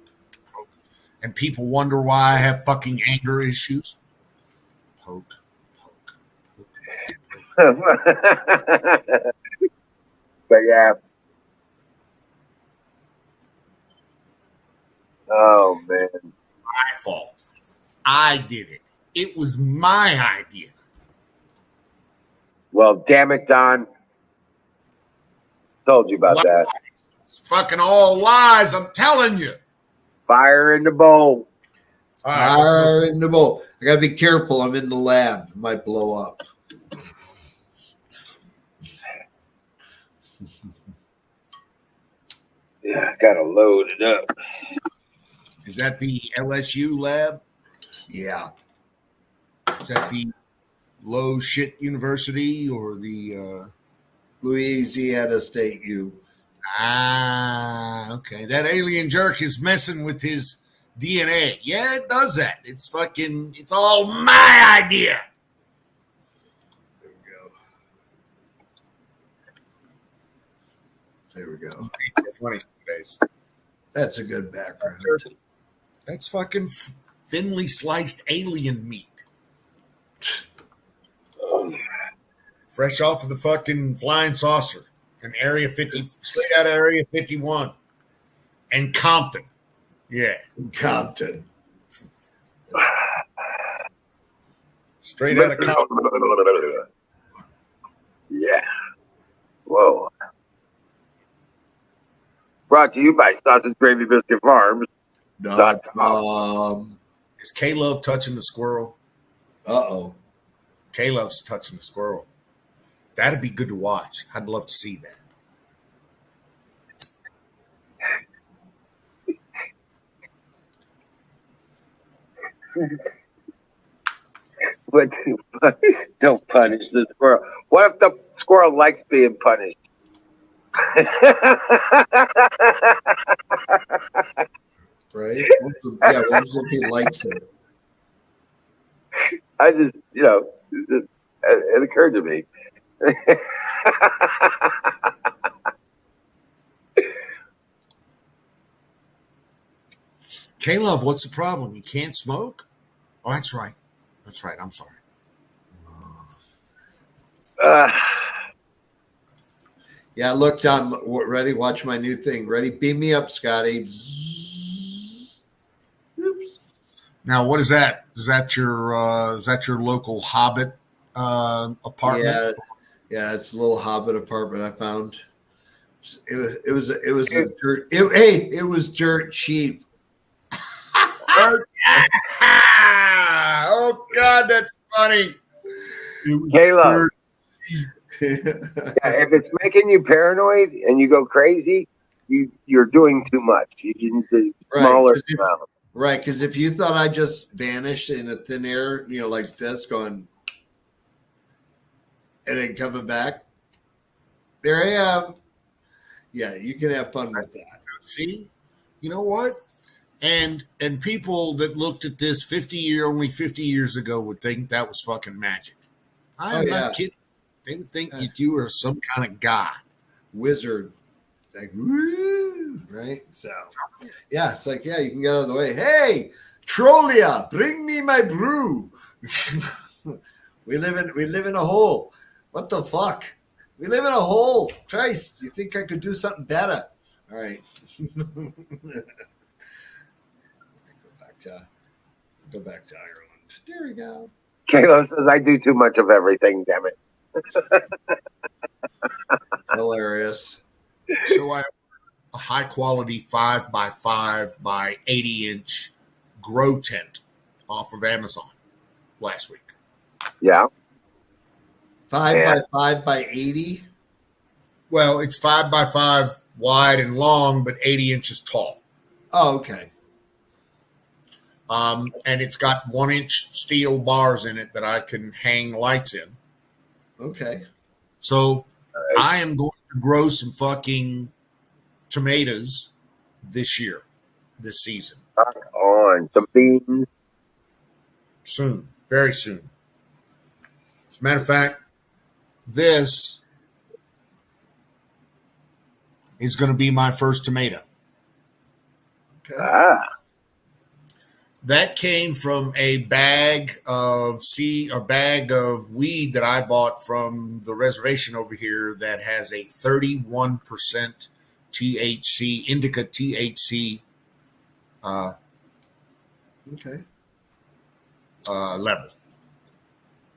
poke. And people wonder why I have fucking anger issues. Poke, poke, poke. But yeah. Oh man. My fault. I did it. It was my idea. Well, damn it, Don. Told you about that. It's fucking all lies. I'm telling you. Fire in the bowl. All right, Fire in the bowl. I gotta be careful. I'm in the lab. It might blow up. Yeah, gotta load it up. Is that the LSU lab? Yeah. Is that the low shit university or the Louisiana State U. Okay. That alien jerk is messing with his DNA. Yeah, it does that. It's all my idea. There we go. Funny days. That's a good background. That's fucking thinly sliced alien meat. Fresh off of the fucking flying saucer in Area 50, straight out of Area 51. And Compton. Yeah. Compton. Straight out of Compton. Yeah. Whoa. Brought to you by Sausage Gravy Biscuit Farms. Is K-Love touching the squirrel? Uh-oh. K-Love's touching the squirrel. That'd be good to watch. I'd love to see that. But don't punish the squirrel. What if the squirrel likes being punished? Right? Yeah, what if he likes it? I just, it occurred to me. K-Love, what's the problem? You can't smoke? Oh, that's right. That's right. I'm sorry. Yeah, look, Don. Ready? Watch my new thing. Ready? Beam me up, Scotty. Oops. Now, what is that? Is that your local Hobbit apartment? Yeah, it's a little Hobbit apartment I found. It was dirt. It was dirt cheap. Oh God, that's funny. Caleb. If it's making you paranoid and you go crazy, you're doing too much. You need to smaller amount. Right, because if you thought I just vanished in a thin air, like this, going and then coming back, there I am. Yeah, you can have fun with that. See, you know what? And people that looked at this only 50 years ago would think that was fucking magic. I'm not kidding. They would think that you were some kind of god. Wizard. Like, woo, right? So, yeah, it's like, you can get out of the way. Hey, Trollia, bring me my brew. we live in a hole. What the fuck? We live in a hole. Christ, you think I could do something better? All right. Go back to Ireland. There we go. Caleb says I do too much of everything, damn it. Hilarious. So I a high quality 5x5 by 80-inch grow tent off of Amazon last week. Yeah. 5x5 by 80. Well, it's 5x5 wide and long, but 80 inches tall. Oh, okay. And it's got 1-inch steel bars in it that I can hang lights in. Okay. So I am going to grow some fucking tomatoes this season. On some beans. Soon, very soon. As a matter of fact, this is going to be my first tomato. Okay. That came from a bag of weed that I bought from the reservation over here that has a 31% THC, indica THC Okay. level.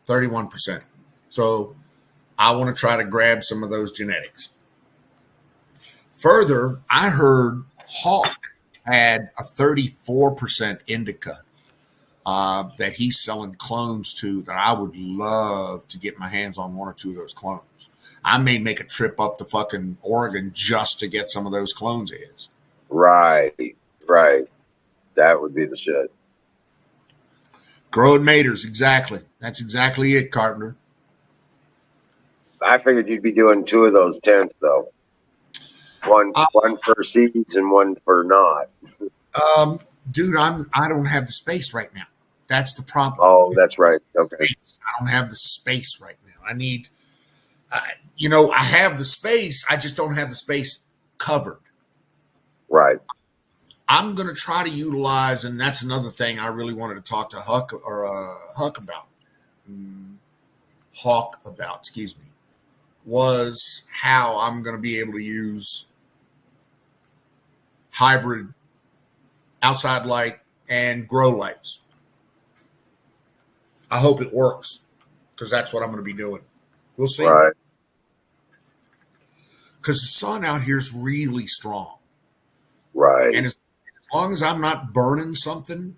31%. So I want to try to grab some of those genetics. Further, I heard Hawk had a 34% indica that he's selling clones to that I would love to get my hands on 1 or 2 of those clones. I may make a trip up to fucking Oregon just to get some of those clones of his. Right. That would be the shit. Growing maters, exactly. That's exactly it, Carpenter. I figured you'd be doing 2 of those tents though. One for seeds and one for not. Dude, I don't have the space right now. That's the problem. Oh, that's right. Okay. I don't have the space right now. I need, I have the space. I just don't have the space covered. Right. I'm going to try to utilize, and that's another thing I really wanted to talk to Hawk about, excuse me, was how I'm going to be able to use hybrid outside light and grow lights. I hope it works because that's what I'm going to be doing. We'll see. Right. Because the sun out here is really strong. Right. And as long as I'm not burning something,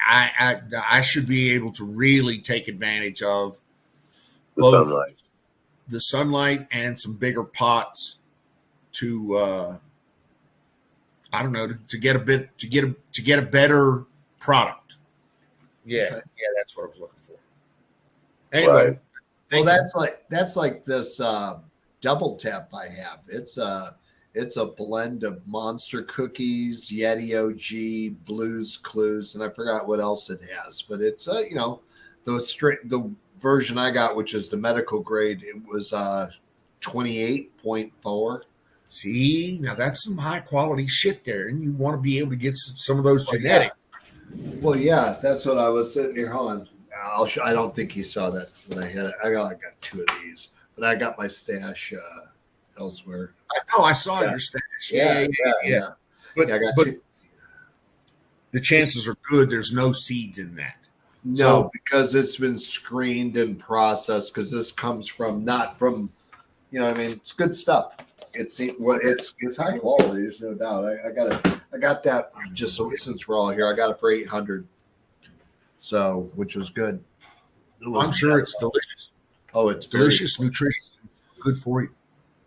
I should be able to really take advantage of both the sunlight and some bigger pots to to get a better product. Yeah, Okay. yeah, that's what I was looking for. Anyway, well, that's like this double tap I have. It's a blend of Monster Cookies, Yeti OG, Blues Clues, and I forgot what else it has. But it's the version I got, which is the medical grade. It was 28.4. See, now that's some high quality shit there, and you want to be able to get some of those genetics. Yeah. Well, yeah, that's what I was sitting here. Hold on. I don't think he saw that when I had it. I got 2 of these, but I got my stash elsewhere. I saw your stash. Yeah. But the chances are good there's no seeds in that. No, because it's been screened and processed. Because this comes from not from, it's good stuff. It's high quality. There's no doubt. I got that just since we're all here. I got it for $800. So, which was good. I'm sure it's delicious. Oh, it's delicious, nutritious, good for you.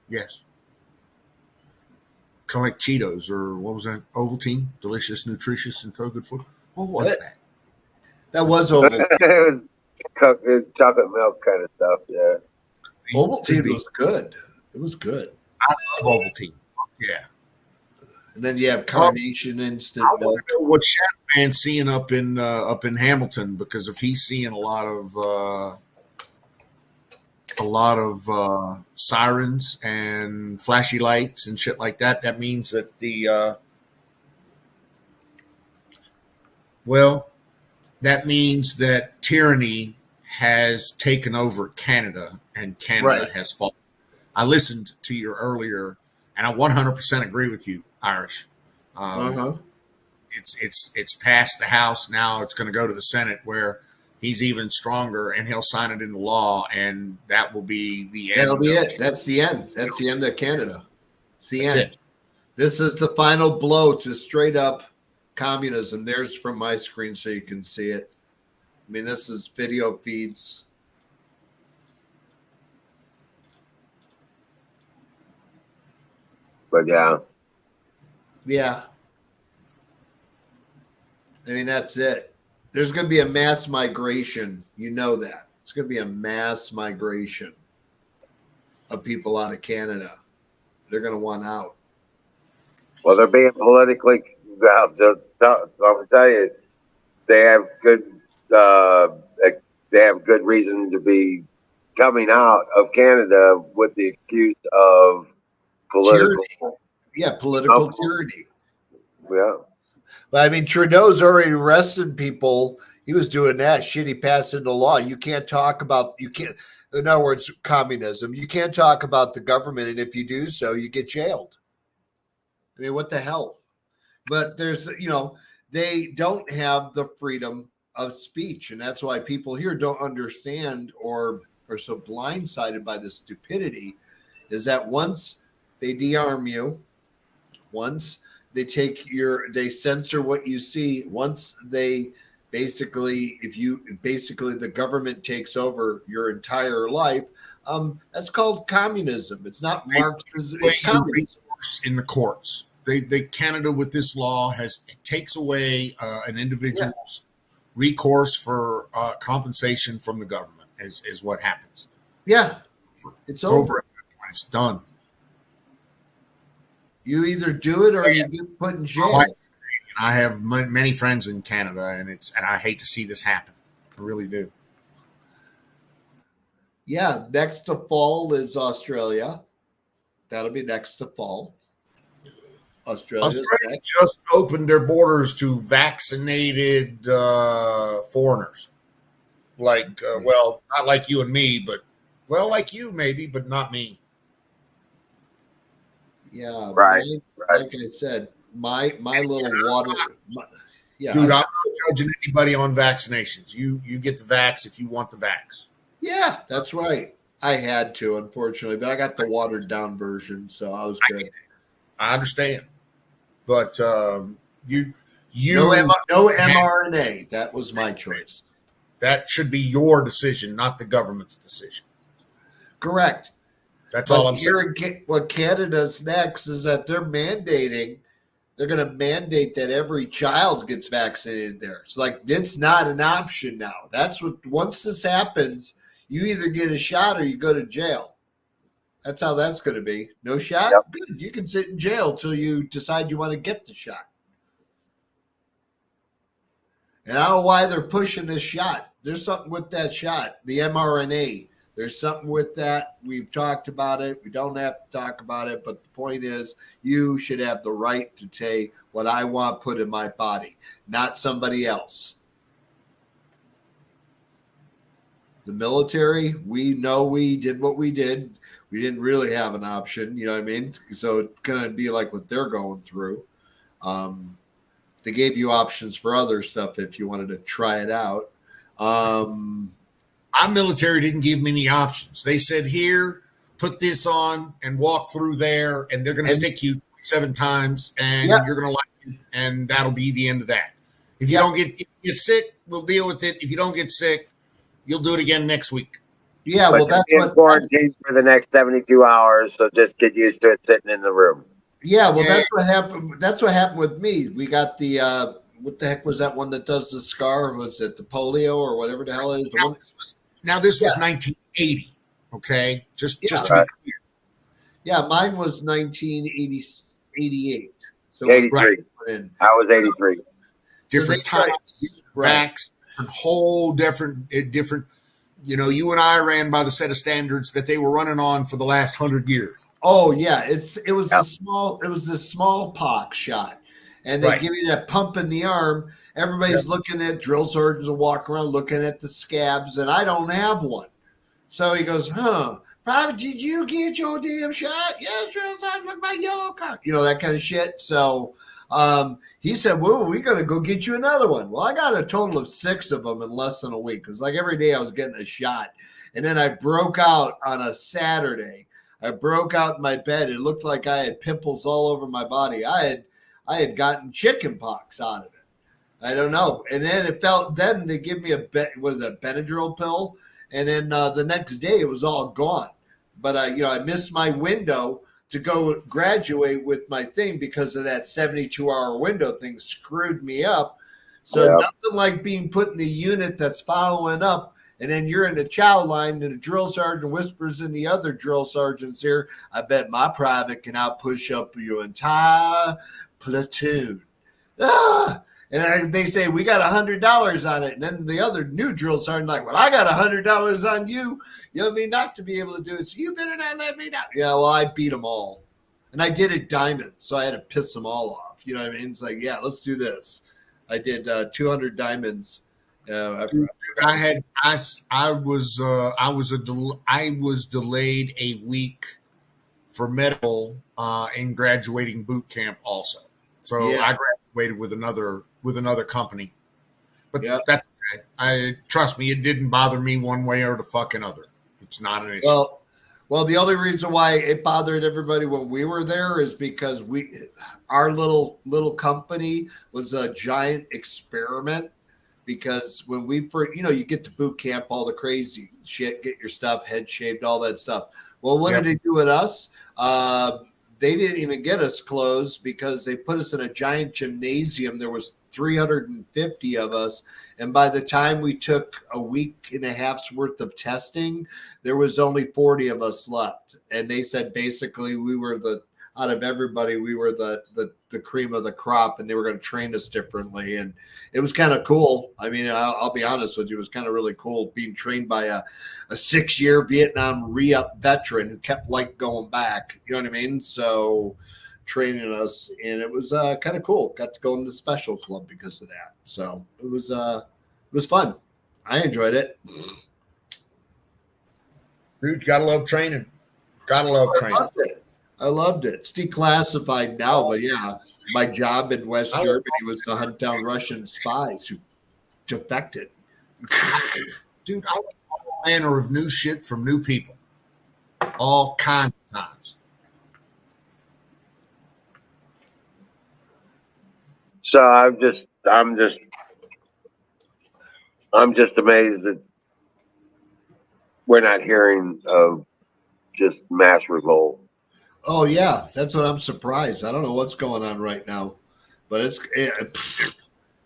Yes. Kind of like Cheetos or what was that? Ovaltine, delicious, nutritious, and so good for you. What was that? That was Ovaltine. It was chocolate milk kind of stuff. Yeah. Ovaltine was good. It was good. I love Ovaltine. Yeah. And then you have Carnation instant milk. I want to know what Shatman's seeing up in Hamilton, because if he's seeing a lot of sirens and flashy lights and shit like that, that means that that means that tyranny has taken over Canada and Canada has fallen. I listened to you earlier, and I 100% agree with you, Irish. It's passed the House. Now it's going to go to the Senate, where he's even stronger, and he'll sign it into law, and that will be the end. That'll be it. That's the end. That's the end of Canada. It's the end. It. This is the final blow to straight up communism. There's from my screen so you can see it. I mean, this is video feeds. But yeah. Yeah. I mean, that's it. There's going to be a mass migration. You know that. It's going to be a mass migration of people out of Canada. They're going to want out. Well, they're being politically. I'll tell you, they have good. They have good reason to be coming out of Canada with the excuse of political. Tyranny. Yeah, political tyranny. Yeah. But I mean, Trudeau's already arresting people. He was doing that shit. He passed into law. You can't talk about. You can't. In other words, communism. You can't talk about the government, and if you do so, you get jailed. I mean, what the hell? But there's, they don't have the freedom of speech, and that's why people here don't understand or are so blindsided by the stupidity. Is that once they de-arm you, once they they censor what you see, once they basically, the government takes over your entire life, that's called communism. It's not Marxism. It's communism. In the courts, Canada with this law takes away an individual's recourse for compensation from the government. Is what happens. Yeah, it's over. It's done. You either do it or you get put in jail. I have many friends in Canada, and I hate to see this happen. I really do. Yeah, next to fall is Australia. That'll be next to fall. Australia just opened their borders to vaccinated foreigners. Well, not like you and me, but like you maybe, but not me. Yeah, right. Like I said, my little water. Dude, I'm not judging anybody on vaccinations. You get the vax if you want the vax. Yeah, that's right. I had to, unfortunately, but I got the watered down version, so I was good. I understand, but no mRNA. That was my choice. That should be your decision, not the government's decision. Correct. That's all I'm saying. What Canada's next is that they're going to mandate that every child gets vaccinated there. It's like, it's not an option now. Once this happens, you either get a shot or you go to jail. That's how that's going to be. No shot? Yep. Good. You can sit in jail till you decide you want to get the shot. And I don't know why they're pushing this shot. There's something with that shot, the mRNA. There's something with that. We've talked about it. We don't have to talk about it. But the point is, you should have the right to take what I want put in my body, not somebody else. The military, we know we did what we did. We didn't really have an option. You know what I mean? So it's going to be like what they're going through. They gave you options for other stuff if you wanted to try it out. Our military didn't give me any options. They said, here, put this on and walk through there, and they're going to stick you 7 times, and you're going to like it, and that'll be the end of that. If you don't get sick, we'll deal with it. If you don't get sick, you'll do it again next week. Yeah, but that's what quarantined for the next 72 hours, so just get used to it sitting in the room. Yeah, well, that's what happened. That's what happened with me. We got the what the heck was that one that does the scar? Was it the polio or whatever the hell it is? Now this was 1980. Okay, just to be clear. Yeah, mine was 1988. So 83. I was 83. Different types, racks, different. You and I ran by the set of standards that they were running on for the last 100 years. Oh yeah, it was a smallpox shot, and they give you that pump in the arm. Everybody's looking at drill sergeants will walk around looking at the scabs, and I don't have one. So he goes, Private, did you get your damn shot? Yes, drill sergeant, look my yellow card. That kind of shit. So he said, well, we're going to go get you another one. Well, I got a total of 6 of them in less than a week. It was like every day I was getting a shot. And then I broke out on a Saturday. I broke out in my bed. It looked like I had pimples all over my body. I had gotten chicken pox out of it. I don't know. And then then they give me a Benadryl pill. And then the next day it was all gone. But I missed my window to go graduate with my thing because of that 72-hour window thing screwed me up. So nothing like being put in a unit that's following up, and then you're in the chow line and the drill sergeant whispers in the other drill sergeant's ear, I bet my private can out push up your entire platoon. And they say, we got $100 on it. And then the other new drill sergeant like, well, I got $100 on you. You know what I mean? Not to be able to do it. So you better not let me down. Yeah, well, I beat them all. And I did it diamond, so I had to piss them all off. You know what I mean? It's like, yeah, let's do this. I did 200 diamonds. I was delayed a week for medical in graduating boot camp also. So I graduated with another company. But that's okay. Trust me, it didn't bother me one way or the fucking other. It's not an issue. Well, the only reason why it bothered everybody when we were there is because our little company was a giant experiment. Because when we first, you get to boot camp, all the crazy shit, get your stuff, head shaved, all that stuff. Well, what did they do with us? They didn't even get us clothes because they put us in a giant gymnasium. There was 350 of us. And by the time we took a week and a half's worth of testing, there was only 40 of us left. And they said basically we were out of everybody, we were the cream of the crop, and they were going to train us differently. And it was kind of cool. I mean, I'll be honest with you, it was kind of really cool being trained by a 6-year Vietnam re-up veteran who kept going back. You know what I mean? So training us, and it was kind of cool. Got to go in the special club because of that. So it was fun. I enjoyed it. Dude, gotta love training. Gotta love training. I loved it. It's declassified now, but yeah, my job in West Germany was to hunt down Russian spies who defected. Dude, I learned all manner of new shit from new people. All kinds of times. So I'm just amazed that we're not hearing of just mass revolt. Oh yeah, that's what I'm surprised. I don't know what's going on right now, but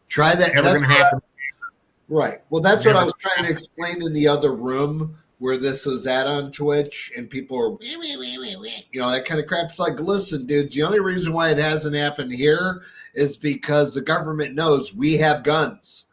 try that. Never going to happen. Right. Well, that's what I was trying to explain in the other room where this was at on Twitch, and people are, that kind of crap. It's like, listen, dudes, the only reason why it hasn't happened here is because the government knows we have guns.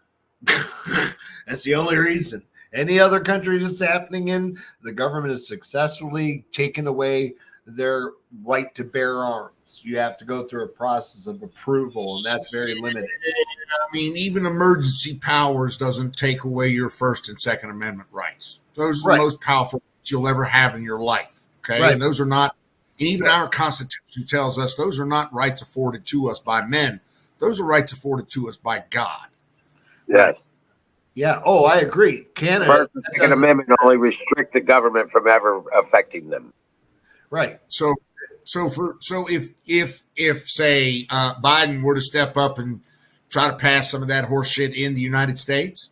That's the only reason. Any other country this is happening in, the government has successfully taken away their right to bear arms. You have to go through a process of approval, and that's very limited. I mean, even emergency powers doesn't take away your First and Second Amendment rights. Those are the most powerful you'll ever have in your life. Okay. Right. And those are not, and even our Constitution tells us those are not rights afforded to us by men. Those are rights afforded to us by God. Yes. Yeah. Oh, I agree. Canada. First and Second Amendment only restrict the government from ever affecting them. Right. So if say Biden were to step up and try to pass some of that horse shit in the United States,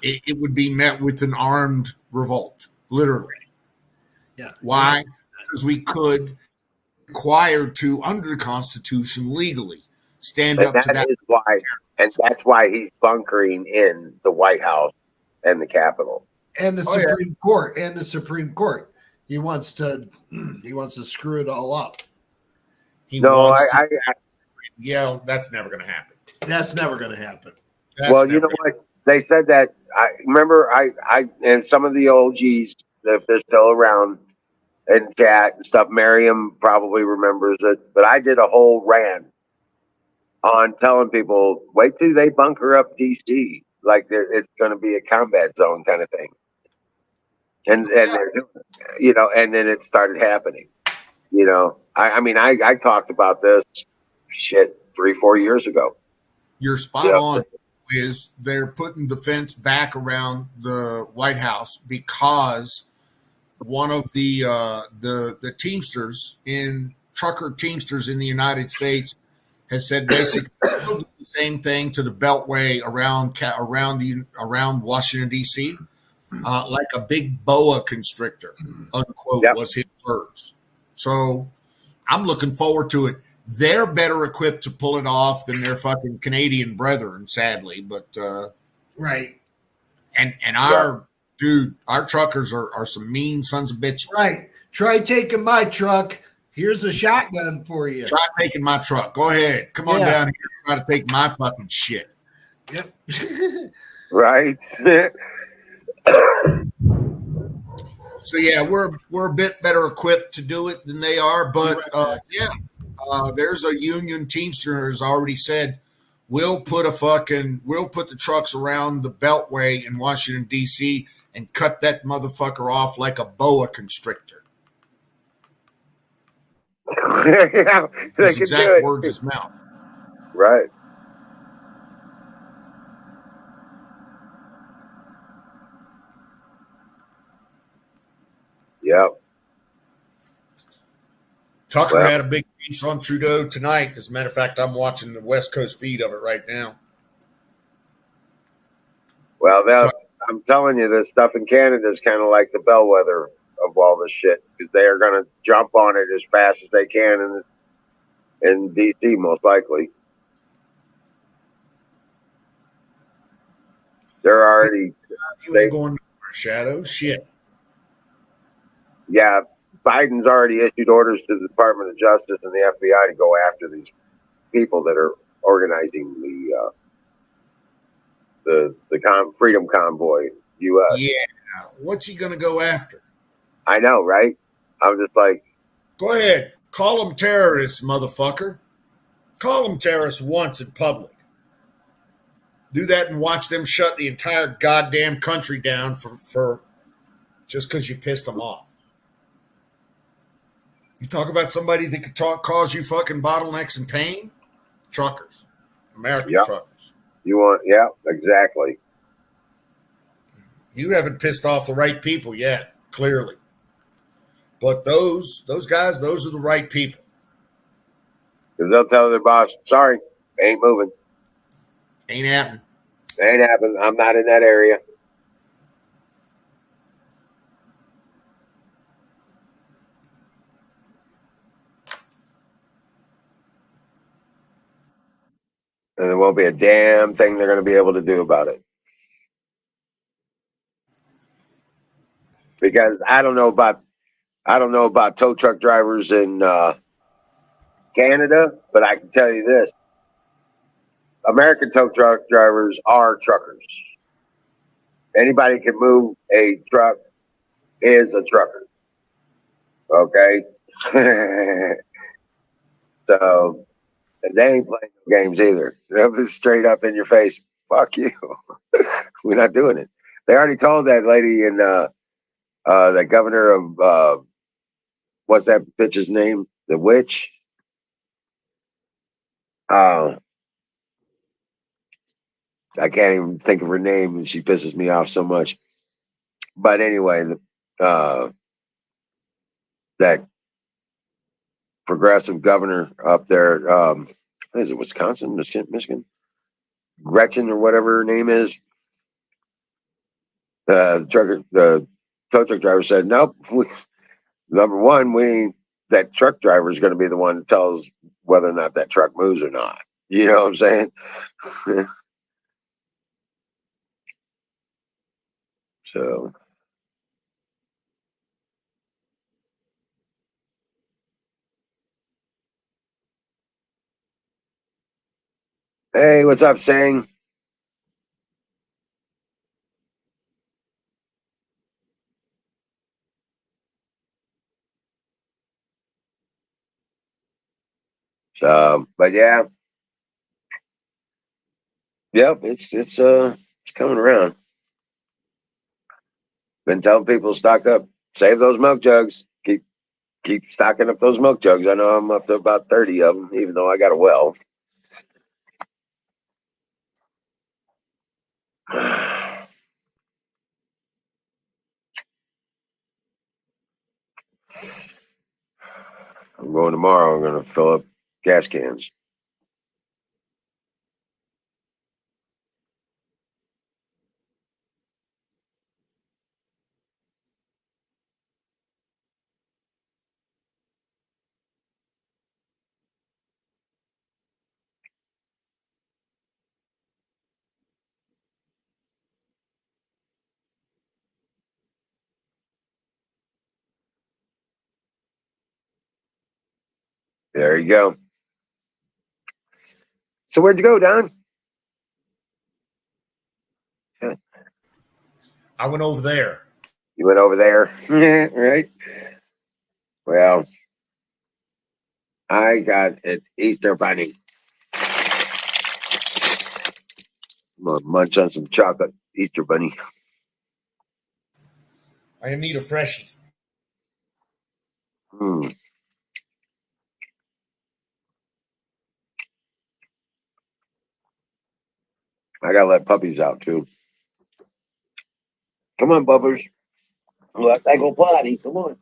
it would be met with an armed revolt, literally. Yeah. Why? Because we could require to, under the Constitution, legally stand up to that. That's why he's bunkering in the White House and the Capitol and the Supreme Court and the Supreme Court. He wants to screw it all up. That's never going to happen. That's never going to happen. You know what? They said that. I remember. I and some of the OGs, if they're still around and chat and stuff. Miriam probably remembers it, but I did a whole rant on telling people, wait till they bunker up DC, like it's going to be a combat zone kind of thing. And they're doing it, and then it started happening. I talked about this shit 3-4 years ago. You're spot on. Is they're putting the fence back around the White House because one of the Teamsters trucker Teamsters in the United States has said basically they'll do the same thing to the Beltway around Washington D.C. Like a big boa constrictor, unquote, was his words. So I'm looking forward to it. They're better equipped to pull it off than their fucking Canadian brethren, sadly. But Right. and our dude, our truckers are some mean sons of bitches. Right. Try taking my truck. Here's a shotgun for you. Try taking my truck. Go ahead. Come on down here and try to take my fucking shit. Yep. Right. So yeah, we're a bit better equipped to do it than they are, but there's a union Teamster has already said we'll put the trucks around the Beltway in Washington D.C. and cut that motherfucker off like a boa constrictor. Yeah, they His can do exact it. words his mouth. Right. Yep. Tucker had a big piece on Trudeau tonight. As a matter of fact, I'm watching the West Coast feed of it right now. Well, I'm telling you, this stuff in Canada is kind of like the bellwether of all this shit because they are going to jump on it as fast as they can in DC, most likely. They're already going shadow shit. Yeah, Biden's already issued orders to the Department of Justice and the FBI to go after these people that are organizing the Freedom Convoy, U.S. Yeah, what's he going to go after? I know, right? I'm just like, go ahead, call them terrorists, motherfucker. Call them terrorists once in public. Do that and watch them shut the entire goddamn country down for just because you pissed them off. You talk about somebody that could cause you fucking bottlenecks and pain? Truckers. American truckers. You want, exactly. You haven't pissed off the right people yet, clearly. But those guys, those are the right people. Because they'll tell their boss, sorry, ain't moving. Ain't happening. Ain't happening. I'm not in that area. And there won't be a damn thing they're going to be able to do about it. Because I don't know about tow truck drivers in Canada, but I can tell you this. American tow truck drivers are truckers. Anybody can move a truck is a trucker. Okay? So they ain't playing no games either. They'll be straight up in your face. Fuck you. We're not doing it. They already told that lady in the governor of what's that bitch's name? The witch. I can't even think of her name, and she pisses me off so much. But anyway, that progressive governor up there, is it Wisconsin, Michigan? Gretchen or whatever her name is. The tow truck driver said, nope. Number one, that truck driver is going to be the one that tells whether or not that truck moves or not. You know what I'm saying? So, hey, what's up, Sang? So, but yeah, yep, it's coming around. Been telling people stock up, save those milk jugs, keep stocking up those milk jugs. I know I'm up to about 30 of them, even though I got a well. I'm going tomorrow. I'm going to fill up gas cans. There you go. So where'd you go, Don? I went over there. You went over there, right? Well, I got an Easter bunny. I'm gonna munch on some chocolate Easter bunny. I need a freshie. Hmm. I gotta let puppies out too. Come on, Bubbers. Let's go potty. Come on.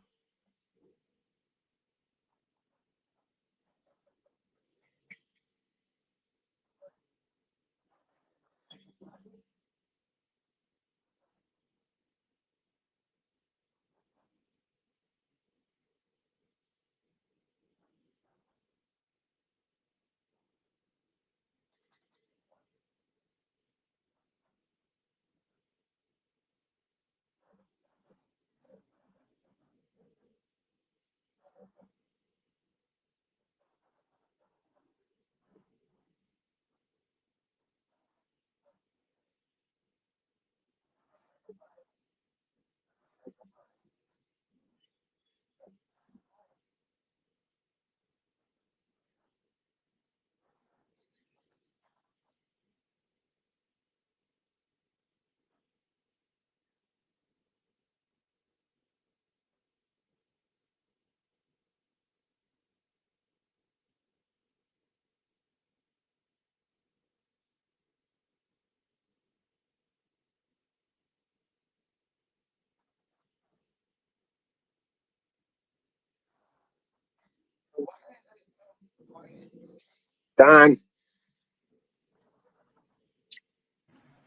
Don,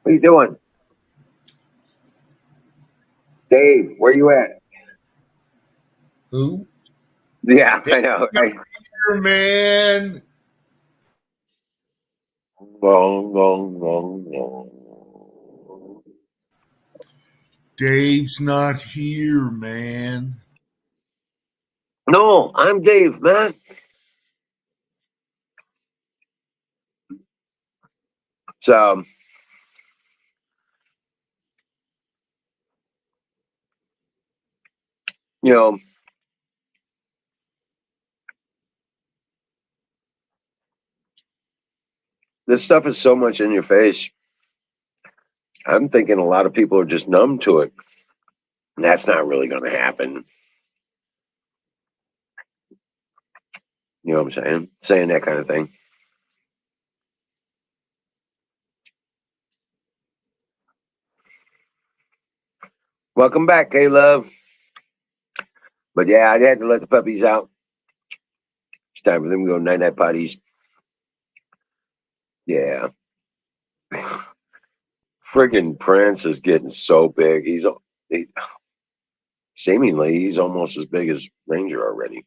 what are you doing? Dave, where you at? Who? Yeah, I know. Right? Here, man. Dave's not here, man. No, I'm Dave, man. So, you know, this stuff is so much in your face. I'm thinking a lot of people are just numb to it. That's not really going to happen. You know what I'm saying? Saying that kind of thing. Welcome back, K-Love. But yeah, I had to let the puppies out. It's time for them to go night-night potties. Yeah. Friggin' Prince is getting so big. He, seemingly, he's almost as big as Ranger already.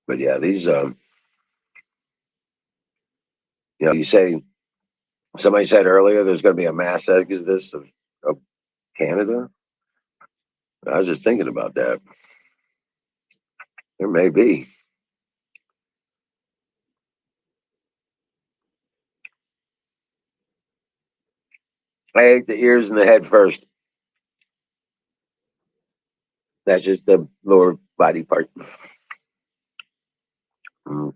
But yeah, these, you say, somebody said earlier there's going to be a mass exodus of Canada. I was just thinking about that. There may be. I ate the ears and the head first. That's just the lower body part. Mm.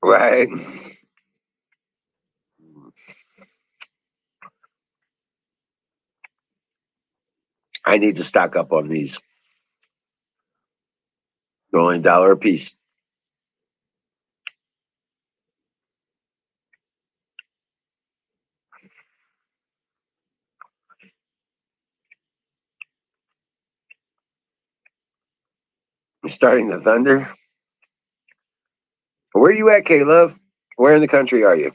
Right. I need to stock up on these. They're only $1 a piece. Starting the thunder. Where are you at, K-Love? Where in the country are you?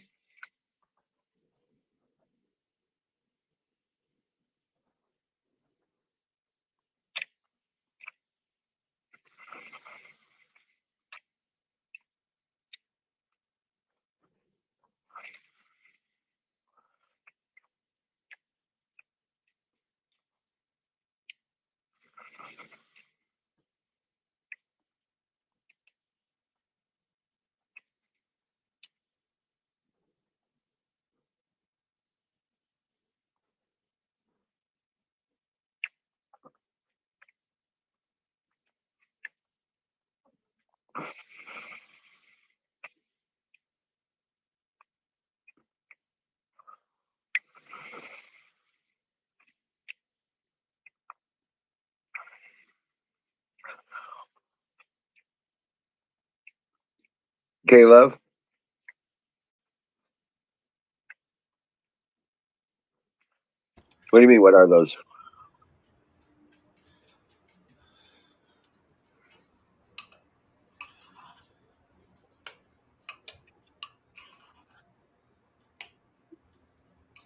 Okay, love. What do you mean? What are those?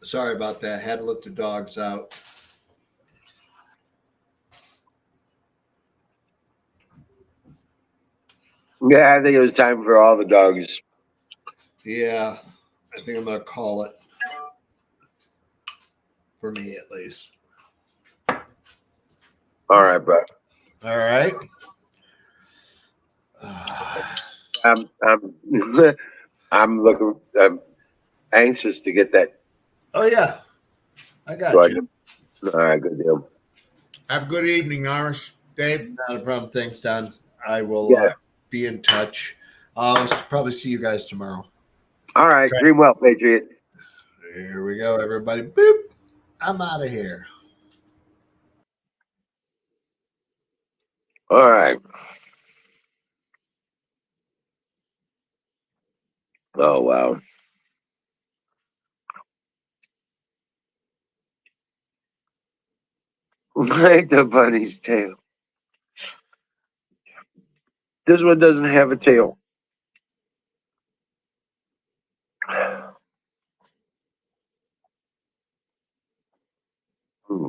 Sorry about that. Had to let the dogs out. Yeah, I think it was time for all the dogs. Yeah, I think I'm going to call it. For me, at least. All right, bro. All right. I'm I'm looking. I'm anxious to get that. Oh, yeah. I got Going. you. All right, good deal. Have a good evening, Irish. Dave. Not a problem. Thanks, Don. I will Yeah. be in touch. I'll probably see you guys tomorrow. All right. Okay. Dream well, Patriot. Here we go, everybody. Boop. I'm out of here. All right. Oh, wow. Like the bunny's tail. This one doesn't have a tail. Hmm.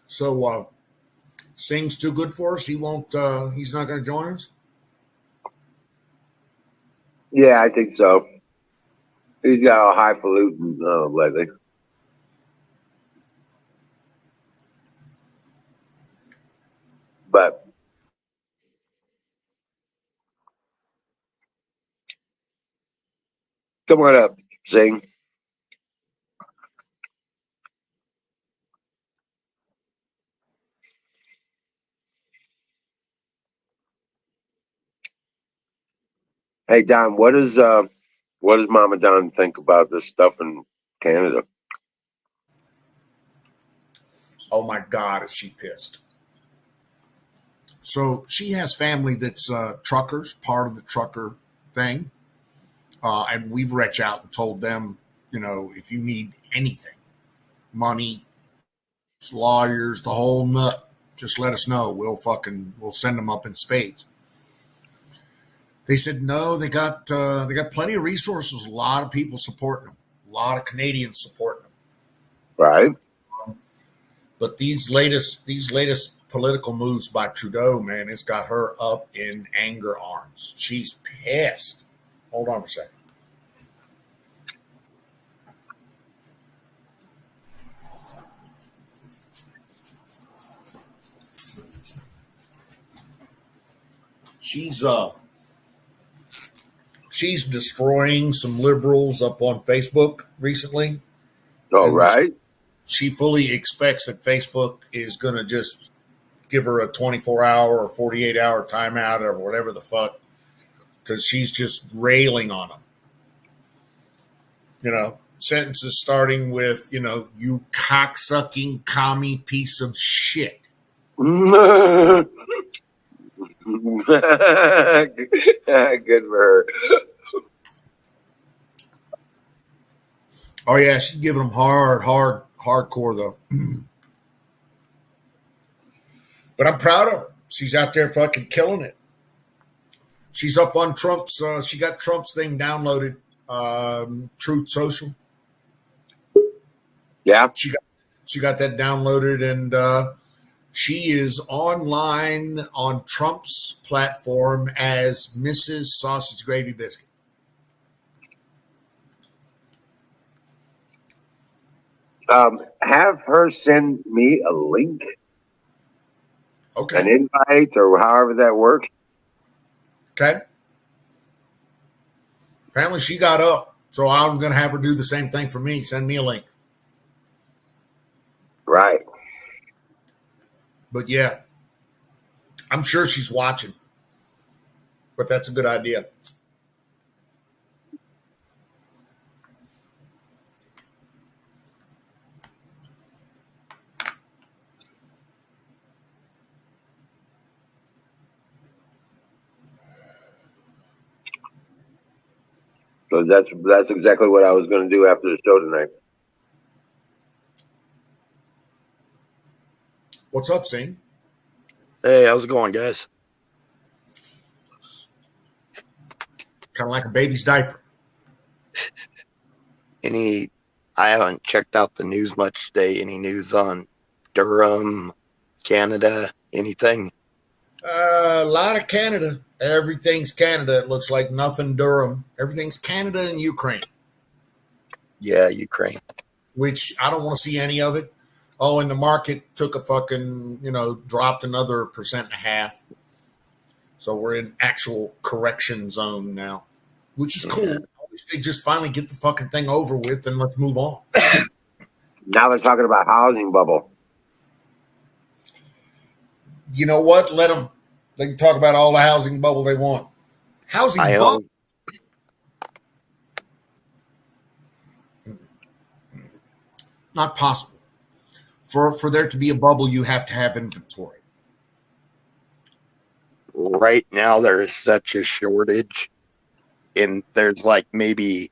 So Sing's too good for us. He won't. He's not going to join us. Yeah, I think so. He's got a highfalutin lately. But come on up, Sing. Hey Don, what does Mama Don think about this stuff in Canada? Oh my God, is she pissed? So she has family that's truckers, part of the trucker thing, and we've reached out and told them, if you need anything, money, lawyers, the whole nut, just let us know. We'll send them up in spades. They said no. They got plenty of resources. A lot of people supporting them. A lot of Canadians supporting them. Right? But these latest political moves by Trudeau, man, it's got her up in anger arms. She's pissed. Hold on for a second. She's destroying some liberals up on Facebook recently. All And right. she fully expects that Facebook is going to just give her a 24-hour or 48-hour timeout or whatever the fuck, because she's just railing on them. Sentences starting with, you cocksucking commie piece of shit. Good for her. Oh yeah, she's giving them hardcore though. But I'm proud of her. She's out there fucking killing it. She's up on Trump's. She got Trump's thing downloaded. Truth Social. Yeah. She got that downloaded, and she is online on Trump's platform as Mrs. Sausage Gravy Biscuit. Have her send me a link, Okay. an invite, or however that works. Okay. Apparently she got up, so I'm going to have her do the same thing for me. Send me a link. Right. But yeah, I'm sure she's watching. But that's a good idea. So that's exactly what I was going to do after the show tonight. What's up, Zane? Hey, how's it going, guys? Kind of like a baby's diaper. I haven't checked out the news much today. Any news on Durham, Canada, anything? A lot of Canada. Everything's Canada. It looks like nothing Durham. Everything's Canada and Ukraine. Yeah, Ukraine. Which I don't want to see any of it. Oh, and the market took a fucking, dropped another 1.5%. So we're in actual correction zone now, which is cool. I wish they just finally get the fucking thing over with and let's move on. Now they're talking about housing bubble. You know what? Let them. They can talk about all the housing bubble they want. Housing bubble. Not possible. For there to be a bubble, you have to have inventory. Right now, there is such a shortage, and there's like maybe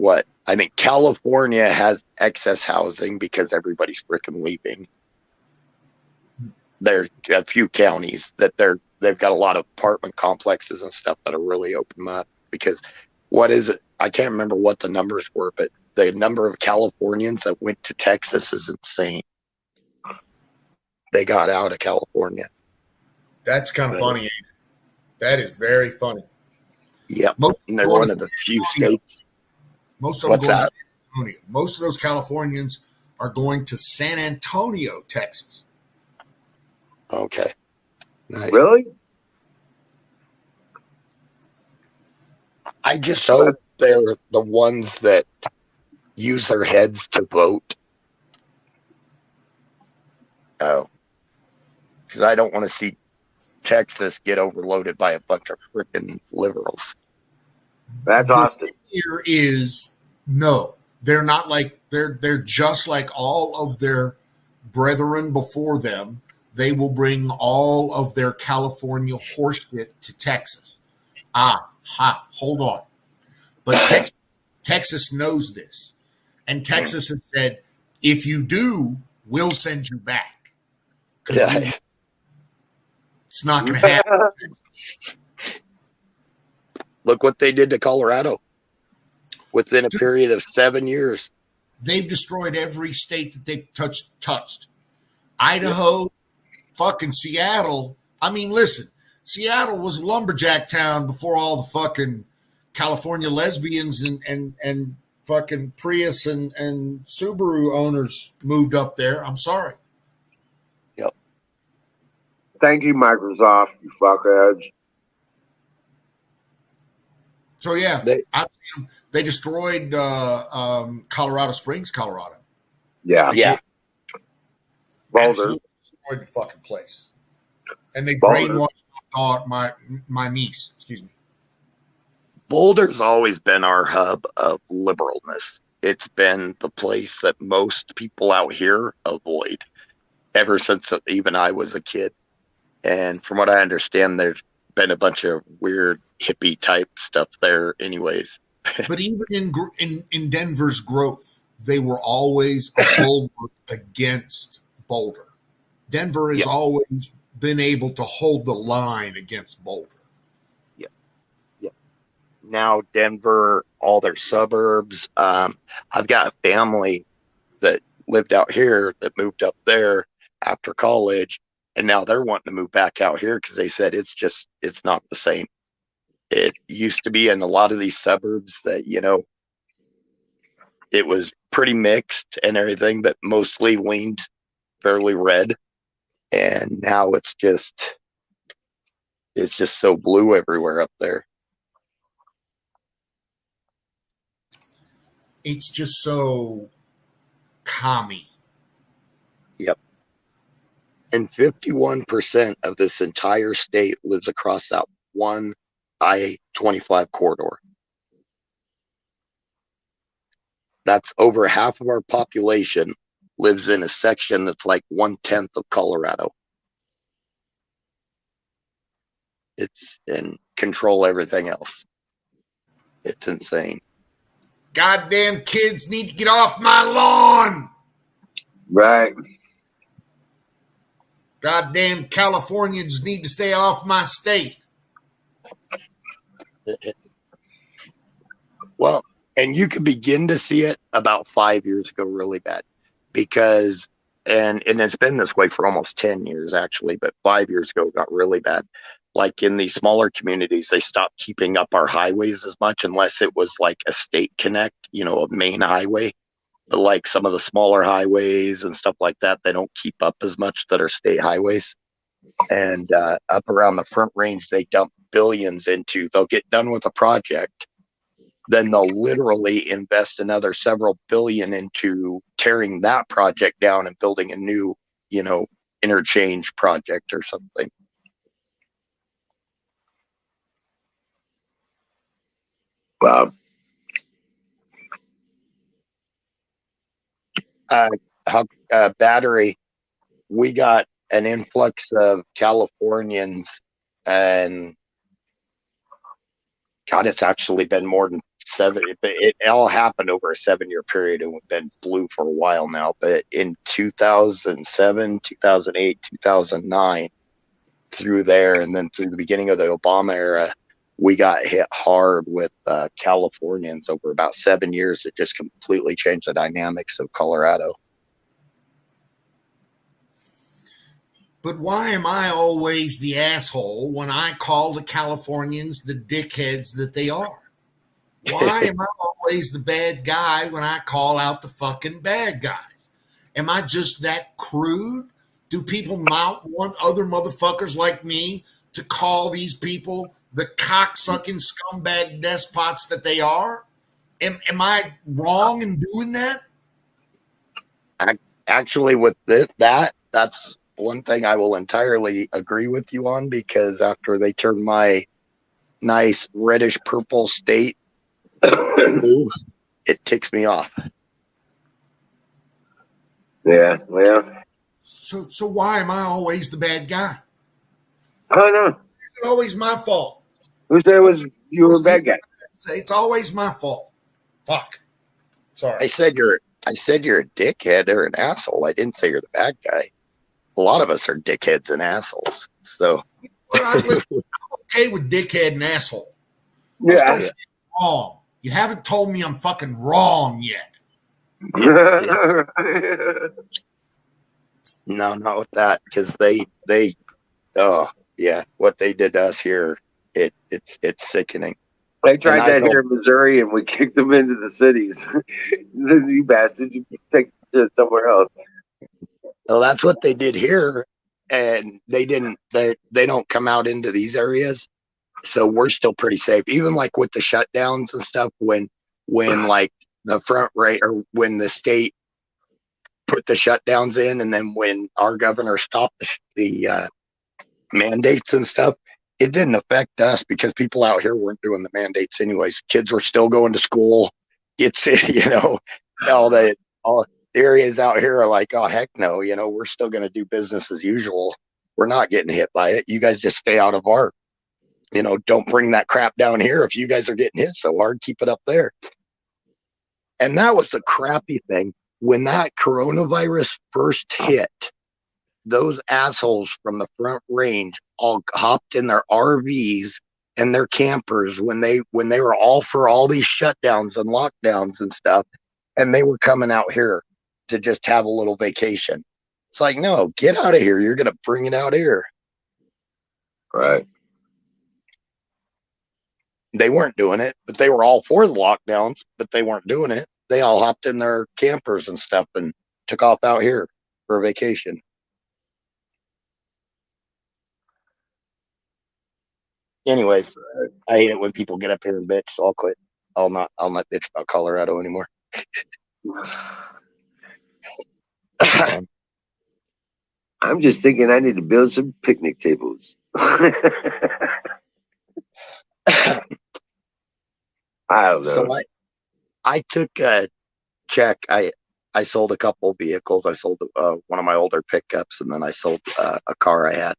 I think California has excess housing because everybody's freaking leaving. There's a few counties that they've got a lot of apartment complexes and stuff that are really open up because what is it? I can't remember what the numbers were, but the number of Californians that went to Texas is insane. They got out of California. That's kind of funny. That is very funny. Yeah, and they're one of the few states. Most of them going to San Antonio. Most of those Californians are going to San Antonio, Texas. Okay. Nice. Really? I just hope they're the ones that use their heads to vote. Oh. Because I don't want to see Texas get overloaded by a bunch of freaking liberals. That's Austin. Here is no. They're not like they're just like all of their brethren before them. They will bring all of their California horseshit to Texas. Hold on. But Texas knows this. And Texas has said, if you do, we'll send you back. Yeah. It's not going to happen. Look what they did to Colorado within a period of 7 years. They've destroyed every state that they've touched. Idaho, fucking Seattle. I mean, listen, Seattle was a lumberjack town before all the fucking California lesbians and fucking Prius and Subaru owners moved up there. I'm sorry. Yep. Thank you, Microsoft, you fuckheads. So yeah, they destroyed Colorado Springs, Colorado. Yeah. Boulder. Absolutely destroyed the fucking place. And they brainwashed my niece. Excuse me. Boulder's always been our hub of liberalness. It's been the place that most people out here avoid ever since even I was a kid. And from what I understand, there's been a bunch of weird hippie type stuff there anyways. But even in Denver's growth, they were always a bulwark against Boulder. Denver has always been able to hold the line against Boulder. Yeah. Now Denver, all their suburbs. I've got a family that lived out here that moved up there after college, and now they're wanting to move back out here because they said it's not the same. It used to be in a lot of these suburbs that, it was pretty mixed and everything, but mostly leaned fairly red. And now it's just so blue everywhere up there. It's just so commie. Yep. And 51% of this entire state lives across that one I-25 corridor. That's over half of our population lives in a section that's like 1/10 of Colorado. It's and control everything else. It's insane. Goddamn kids need to get off my lawn. Right. Goddamn Californians need to stay off my state. Well, and you could begin to see it about 5 years ago really bad because, and it's been this way for almost 10 years actually, but 5 years ago it got really bad. Like in these smaller communities, they stopped keeping up our highways as much unless it was like a state connect, a main highway. But like some of the smaller highways and stuff like that, they don't keep up as much that are state highways. And up around the Front Range, they dump billions into, they'll get done with a project, then they'll literally invest another several billion into tearing that project down and building a new, interchange project or something. Wow. Battery, we got an influx of Californians, and God, it's actually been more than 7. It all happened over a 7-year period, and we've been blue for a while now. But in 2007, 2008, 2009, through there, and then through the beginning of the Obama era, we got hit hard with Californians over about 7 years. It just completely changed the dynamics of Colorado. But why am I always the asshole when I call the Californians the dickheads that they are? Why am I always the bad guy when I call out the fucking bad guys? Am I just that crude? Do people not want other motherfuckers like me to call these people the cocksucking scumbag despots that they are? Am I wrong in doing that? Actually, with that's one thing I will entirely agree with you on, because after they turned my nice reddish purple state blue, it ticks me off. Yeah. So why am I always the bad guy? I don't know. It's always my fault. Who said you were a bad guy? It's always my fault. Fuck. Sorry. I said you're a dickhead or an asshole. I didn't say you're the bad guy. A lot of us are dickheads and assholes. So I'm okay with dickhead and asshole. Yeah. Just don't say I'm wrong. You haven't told me I'm fucking wrong yet. No, not with that, because they what they did to us here, it's sickening. They tried that here in Missouri, and we kicked them into the cities. You bastards! You take it somewhere else. Well, that's what they did here, and they don't come out into these areas, so we're still pretty safe. Even like with the shutdowns and stuff, when like the front right, or when the state put the shutdowns in, and then when our governor stopped the mandates and stuff, it didn't affect us because people out here weren't doing the mandates anyways. Kids were still going to school. It's all the areas out here are like, oh heck no, we're still going to do business as usual. We're not getting hit by it. You guys just stay out of our, don't bring that crap down here. If you guys are getting hit so hard, keep it up there. And that was the crappy thing. When that coronavirus first hit, those assholes from the Front Range all hopped in their RVs and their campers when they were all for all these shutdowns and lockdowns and stuff, and they were coming out here to just have a little vacation. It's like, no, get out of here. You're going to bring it out here. Right. They weren't doing it, but they were all for the lockdowns, but they weren't doing it. They all hopped in their campers and stuff and took off out here for a vacation. Anyways, I hate it when people get up here and bitch, so I'll quit. I'll not bitch about Colorado anymore. I'm just thinking I need to build some picnic tables. I don't know. So I took a check. I sold a couple vehicles. I sold one of my older pickups, and then I sold a car I had.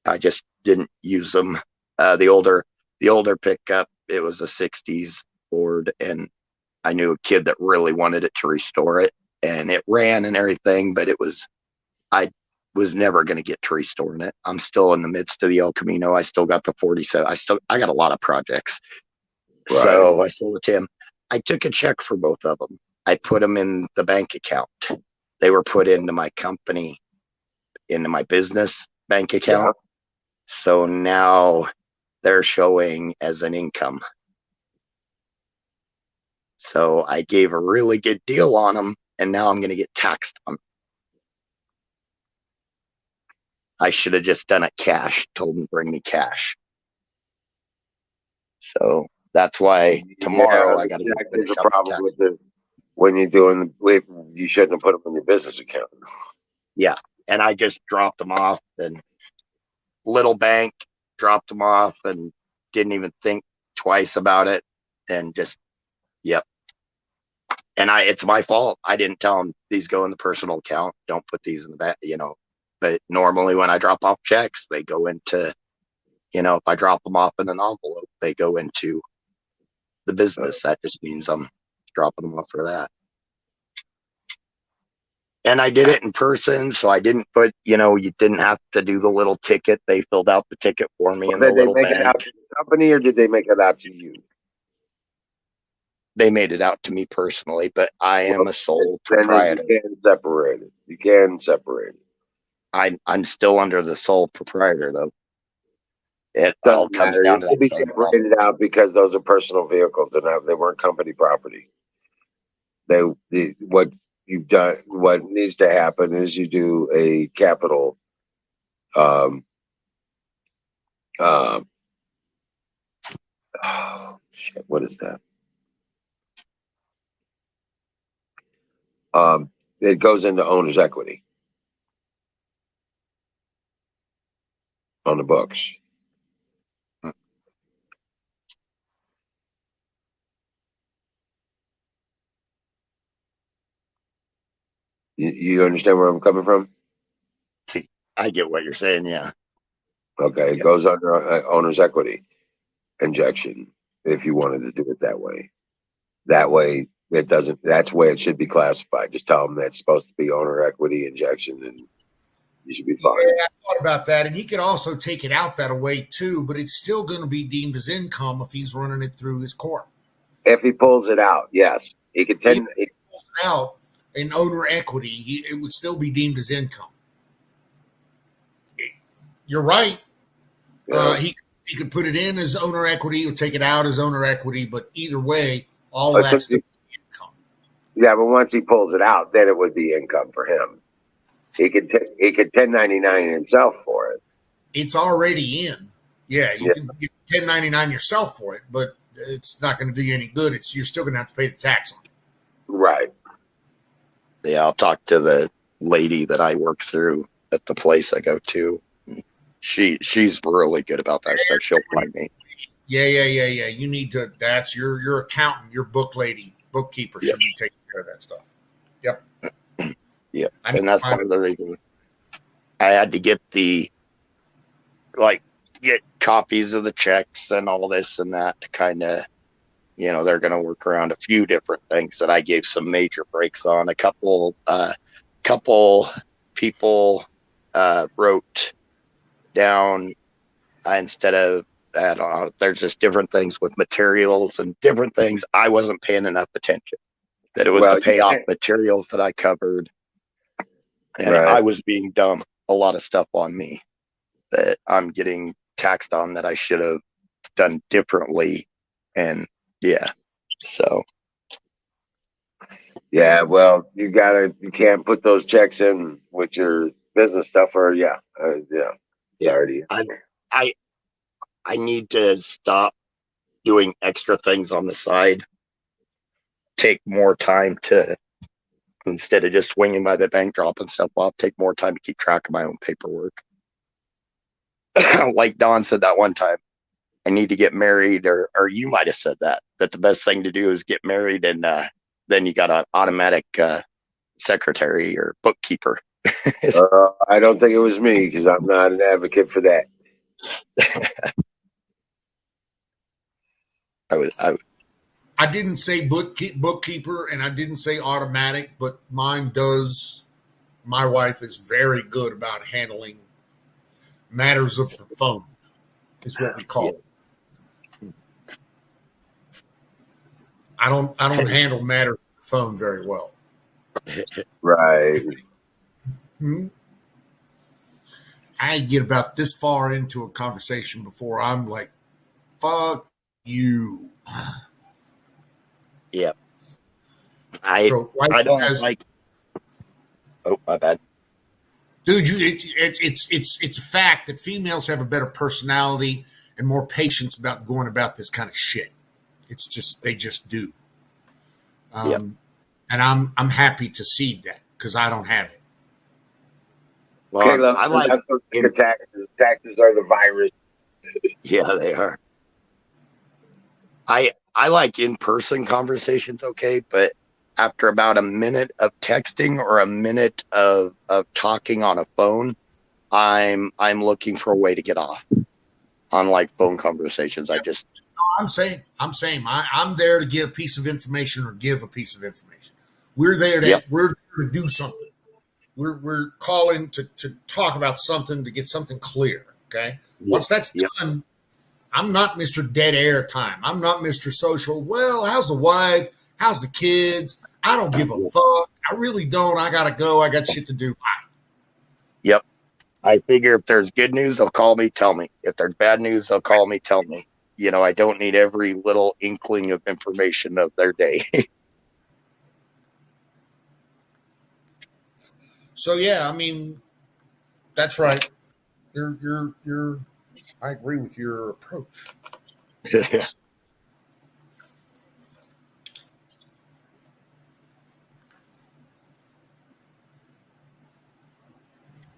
I just didn't use them. The older pickup, it was a '60s Ford, and I knew a kid that really wanted it to restore it, and it ran and everything, but I was never going to get to restoring it. I'm still in the midst of the El Camino. I still got the 47. I got a lot of projects. Right. So I sold it to him. I took a check for both of them. I put them in the bank account. They were put into my company, into my business bank account. Yeah. So now they're showing as an income. So I gave a really good deal on them, and now I'm going to get taxed on them. I should have just done it cash, told them bring me cash. So that's why tomorrow I got to go finish up the taxes. When you're doing, you shouldn't have put them in your business account. Yeah, and I just dropped them off, and little bank dropped them off, and didn't even think twice about it, and just yep. And it's my fault. I didn't tell them these go in the personal account. Don't put these in the back, But normally when I drop off checks, they go into, if I drop them off in an envelope, they go into the business. That just means I'm dropping them off for that. And I did it in person, so I didn't put, you didn't have to do the little ticket. They filled out the ticket for me in the little bag. Did they make it out to the company, or did they make it out to you? They made it out to me personally, but I am a sole proprietor. You can separate it. You can separate it. I'm still under the sole proprietor, though. It all comes down to that. Be separated out because those are personal vehicles. They weren't company property. What you've done, what needs to happen is you do a capital. Oh shit! What is that? It goes into owner's equity on the books. You understand where I'm coming from? See, I get what you're saying. Yeah. Okay. It goes under owner's equity injection if you wanted to do it that way. That way, it doesn't. That's the way it should be classified. Just tell them that's supposed to be owner equity injection, and you should be fine. Yeah, I thought about that, and he could also take it out that way too, but it's still going to be deemed as income if he's running it through his corp. If he pulls it out, yes, he could. If he pulls it out in owner equity, it would still be deemed as income. You're right. Yeah. He could put it in as owner equity or take it out as owner equity, but either way, all that's still income. Yeah, but once he pulls it out, then it would be income for him. He could 1099 himself for it. It's already in. Yeah, you can 1099 yourself for it, but it's not going to do you any good. You're still going to have to pay the tax on it. Right. Yeah, I'll talk to the lady that I work through at the place I go to. She's really good about that stuff. She'll find me. Yeah. You need to. That's your accountant, your bookkeeper should be taking care of that stuff. Yep. Yeah, and that's part of the reason I had to get get copies of the checks and all this and that to kind of, they're going to work around a few different things that I gave some major breaks on. A couple people wrote down instead of, I don't know, there's just different things with materials and different things. I wasn't paying enough attention. That it was to pay off materials that I covered. And I was being dumb. A lot of stuff on me that I'm getting taxed on that I should have done differently. And so. Yeah, well, you can't put those checks in with your business stuff or already. I need to stop doing extra things on the side. Take more time to instead of just swinging by the bank dropping stuff off. Take more time to keep track of my own paperwork. Like Don said that one time, I need to get married, or you might have said that the best thing to do is get married, and then you got an automatic secretary or bookkeeper. I don't think it was me, because I'm not an advocate for that. I didn't say bookkeeper, and I didn't say automatic, but mine does. My wife is very good about handling matters of the phone. Is what we call it. I don't handle matters of the phone very well. Right. I get about this far into a conversation before I'm like, fuck you. Yep. I don't like. Oh, my bad. Dude, it's a fact that females have a better personality and more patience about going about this kind of shit. It's just they just do. Yep. And I'm happy to see that because I don't have it. Well, Caleb, I like taxes. Taxes are the virus. Yeah, they are. I like in-person conversations, okay, but after about a minute of texting or a minute of talking on a phone, I'm looking for a way to get off on like phone conversations. I'm saying I'm there to give a piece of information or give a piece of information. We're there to do something. We're calling to talk about something, to get something clear. Okay. Once that's done, I'm not Mr. Dead Air time. I'm not Mr. Social. Well, how's the wife? How's the kids? I don't give a fuck. I really don't. I gotta go. I got shit to do. Bye. Yep. I figure if there's good news, they'll call me, tell me. If there's bad news, they'll call me, tell me. You know, I don't need every little inkling of information of their day. So yeah, I mean, that's right. You're I agree with your approach.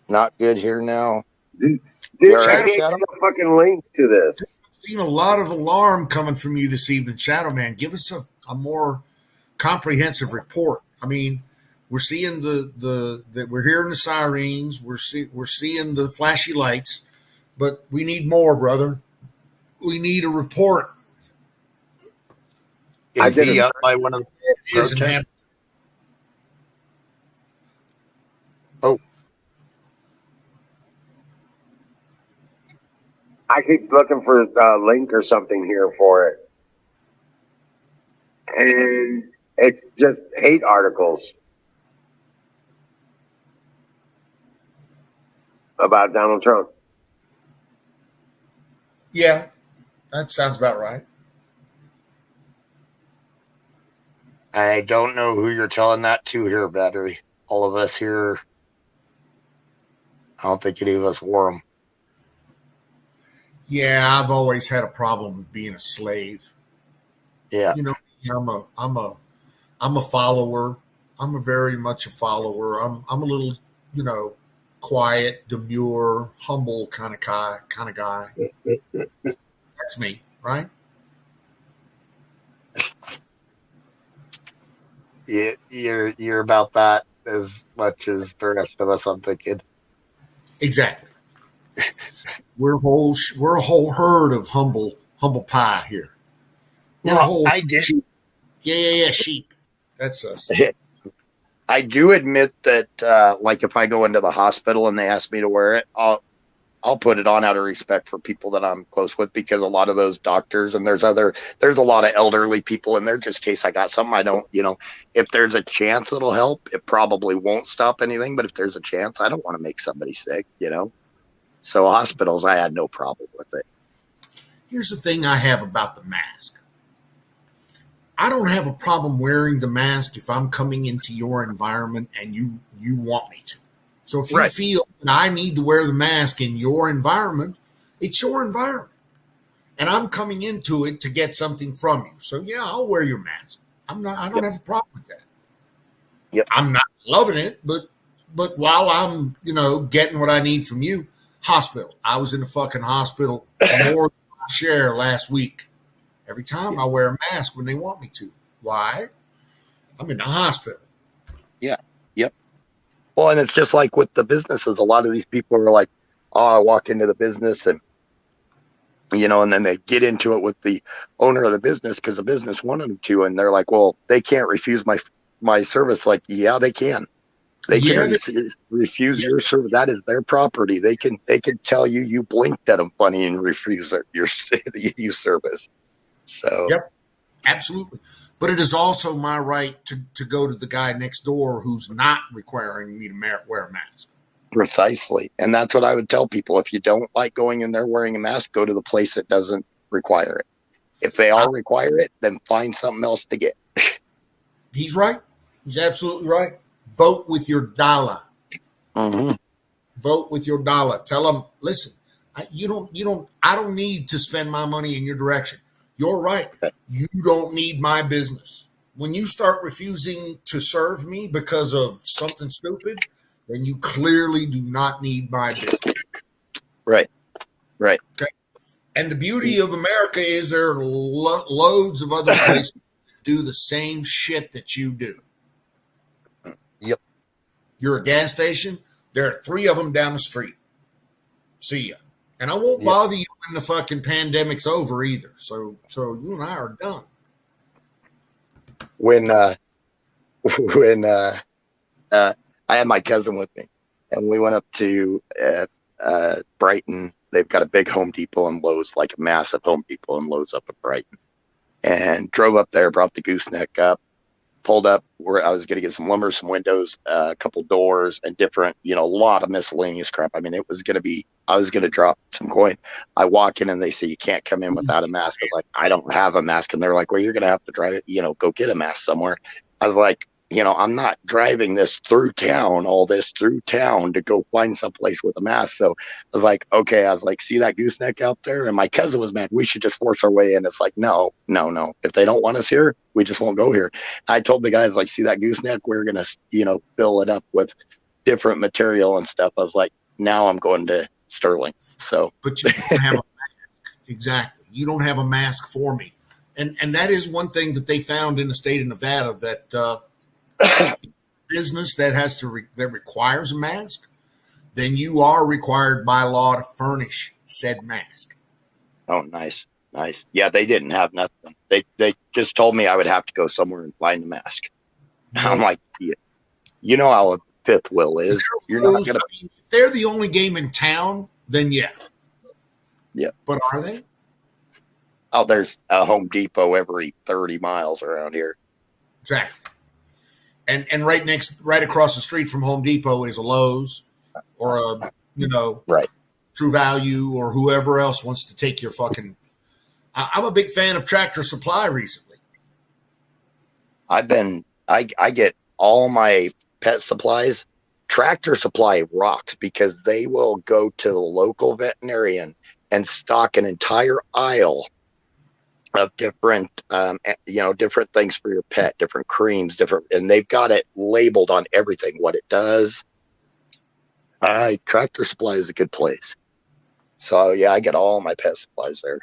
Not good here now. Dude, I can't get a fucking link to this. Seen a lot of alarm coming from you this evening, Shadow Man. Give us a more comprehensive report. I mean, we're seeing that we're hearing the sirens, we're seeing the flashy lights, but we need more, brother. We need a report. Is he up by one of the protests? Oh. I keep looking for a link or something here for it. And it's just hate articles about Donald Trump. Yeah, that sounds about right. I don't know who you're telling that to here, Battery. All of us here, I don't think any of us wore them. Yeah, I've always had a problem with being a slave. Yeah. You know, I'm a follower. I'm very much a follower. I'm a little, quiet, demure, humble kind of guy. That's me, right? You're about that as much as the rest of us, I'm thinking. Exactly. We're a whole herd of humble pie here. No, I did. Sheep. Yeah, sheep. That's us. I do admit that, like if I go into the hospital and they ask me to wear it, I'll put it on out of respect for people that I'm close with, because a lot of those doctors and there's a lot of elderly people in there, just in case I got something. I don't, if there's a chance it'll help, it probably won't stop anything. But if there's a chance, I don't want to make somebody sick, So hospitals, I had no problem with it. Here's the thing I have about the mask. I don't have a problem wearing the mask if I'm coming into your environment and you want me to. So if you feel that I need to wear the mask in your environment, it's your environment. And I'm coming into it to get something from you. So yeah, I'll wear your mask. I don't have a problem with that. Yep. I'm not loving it, but while I'm, getting what I need from you, hospital. I was in the fucking hospital more than my share last week. Every time I wear a mask when they want me to. Why? I'm in the hospital. Yeah. Yep. Well, and it's just like with the businesses. A lot of these people are like, oh, I walk into the business and, and then they get into it with the owner of the business because the business wanted them to. And they're like, well, they can't refuse my service. Like, yeah, they can. They can refuse your service. That is their property. They can tell you blinked at them funny and refuse your service. So, yep, absolutely. But it is also my right to go to the guy next door who's not requiring me to wear a mask. Precisely. And that's what I would tell people. If you don't like going in there wearing a mask, go to the place that doesn't require it. If they all require it, then find something else to get. He's right. He's absolutely right. Vote with your dollar. Mm-hmm. Vote with your dollar. Tell them, listen, I don't need to spend my money in your direction. You're right. You don't need my business. When you start refusing to serve me because of something stupid, then you clearly do not need my business. Right. Okay. And the beauty of America is there are loads of other places that do the same shit that you do. Yep. You're a gas station. There are 3 of them down the street. See ya. And I won't bother you when the fucking pandemic's over either. So you and I are done. When I had my cousin with me, and we went up to Brighton. They've got a big Home Depot and Lowe's, like a massive Home Depot and Lowe's up in Brighton. And drove up there, brought the gooseneck up, pulled up where I was going to get some lumber, some windows, a couple doors, and different, a lot of miscellaneous crap. I mean, I was going to drop some coin. I walk in and they say, you can't come in without a mask. I was like, I don't have a mask. And they're like, well, you're going to have to drive it, go get a mask somewhere. I was like, I'm not driving all this through town to go find someplace with a mask. So I was like, okay. I was like, see that gooseneck out there? And my cousin was mad. We should just force our way in. It's like, no. If they don't want us here, we just won't go here. I told the guys, like, see that gooseneck? We're going to, fill it up with different material and stuff. I was like, now I'm going to Sterling. So, but you don't have a mask. Exactly. You don't have a mask for me. And that is one thing that they found in the state of Nevada, that, business that that requires a mask, then you are required by law to furnish said mask. Oh, nice. Yeah, they didn't have nothing. They just told me I would have to go somewhere and find a mask. No. I'm like, you know how a fifth wheel is. You're not gonna. If they're the only game in town, then yes. Yeah. But are they? Oh, there's a Home Depot every 30 miles around here. Exactly. And right across the street from Home Depot is a Lowe's or right. True Value or whoever else wants to take your fucking. I'm a big fan of Tractor Supply recently. I get all my pet supplies. Tractor Supply rocks because they will go to the local veterinarian and stock an entire aisle of different, different things for your pet, different creams, and they've got it labeled on everything, what it does. Tractor Supply is a good place. So yeah, I get all my pet supplies there.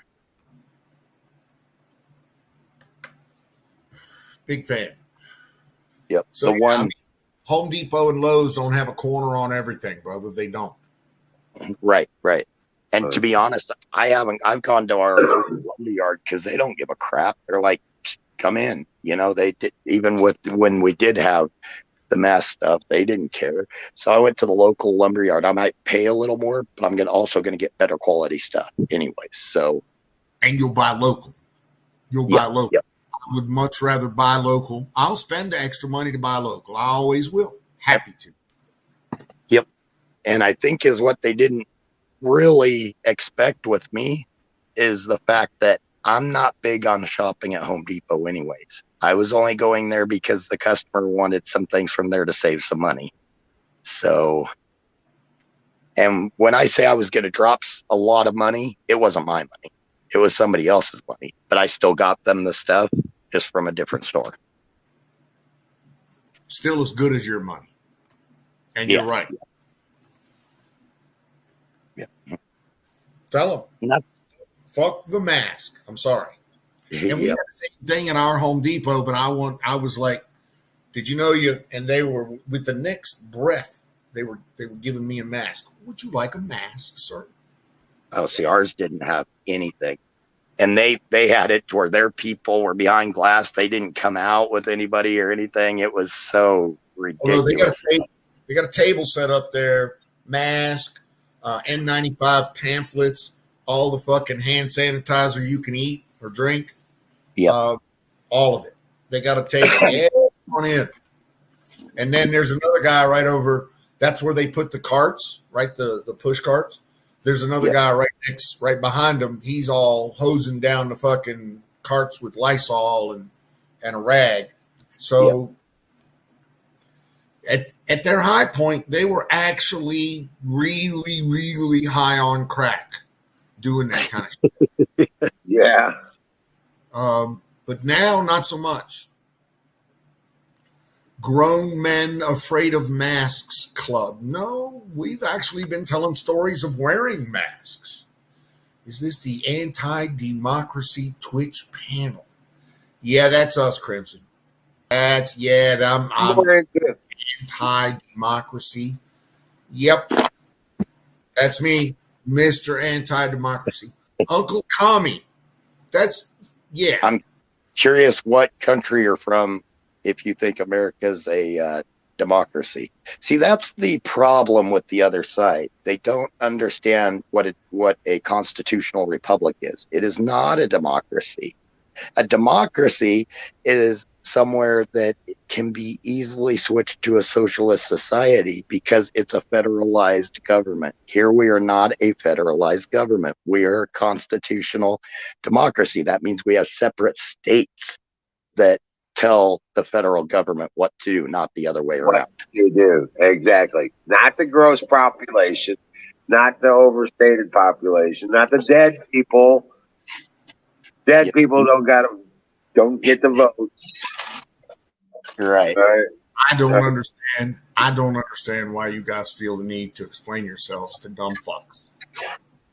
Big fan. Yep. So Home Depot and Lowe's don't have a corner on everything, brother. They don't. Right. And to be honest, I've gone to our local lumber yard because they don't give a crap. They're like, come in. They did, even when we did have the mask stuff, they didn't care. So I went to the local lumber yard. I might pay a little more, but I'm also going to get better quality stuff anyways. So, and you'll buy local. Buy local. Yep. I would much rather buy local. I'll spend the extra money to buy local. I always will. Happy to. Yep. And I think is what they didn't really expect with me is the fact that I'm not big on shopping at Home Depot anyways. I was only going there because the customer wanted some things from there to save some money. So, and when I say I was going to drop a lot of money, it wasn't my money. It was somebody else's money, but I still got them the stuff just from a different store. still as good as your money. And you're right. Yeah. Tell them. Not- Fuck the mask. I'm sorry. And we Yeah. had the same thing in our Home Depot, but I was like, did you know you? And they were with the next breath, they were giving me a mask. Would you like a mask, sir? Oh, see, ours didn't have anything. And they had it to where their people were behind glass. They didn't come out with anybody or anything. It was so ridiculous. Although they got a table set up there, mask, N95 pamphlets, all the fucking hand sanitizer you can eat or drink. Yeah. All of it. They got a table on in. And then there's another guy right over. That's where they put the carts, right? The push carts. There's another guy right behind him. He's all hosing down the fucking carts with Lysol and a rag. So at their high point, they were actually really, really high on crack doing that kind of shit. Yeah. But now, not so much. Grown Men Afraid of Masks Club. No, we've actually been telling stories of wearing masks. Is this the anti-democracy Twitch panel? Yeah, that's us, Crimson. I'm anti-democracy. Yep. That's me, Mr. Anti-Democracy. Uncle Commie. I'm curious what country you're from if you think America's a democracy. See, that's the problem with the other side. They don't understand what a constitutional republic is. It is not a democracy. A democracy is somewhere that can be easily switched to a socialist society because it's a federalized government. Here we are not a federalized government. We are a constitutional democracy. That means we have separate states that tell the federal government what to do, not the other way around. You do. Exactly. Not the gross population, not the overstated population, not the dead people. Dead people don't get the vote. Right. I don't understand. I don't understand why you guys feel the need to explain yourselves to dumb fucks.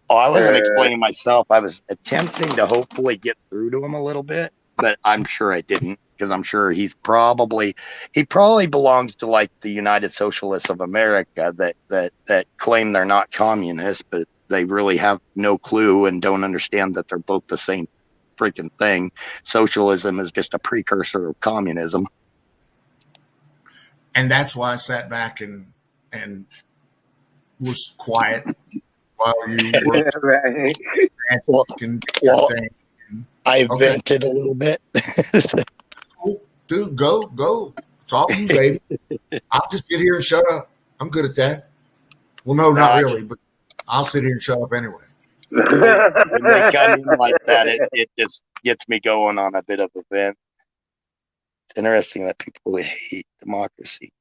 Oh, I wasn't explaining myself. I was attempting to hopefully get through to him a little bit, but I'm sure I didn't, because I'm sure he probably belongs to like the United Socialists of America that claim they're not communists, but they really have no clue and don't understand that they're both the same freaking thing. Socialism is just a precursor of communism. And that's why I sat back and was quiet while you were I vented a little bit. Cool. Dude, go. It's all you, baby. I'll just sit here and shut up. I'm good at that. Well, no, not really, but I'll sit here and shut up anyway. When they come in like that, it just gets me going on a bit of a vent. It's interesting that people hate democracy.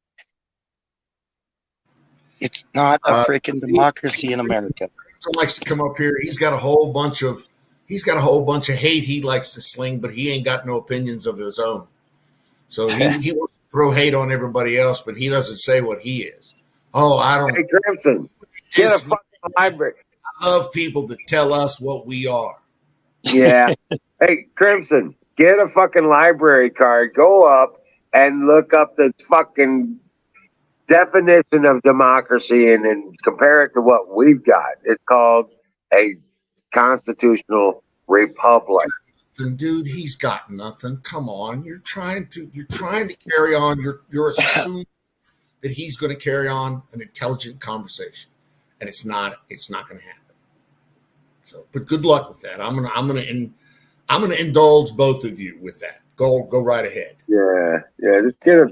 It's not a freaking democracy in America. Someone likes to come up here. He's got a whole bunch of hate he likes to sling, but he ain't got no opinions of his own. So he wants to throw hate on everybody else, but he doesn't say what he is. Oh, I don't. Hey, Crimson, get a fucking library. I love people that tell us what we are. Yeah. Hey, Crimson, get a fucking library card. Go up and look up the fucking definition of democracy and then compare it to what we've got. It's called a constitutional republic. Dude, he's got nothing. Come on, you're trying to carry on. You're assuming that he's going to carry on an intelligent conversation, and it's not going to happen. So, but good luck with that. I'm gonna indulge both of you with that. Go right ahead. Yeah. Just get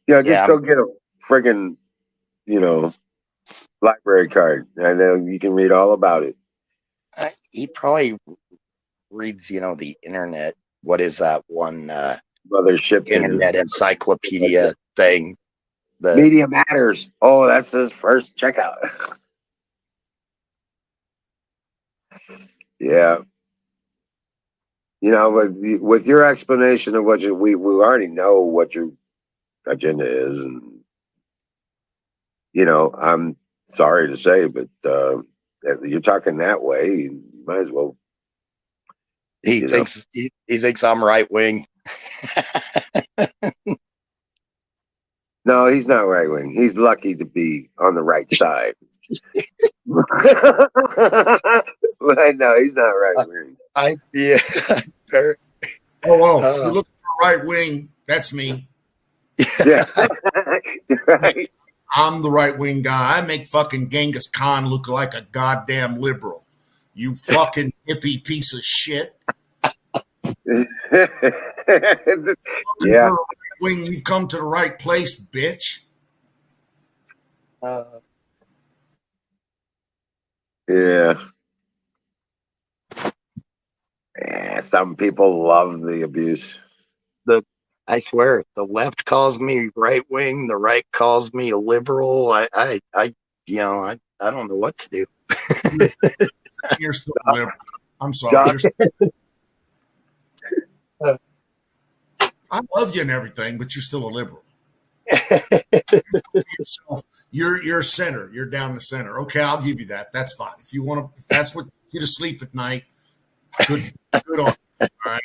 go get a friggin', library card. I know you can read all about it. He probably reads, the internet. What is that one Mothership internet encyclopedia thing? The Media Matters. Oh, that's his first checkout. Yeah. With your explanation of what we already know what you're agenda is, and I'm sorry to say, but you're talking that way. You might as well. He thinks I'm right wing. No, he's not right wing. He's lucky to be on the right side. But no, he's not right wing. Oh, you're looking for right wing. That's me. Yeah. Right. I'm the right wing guy. I make fucking Genghis Khan look like a goddamn liberal. You fucking hippie piece of shit. Yeah. When you've come to the right place, bitch. Yeah. Yeah. Some people love the abuse. I swear, the left calls me right wing, the right calls me a liberal. I don't know what to do. You're still a liberal. I'm sorry. I love you and everything, but you're still a liberal. You're center. You're down the center. Okay, I'll give you that. That's fine. If you want to, if that's what you to sleep at night, good on. All right.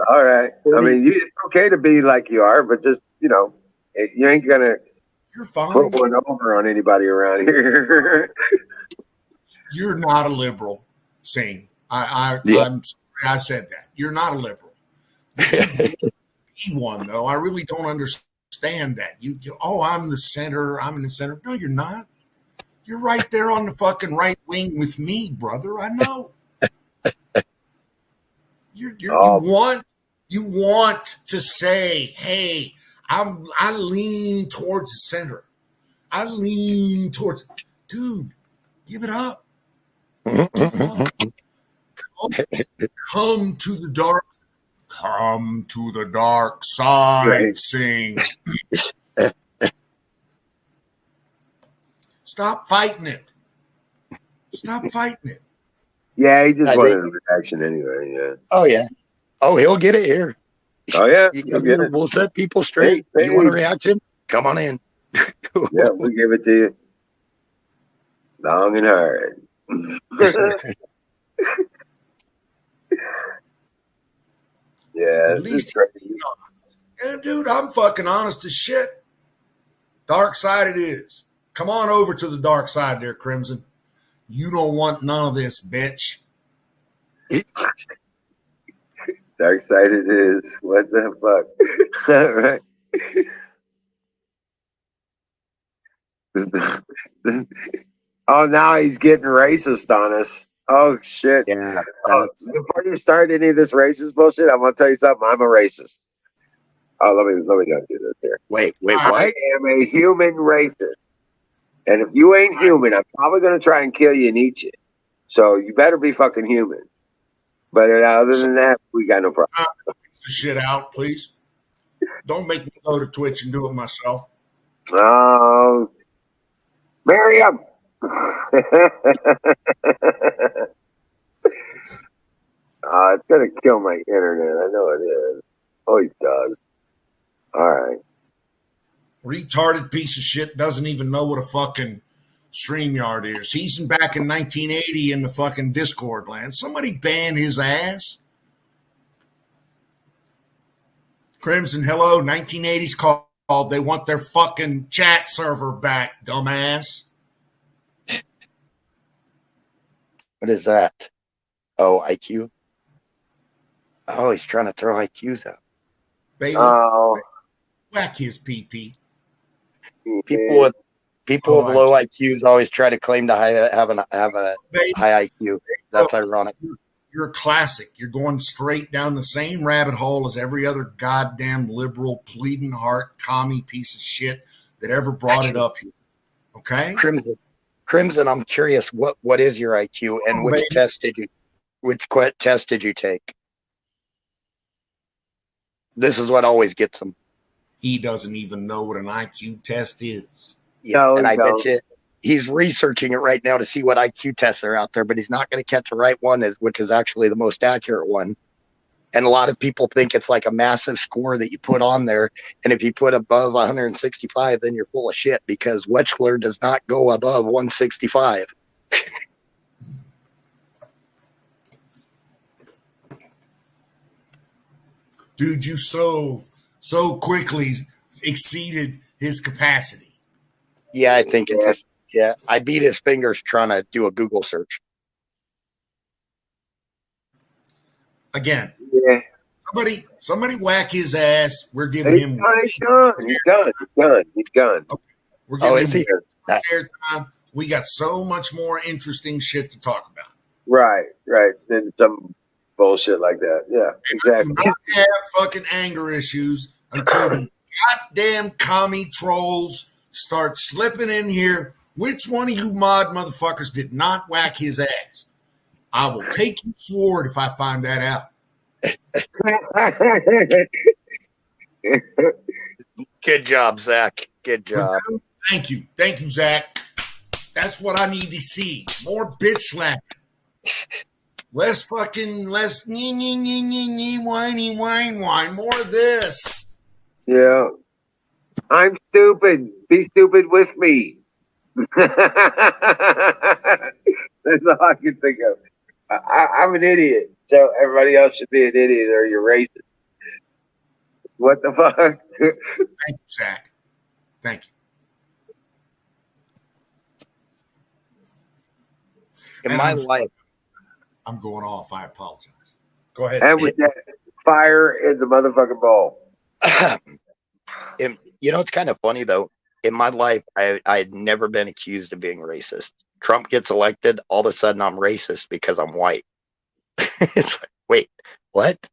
All right. I mean, it's okay to be like you are, but just you ain't gonna. You're fine. Put one over on anybody around here. You're not a liberal, Sing. I'm sorry I said that. You're not a liberal. Be one though. I really don't understand that. I'm the center. I'm in the center. No, you're not. You're right there on the fucking right wing with me, brother. I know. You want to say, hey, I lean towards the center. I lean towards, dude, give it up. Give it up. Come to the dark side, right. Sing. Stop fighting it. Yeah, he just wanted a reaction anyway. Yeah. Oh yeah. Oh, he'll get it here. Oh yeah. We'll set people straight. Hey. You want a reaction? Come on in. Yeah, we'll give it to you. Long and hard. Yeah. At least dude, I'm fucking honest as shit. Dark side it is. Come on over to the dark side there, Crimson. You don't want none of this, bitch. Dark side it is. What the fuck? Right. Oh, now he's getting racist on us. Oh shit! Yeah. Before you start any of this racist bullshit, I'm gonna tell you something. I'm a racist. Oh, let me go do this here. Wait, what? I am a human racist, and if you ain't human, I'm probably gonna try and kill you and eat you. So you better be fucking human. But other than that, we got no problem. Get the shit out, please. Don't make me go to Twitch and do it myself. Oh, Miriam. It's gonna kill my internet. I know it is. Always does. All right. Retarded piece of shit doesn't even know what a fucking StreamYard is. He's back in 1980 in the fucking Discord land. Somebody ban his ass. Crimson, hello. 1980s called. They want their fucking chat server back, dumbass. What is that? Oh, IQ? Oh, he's trying to throw IQs out. Bailiff, whack his PP. People with low IQs always try to claim to have a high IQ. That's ironic. You're a classic. You're going straight down the same rabbit hole as every other goddamn liberal, pleading heart, commie piece of shit that ever brought it up here. Okay? Crimson, I'm curious, what is your IQ and which test did you take? This is what always gets him. He doesn't even know what an IQ test is. Yeah, no, and I bet you he's researching it right now to see what IQ tests are out there, but he's not going to catch the right one, which is actually the most accurate one. And a lot of people think it's like a massive score that you put on there. And if you put above 165, then you're full of shit, because Wechsler does not go above 165. Dude, you so quickly exceeded his capacity. Yeah, I think it just, yeah, I beat his fingers trying to do a Google search. Again, Yeah. Somebody whack his ass. We're giving him. He's gone. He's gone. We're giving is he? him airtime. We got so much more interesting shit to talk about. Right. Then some bullshit like that. Yeah, exactly. Do not have fucking anger issues until the goddamn commie trolls start slipping in here. Which one of you mod motherfuckers did not whack his ass? I will take your sword if I find that out. Good job, Zach. Good job. Thank you, Zach. That's what I need to see. More bitch slapping. Less whiny, whine. More of this. Yeah. I'm stupid. Be stupid with me. That's all I can think of. I'm an idiot, so everybody else should be an idiot or you're racist. What the fuck? Thank you, Zach. Thank you. In my life, I'm going off. I apologize. Go ahead. And with that, fire in the motherfucking ball. It's kind of funny though. In my life, I had never been accused of being racist. Trump gets elected, all of a sudden I'm racist because I'm white. It's like, wait, what?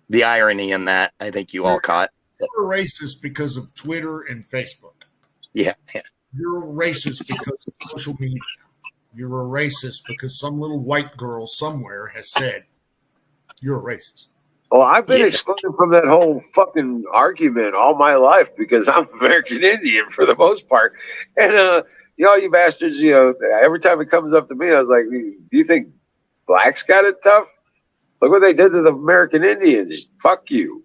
The irony in that, I think you all caught. You're a racist because of Twitter and Facebook. Yeah. You're a racist because of social media. You're a racist because some little white girl somewhere has said you're a racist. Well, I've been excluded from that whole fucking argument all my life because I'm American Indian for the most part. And, you bastards, every time it comes up to me, I was like, do you think blacks got it tough? Look what they did to the American Indians. Fuck you.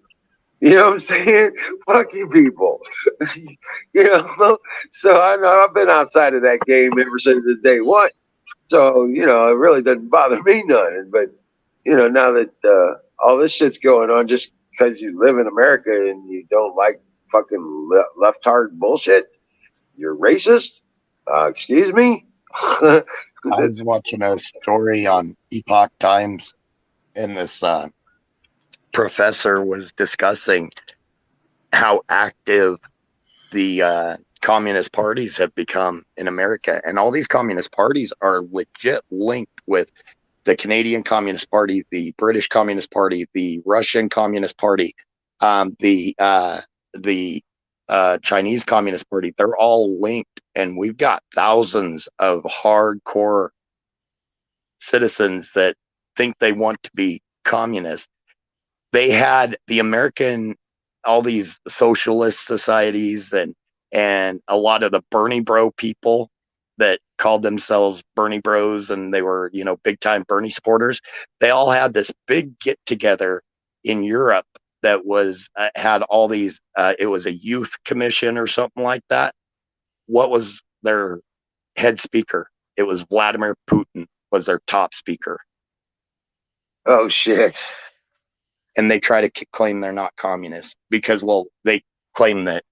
You know what I'm saying? Fuck you people. So I know I've been outside of that game ever since the day one. So, it really doesn't bother me none. But, now that all this shit's going on just because you live in America and you don't like fucking left-hard bullshit, you're racist? Excuse me? I was watching a story on Epoch Times, and this professor was discussing how active the communist parties have become in America. And all these communist parties are legit linked with the Canadian Communist Party, the British Communist Party, the Russian Communist Party, the Chinese Communist Party. They're all linked, and we've got thousands of hardcore citizens that think they want to be communist. They had the American, all these socialist societies and a lot of the Bernie bro people that called themselves Bernie bros, and they were, big time Bernie supporters. They all had this big get together in Europe that was had all these. It was a youth commission or something like that. What was their head speaker? It was Vladimir Putin was their top speaker. Oh shit! And they try to claim they're not communists because, well, they claim that,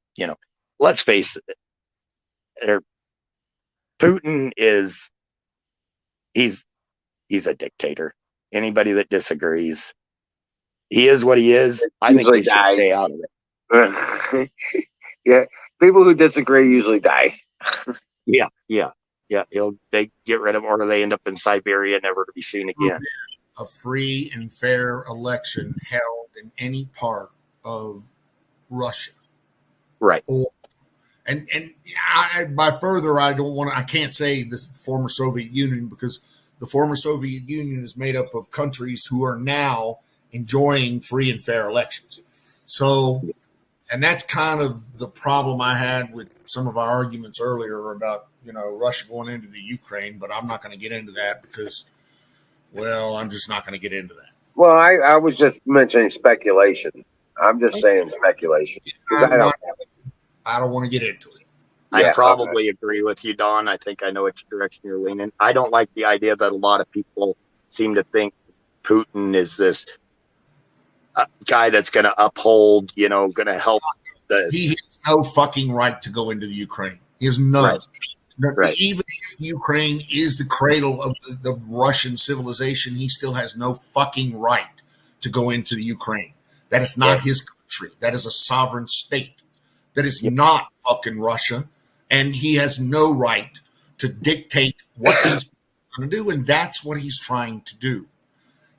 let's face it, Putin is, he's a dictator. Anybody that disagrees, he is what he is. I think we should stay out of it. Yeah, people who disagree usually die. Yeah. They get rid of him, or they end up in Siberia, never to be seen again. A free and fair election held in any part of Russia, right? And by further, I can't say the former Soviet Union, because the former Soviet Union is made up of countries who are now enjoying free and fair elections. So, and that's kind of the problem I had with some of our arguments earlier about, Russia going into the Ukraine, but I'm not going to get into that because Well, I'm just not going to get into that. Well, I was just mentioning speculation. I'm just saying speculation. I don't want to get into it. I probably agree with you, Don. I think I know which direction you're leaning. I don't like the idea that a lot of people seem to think Putin is this guy that's going to uphold, going to help. He has no fucking right to go into the Ukraine. He has none. Right. Even if Ukraine is the cradle of the Russian civilization, he still has no fucking right to go into the Ukraine. That is not his country. That is a sovereign state. That is not fucking Russia. And he has no right to dictate what he's going to do. And that's what he's trying to do.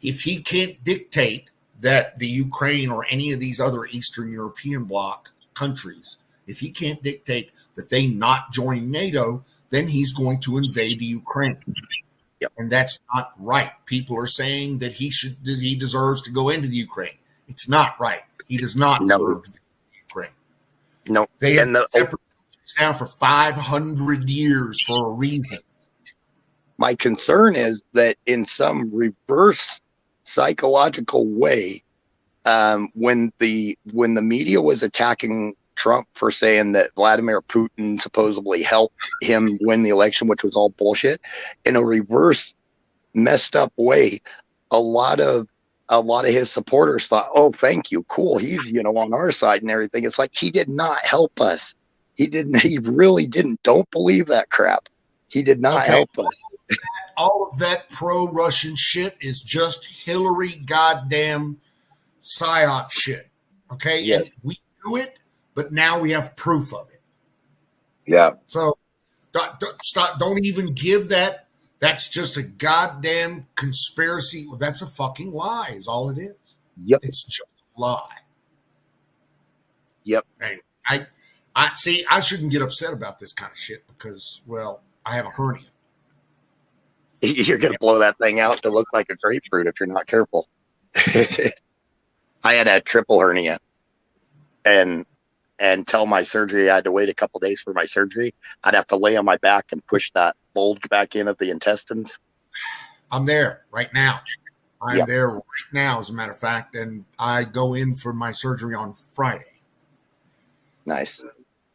If he can't dictate that the Ukraine or any of these other Eastern European bloc countries, if he can't dictate that they not join NATO, then he's going to invade the Ukraine. Yep. And that's not right. People are saying that he deserves to go into the Ukraine. It's not right. He does not deserve to go into the Ukraine. No. They have separate countries now for 500 years for a reason. My concern is that in some reverse psychological way, when the media was attacking Trump for saying that Vladimir Putin supposedly helped him win the election, which was all bullshit, in a reverse messed up way, a lot of his supporters thought, oh, thank you, cool, he's on our side and everything. It's like, he did not help us. He really didn't. Don't believe that crap. He did not help us. All of that pro-Russian shit is just Hillary goddamn psyop shit. Okay? Yes. And we do it, but now we have proof of it. Yeah. So don't even give that. That's just a goddamn conspiracy. That's a fucking lie is all it is. Yep. It's just a lie. Yep. And I see, I shouldn't get upset about this kind of shit because, well, I have a hernia. You're going to blow that thing out to look like a grapefruit if you're not careful. I had a triple hernia, and until my surgery, I had to wait a couple days for my surgery. I'd have to lay on my back and push that bulge back in of the intestines. I'm there right now. I'm there right now, as a matter of fact, and I go in for my surgery on Friday. Nice.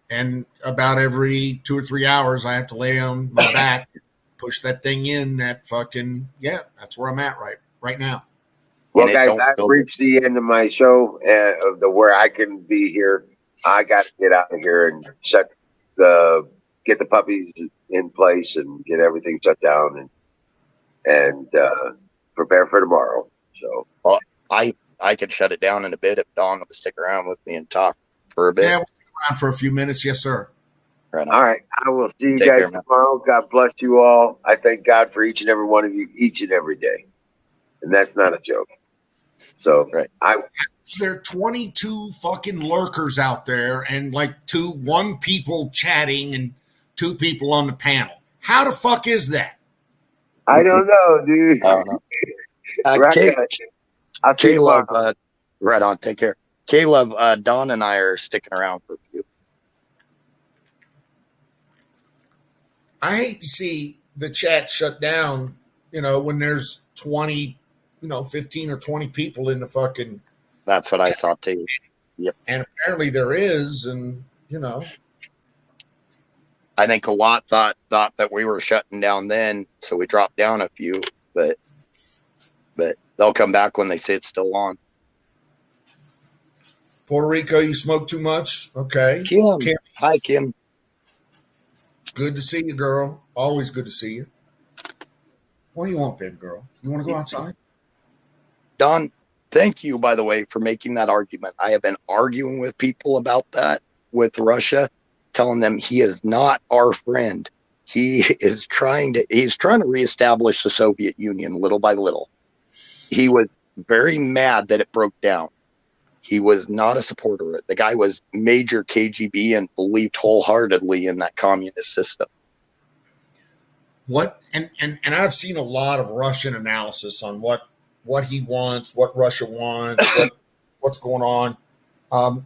And about every 2 or 3 hours, I have to lay on my back, push that thing in. That fucking that's where I'm at right now. Well, guys, I've reached the end of my show, where I can be here. I got to get out of here and get the puppies in place and get everything shut down and prepare for tomorrow. So, well, I could shut it down in a bit if Dawn would stick around with me and talk for a bit. Yeah, we'll stick around for a few minutes. Yes, sir. Right on. All right. I will see you guys tomorrow. God bless you all. I thank God for each and every one of you each and every day. And that's not a joke. So there are 22 fucking lurkers out there and like one people chatting and 2 people on the panel. How the fuck is that? I don't know, dude. I don't know. I'll see you right on. Take care. Caleb, Don and I are sticking around for a few. I hate to see the chat shut down, when there's 20, 15 or 20 people in the fucking. That's what I saw too. Yep. And apparently there is, and I think a lot thought that we were shutting down then, so we dropped down a few, but they'll come back when they say it's still on. Puerto Rico, you smoke too much? Okay. Kim. Hi, Kim. Good to see you, girl. Always good to see you. What do you want, baby girl? You want to go outside? Don, thank you, by the way, for making that argument. I have been arguing with people about that with Russia, telling them he is not our friend. He's trying to reestablish the Soviet Union little by little. He was very mad that it broke down. He was not a supporter of it. The guy was major KGB and believed wholeheartedly in that communist system. What and I've seen a lot of Russian analysis on what he wants, what Russia wants, what's going on.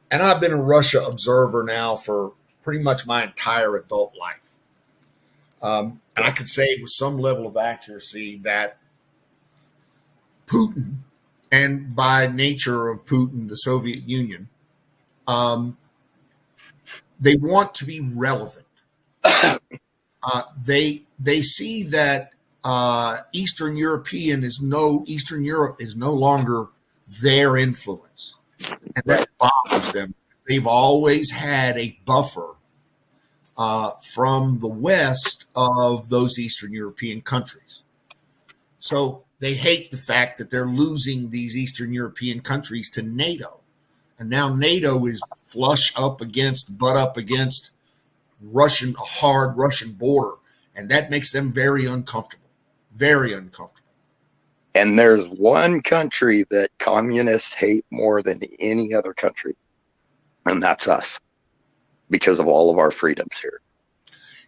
And I've been a Russia observer now for pretty much my entire adult life. And I could say with some level of accuracy that Putin, and by nature of Putin, the Soviet Union, they want to be relevant. They see that Eastern Europe is no longer their influence, and that bothers them. They've always had a buffer from the west of those Eastern European countries. So they hate the fact that they're losing these Eastern European countries to NATO. And now NATO is butt up against a hard Russian border. And that makes them very uncomfortable. Very uncomfortable. And there's one country that communists hate more than any other country. And that's us. Because of all of our freedoms here.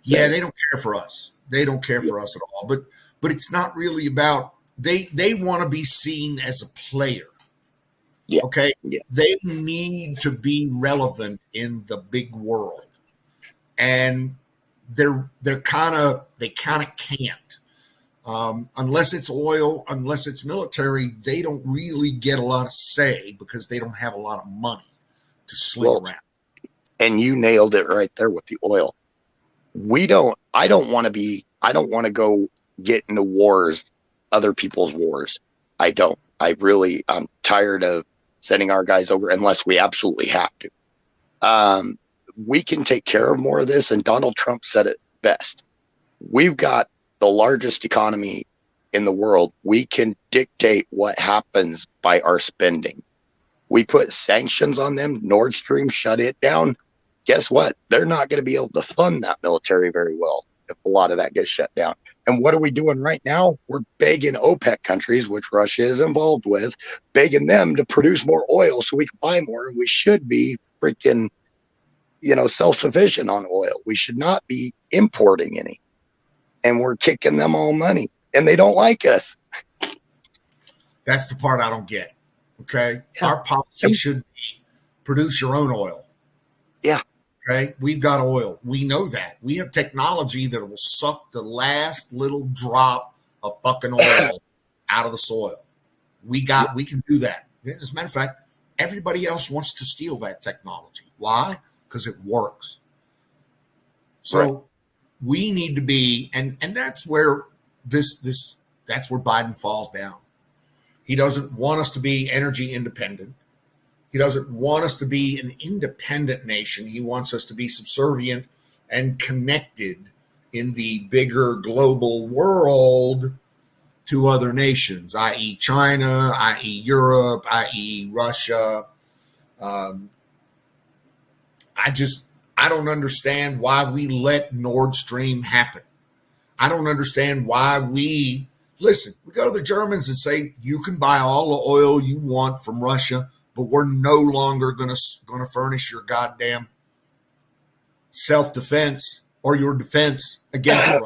Yeah, they don't care for us. They don't care for us at all. But it's not really about they want to be seen as a player. Yeah. Okay. Yeah. They need to be relevant in the big world. And they kind of can't. Unless it's oil, unless it's military, they don't really get a lot of say because they don't have a lot of money to sling around. And you nailed it right there with the oil. I don't want to go get into wars, other people's wars. I'm tired of sending our guys over unless we absolutely have to. We can take care of more of this. And Donald Trump said it best. We've got the largest economy in the world. We can dictate what happens by our spending. We put sanctions on them. Nord Stream shut it down. Guess what? They're not going to be able to fund that military very well if a lot of that gets shut down. And what are we doing right now? We're begging OPEC countries, which Russia is involved with, begging them to produce more oil so we can buy more. And we should be freaking, self-sufficient on oil. We should not be importing any. And we're kicking them all money. And they don't like us. That's the part I don't get. Okay? Yeah. Our policy should be produce your own oil. Yeah. Okay? We've got oil. We know that. We have technology that will suck the last little drop of fucking oil out of the soil. We can do that. As a matter of fact, everybody else wants to steal that technology. Why? Because it works. So we need to be, and that's where that's where Biden falls down. He doesn't want us to be energy independent. He doesn't want us to be an independent nation. He wants us to be subservient and connected in the bigger global world to other nations, i.e. China, i.e. Europe, i.e. Russia. I don't understand why we let Nord Stream happen. I don't understand why we go to the Germans and say, you can buy all the oil you want from Russia, but we're no longer going to furnish your goddamn self-defense or your defense against Russia.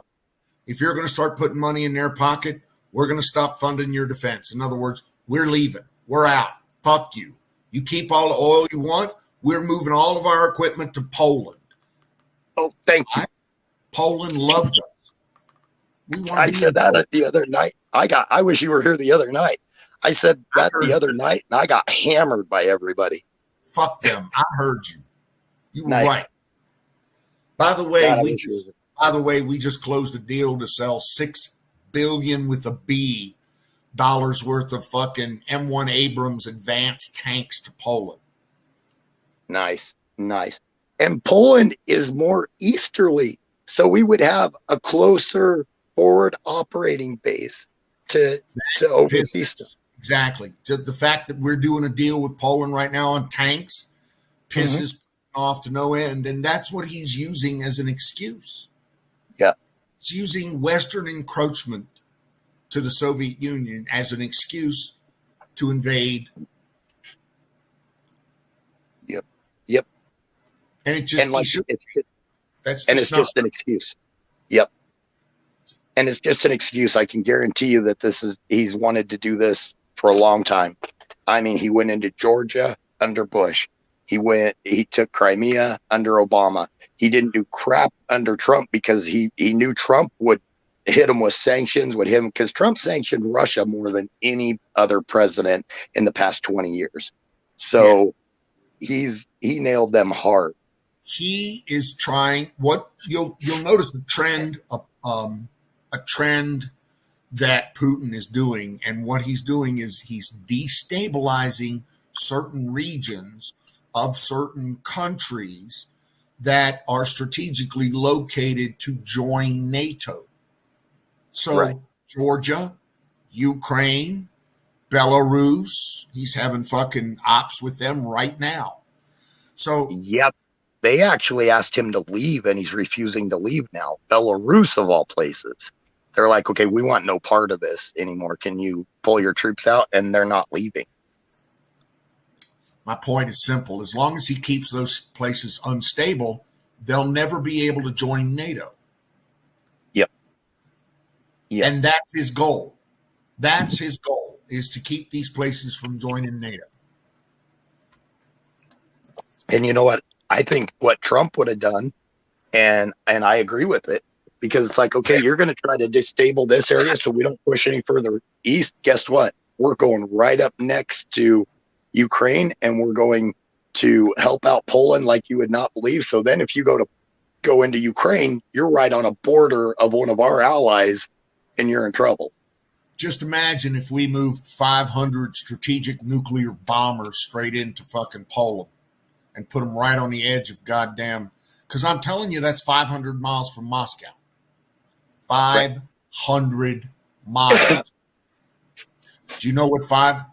If you're going to start putting money in their pocket, we're going to stop funding your defense. In other words, we're leaving. We're out. Fuck you. You keep all the oil you want. We're moving all of our equipment to Poland. Oh, thank you. Poland loves us. I said that the other night. I wish you were here the other night. I said that the other night, and I got hammered by everybody. Fuck them. I heard you. You were Nice. right. By the way, God, we just closed a deal to sell $6 billion with a B dollars worth of fucking M1 Abrams advanced tanks to Poland. Nice. And Poland is more easterly, so we would have a closer forward operating base to oversee stuff. Exactly. To the fact that we're doing a deal with Poland right now on tanks pisses off to no end, and that's what he's using as an excuse. Yeah. He's using Western encroachment to the Soviet Union as an excuse to invade. Yep. And it just it's just an excuse. Yep. And it's just an excuse. I can guarantee you that he's wanted to do this for a long time. I mean, he went into Georgia under Bush. He took Crimea under Obama. He didn't do crap under Trump because he knew Trump would hit him with sanctions, would hit him, because Trump sanctioned Russia more than any other president in the past 20 years. So he nailed them hard. He is trying. What you'll notice a trend that Putin is doing, and what he's doing is he's destabilizing certain regions of certain countries that are strategically located to join NATO. So Georgia, Ukraine, Belarus, he's having fucking ops with them right now. So yep, they actually asked him to leave, and he's refusing to leave now. Belarus, of all places, they're like, okay, we want no part of this anymore. Can you pull your troops out? And they're not leaving. My point is simple. As long as he keeps those places unstable, they'll never be able to join NATO. Yep. And that's his goal. That's his goal, is to keep these places from joining NATO. And you know what? I think what Trump would have done, and I agree with it, because it's like, okay, you're going to try to destabilize this area so we don't push any further east. Guess what? We're going right up next to Ukraine, and we're going to help out Poland like you would not believe. So then if you go into Ukraine, you're right on a border of one of our allies, and you're in trouble. Just imagine if we moved 500 strategic nuclear bombers straight into fucking Poland and put them right on the edge of goddamn, because I'm telling you, that's 500 miles from Moscow. 500 miles. Do you know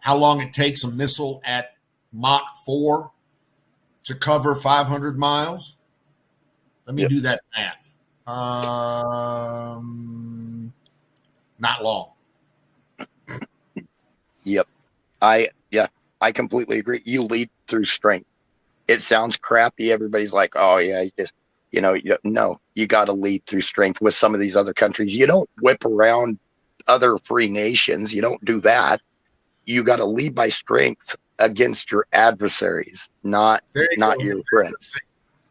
how long it takes a missile at Mach 4 to cover 500 miles? Let me do that math. Not long. Yep. I completely agree. You lead through strength. It sounds crappy. Everybody's like, oh yeah, you got to lead through strength with some of these other countries. You don't whip around other free nations. You don't do that. You got to lead by strength against your adversaries, not your friends.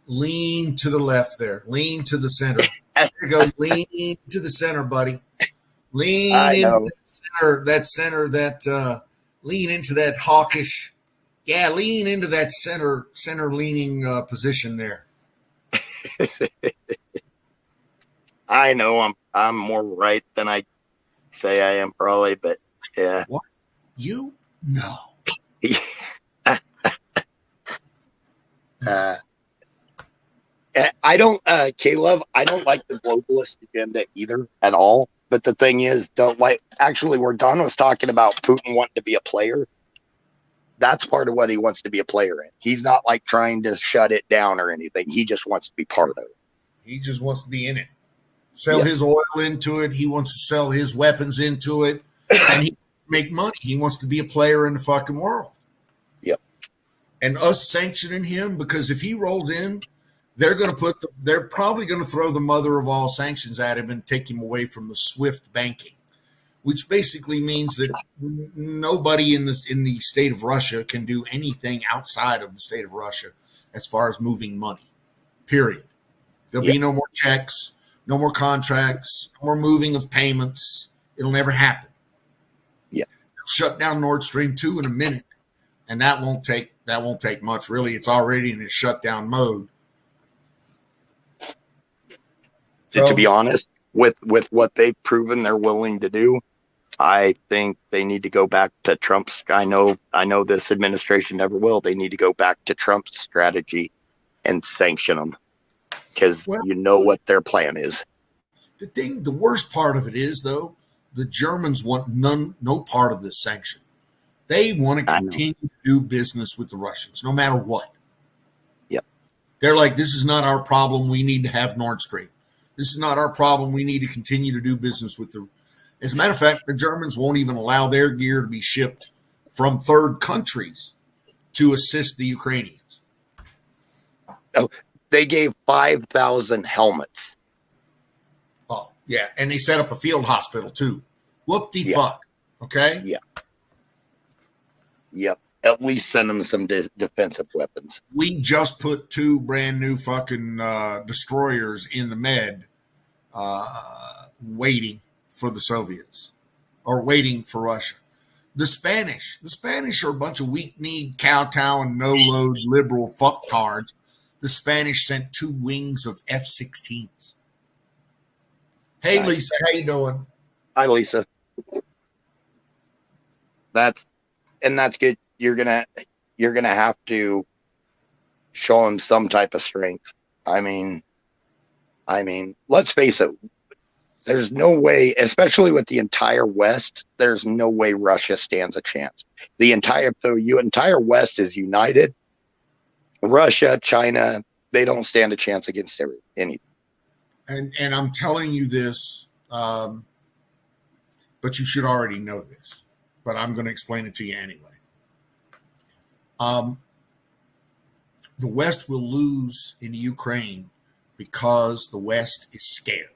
Lean to the left there. Lean to the center. There you go. Lean to the center, buddy. Lean into that center, lean into that hawkish. Yeah, lean into that center leaning position there. I know I'm more right than I say I am, probably, but yeah. What? You know. I don't, Caleb, I don't like the globalist agenda either at all. But the thing is, where Don was talking about Putin wanting to be a player, that's part of what he wants to be a player in. He's not like trying to shut it down or anything. He just wants to be part of it. He just wants to be in it. Sell his oil into it. He wants to sell his weapons into it. And he make money. He wants to be a player in the fucking world. Yep. And us sanctioning him, because if he rolls in, they're probably going to throw the mother of all sanctions at him and take him away from the SWIFT banking, which basically means that nobody in the state of Russia can do anything outside of the state of Russia as far as moving money, period. There'll be no more checks, no more contracts, no more moving of payments. It'll never happen. Yeah. Shut down Nord Stream 2 in a minute, and that won't take much. Really, it's already in its shutdown mode. So, to be honest, with what they've proven they're willing to do, I think they need to go back to Trump's. I know this administration never will. They need to go back to Trump's strategy and sanction them, because you know what their plan is. The worst part of it is, though, the Germans want no part of this sanction. They want to continue to do business with the Russians, no matter what. Yep. They're like, this is not our problem. We need to have Nord Stream. This is not our problem. We need to continue to do business with them. As a matter of fact, the Germans won't even allow their gear to be shipped from third countries to assist the Ukrainians. Oh, they gave 5,000 helmets. Oh, yeah. And they set up a field hospital, too. Whoop-de-fuck. Okay? Yeah. Yep. At least send them some defensive weapons. We just put 2 brand new fucking destroyers in the Med waiting for the Soviets or waiting for Russia. The Spanish are a bunch of weak-kneed, kowtowing, no-load liberal fucktards. The Spanish sent 2 wings of F-16s. Hey, Nice. Lisa, how you doing? Hi, Lisa. That's good. You're gonna have to show them some type of strength. I mean, let's face it. There's no way, especially with the entire West, there's no way Russia stands a chance. The entire West is united. Russia, China, they don't stand a chance against anything. And I'm telling you this, but you should already know this. But I'm going to explain it to you anyway. The West will lose in Ukraine because the West is scared.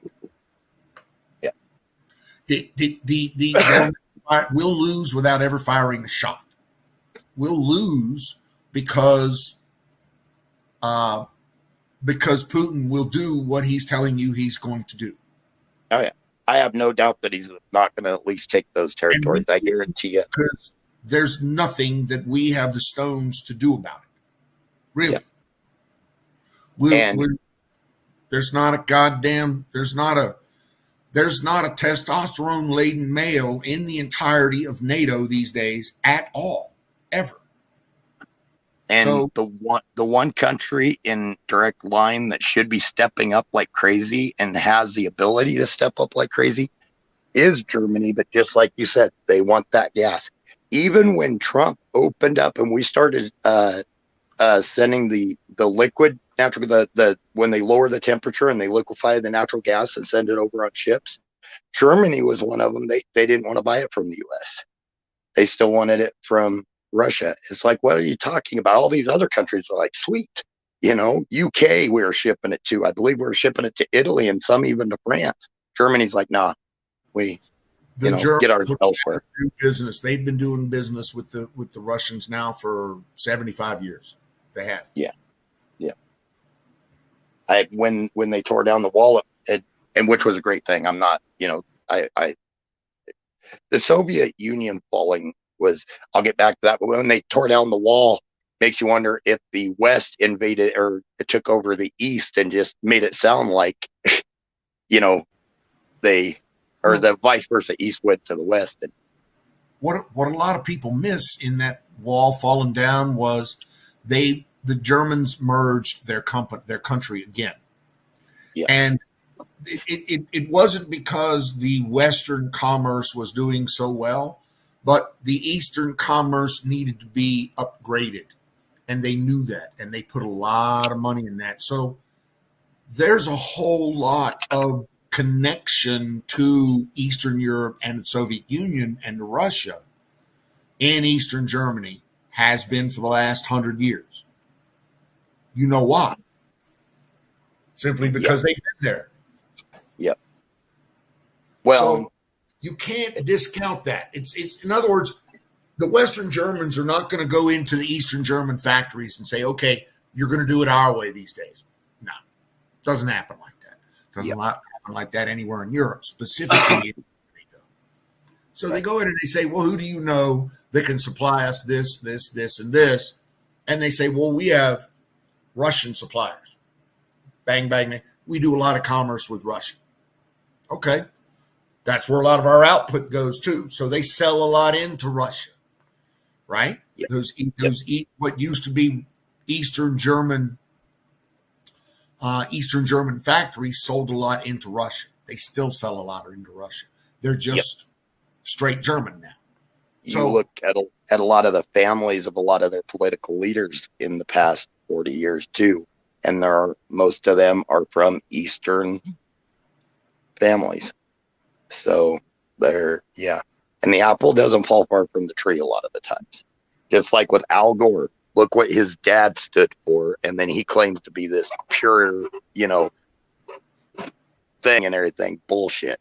Yeah. We'll lose without ever firing a shot. We'll lose because Putin will do what he's telling you he's going to do. Oh yeah, I have no doubt that he's not going to at least take those territories. I guarantee you. Because there's nothing that we have the stones to do about it. Really. Yeah. There's not a testosterone laden male in the entirety of NATO these days at all, ever. And so, the one country in direct line that should be stepping up like crazy and has the ability to step up like crazy is Germany. But just like you said, they want that gas. Even when Trump opened up and we started sending the liquid natural, when they lower the temperature and they liquefy the natural gas and send it over on ships, Germany was one of them. They didn't want to buy it from the U.S. They still wanted it from Russia. It's like, what are you talking about? All these other countries are like, sweet, UK, we were shipping it to. I believe we were shipping it to Italy and some even to France. Germany's like, nah, we get ours elsewhere. Business. They've been doing business with the Russians now for 75 years. They have. Yeah. When they tore down the wall, and which was a great thing. I'm not, the Soviet Union falling was, I'll get back to that, but when they tore down the wall, makes you wonder if the West invaded or took over the East and just made it sound like, the vice versa, East went to the West. And what a lot of people miss in that wall falling down was the Germans merged their country again. Yeah. And it wasn't because the Western commerce was doing so well, but the Eastern commerce needed to be upgraded. And they knew that. And they put a lot of money in that. So there's a whole lot of connection to Eastern Europe and the Soviet Union and Russia in Eastern Germany has been for the last 100 years. You know why? Simply because they've been there. Yep. Well, so you can't discount that. It's in other words, the Western Germans are not going to go into the Eastern German factories and say, okay, you're going to do it our way these days. No, it doesn't happen like that. It doesn't happen like that anywhere in Europe, specifically. So they go in and they say, well, who do you know that can supply us this, this, this, and this? And they say, well, we have Russian suppliers. Bang, bang. We do a lot of commerce with Russia. Okay. That's where a lot of our output goes too. So they sell a lot into Russia, right? Yep. What used to be Eastern German factories sold a lot into Russia. They still sell a lot into Russia. They're just straight German now. You look at a lot of the families of a lot of their political leaders in the past 40 years too, and most of them are from Eastern families. So and the apple doesn't fall far from the tree a lot of the times. Just like with Al Gore, look what his dad stood for, and then he claims to be this pure, thing and everything. Bullshit.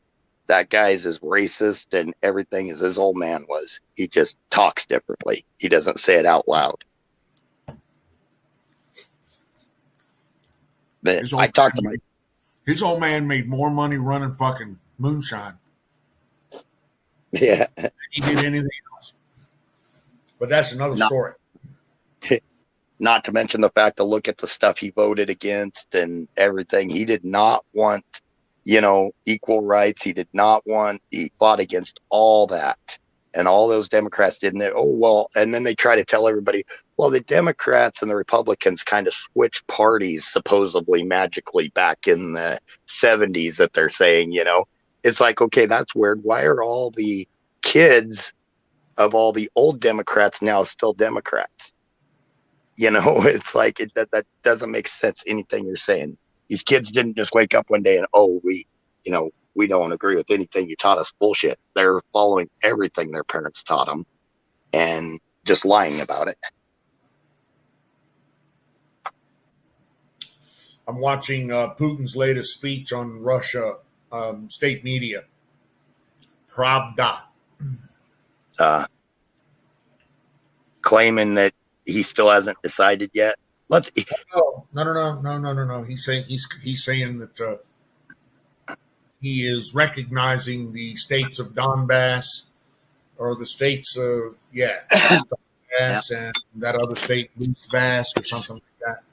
That guy is as racist and everything as his old man was. He just talks differently. He doesn't say it out loud. But I talked to His old man made more money running fucking moonshine Yeah. than he did anything else. But that's another Not- story. Not to mention the fact to look at the stuff he voted against and everything. He did not want, equal rights. He fought against all that. And all those Democrats didn't. And then they try to tell everybody, well, the Democrats and the Republicans kind of switched parties supposedly magically back in the 70s that they're saying, It's like, okay, that's weird. Why are all the kids of all the old Democrats now still Democrats? It's like that doesn't make sense, anything you're saying. These kids didn't just wake up one day and, we don't agree with anything you taught us. Bullshit. They're following everything their parents taught them and just lying about it. I'm watching Putin's latest speech on Russia, state media. Pravda. Claiming that he still hasn't decided yet. No. He's saying that he is recognizing the states of Donbass, or the states of Donbass, and that other state, Luftvass, or something like that.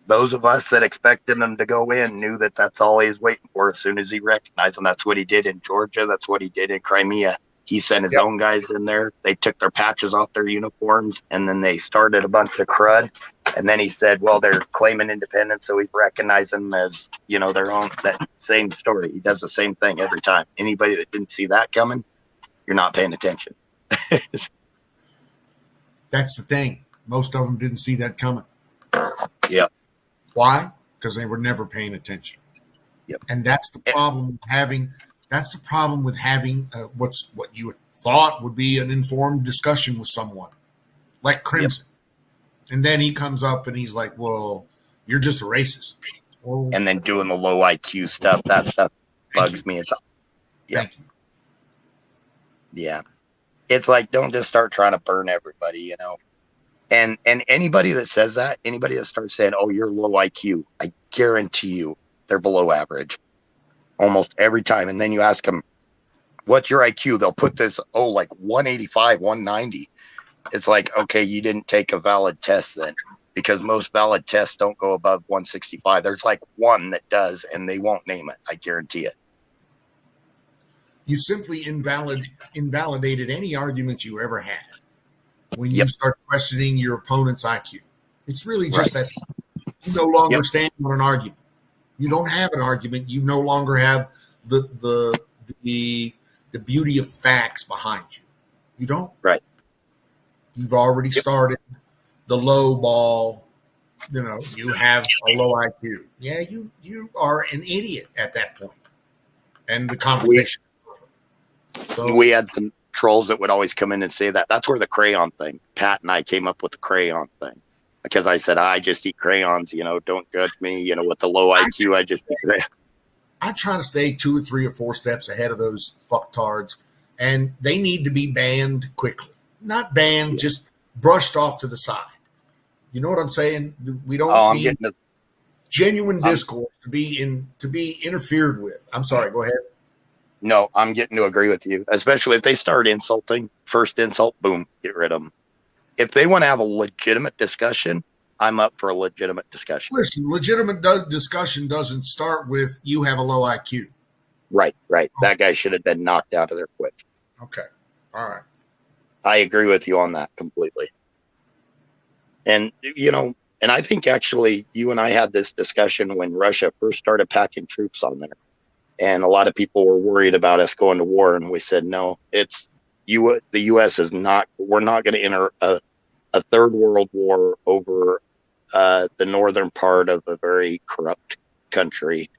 Those of us that expected him to go in knew that that's all he was waiting for. As soon as he recognized them, that's what he did in Georgia. That's what he did in Crimea. He sent his own guys in there. They took their patches off their uniforms, and then they started a bunch of crud. And then he said, well, they're claiming independence, so we recognize them as, their own. That same story. He does the same thing every time. Anybody that didn't see that coming, you're not paying attention. That's the thing. Most of them didn't see that coming. Yep. Why? Because they were never paying attention. Yep. And that's the problem with having. That's the problem with having what you thought would be an informed discussion with someone like Crimson. Yep. And then he comes up and he's like, well, you're just a racist. Well, and then doing the low IQ stuff, that stuff bugs me. Thank you. Yeah. It's like, don't just start trying to burn everybody, And anybody that says that, anybody that starts saying, oh, you're low IQ, I guarantee you they're below average almost every time. And then you ask them, what's your IQ? They'll put this, like 185, 190. It's like, okay, you didn't take a valid test then, because most valid tests don't go above 165. There's like one that does, and they won't name it. I guarantee it. You simply invalidated any argument you ever had when you start questioning your opponent's IQ. It's really just that you no longer stand on an argument. You don't have an argument. You no longer have the beauty of facts behind you. You don't. Right. You've already started the low ball. You have a low IQ. Yeah, you are an idiot at that point. And the conversation. We had some trolls that would always come in and say that. That's where the crayon thing. Pat and I came up with the crayon thing. Because I said, I just eat crayons, don't judge me, with the low IQ, I just eat crayons. I try to stay 2 or 3 or 4 steps ahead of those fucktards, and they need to be banned quickly. Not banned, just brushed off to the side. You know what I'm saying? We don't need genuine discourse to be interfered with. I'm sorry, go ahead. No, I'm getting to agree with you, especially if they start insulting. First insult, boom, get rid of them. If they want to have a legitimate discussion, I'm up for a legitimate discussion. Listen, legitimate discussion doesn't start with you have a low IQ. Right. That guy should have been knocked out of there quick. Okay. All right. I agree with you on that completely. And, and I think actually you and I had this discussion when Russia first started packing troops on there. And a lot of people were worried about us going to war. And we said, no, the U.S. is not, we're not going to enter a third world war over the northern part of a very corrupt country.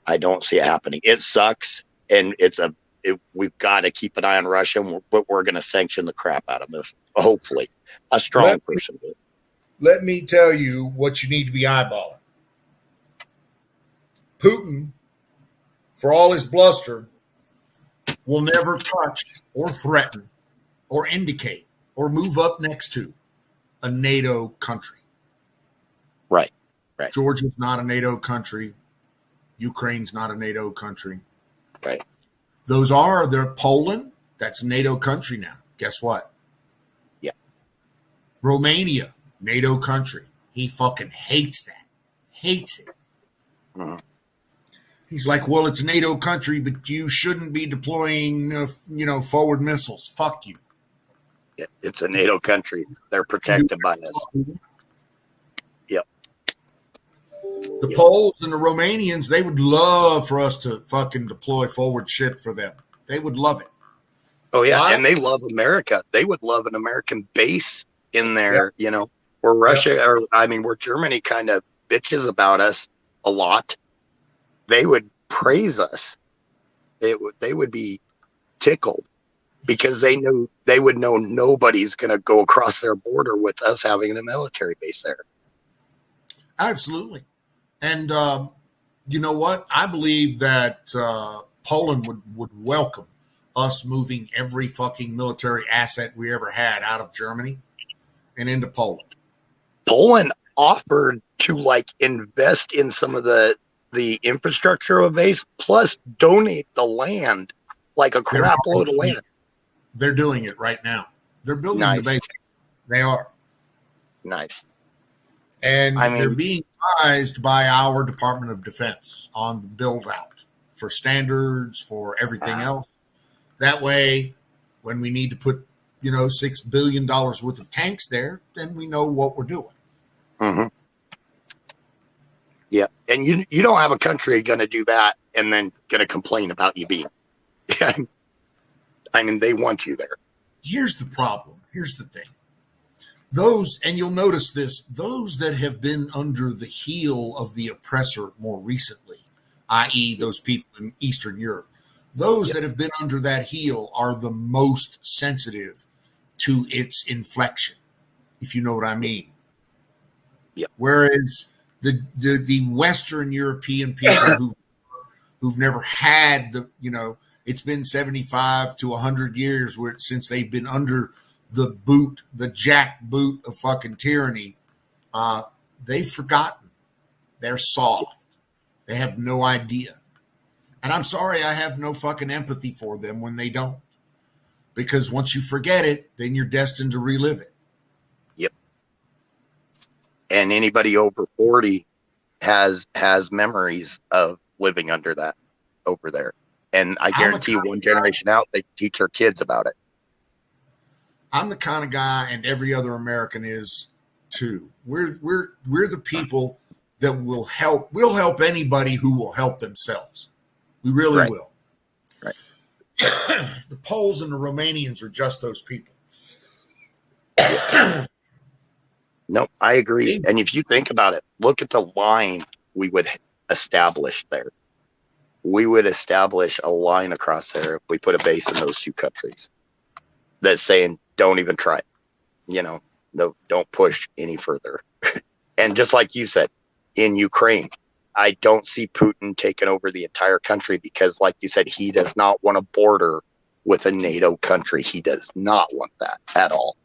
I don't see it happening. It sucks. And we've got to keep an eye on Russia, but we're going to sanction the crap out of this. Hopefully a strong person will. Let me tell you what you need to be eyeballing. Putin, for all his bluster, will never touch or threaten or indicate or move up next to a NATO country. Right. Georgia's not a NATO country. Ukraine's not a NATO country. Right. They're Poland. That's a NATO country now. Guess what? Yeah. Romania, NATO country. He fucking hates that. Hates it. Mhm. He's like, well, it's a NATO country, but you shouldn't be deploying, forward missiles. Fuck you. It's a NATO country. They're protected by us. Yep. The Poles and the Romanians, they would love for us to fucking deploy forward shit for them. They would love it. Oh, yeah. Why? And they love America. They would love an American base in there, where Russia where Germany kind of bitches about us a lot. They would praise us. They would be tickled because they would know nobody's going to go across their border with us having a military base there. Absolutely. And you know what? I believe that Poland would welcome us moving every fucking military asset we ever had out of Germany and into Poland. Poland offered to invest in some of the infrastructure of a base, plus donate the land, like a crap load of land. They're doing it right now. They're building Nice. the base. They are. Nice. And they're being advised by our Department of Defense on the build out for standards, for everything else. That way, when we need to put, $6 billion worth of tanks there, then we know what we're doing. Mm-hmm. Yeah. And you don't have a country going to do that and then going to complain about you being. They want you there. Here's the problem. Here's the thing. Those, and you'll notice this, those that have been under the heel of the oppressor more recently, i.e. those people in Eastern Europe, those that have been under that heel are the most sensitive to its inflection, if you know what I mean. Yep. Whereas the Western European people who've never had it's been 75 to 100 years since they've been under the jackboot of fucking tyranny. They've forgotten. They're soft. They have no idea. And I'm sorry, I have no fucking empathy for them when they don't. Because once you forget it, then you're destined to relive it. Yep. And anybody over 40 has memories of living under that over there. And I guarantee one generation out, they teach their kids about it. I'm the kind of guy, and every other American is too. We're the people that will help. We'll help anybody who will help themselves. We really will. Right. The Poles and the Romanians are just those people. No, I agree. And if you think about it, look at the line we would establish there. We would establish a line across there if we put a base in those two countries that's saying, don't even try it. No, don't push any further. And just like you said, in Ukraine, I don't see Putin taking over the entire country because, like you said, he does not want a border with a NATO country. He does not want that at all.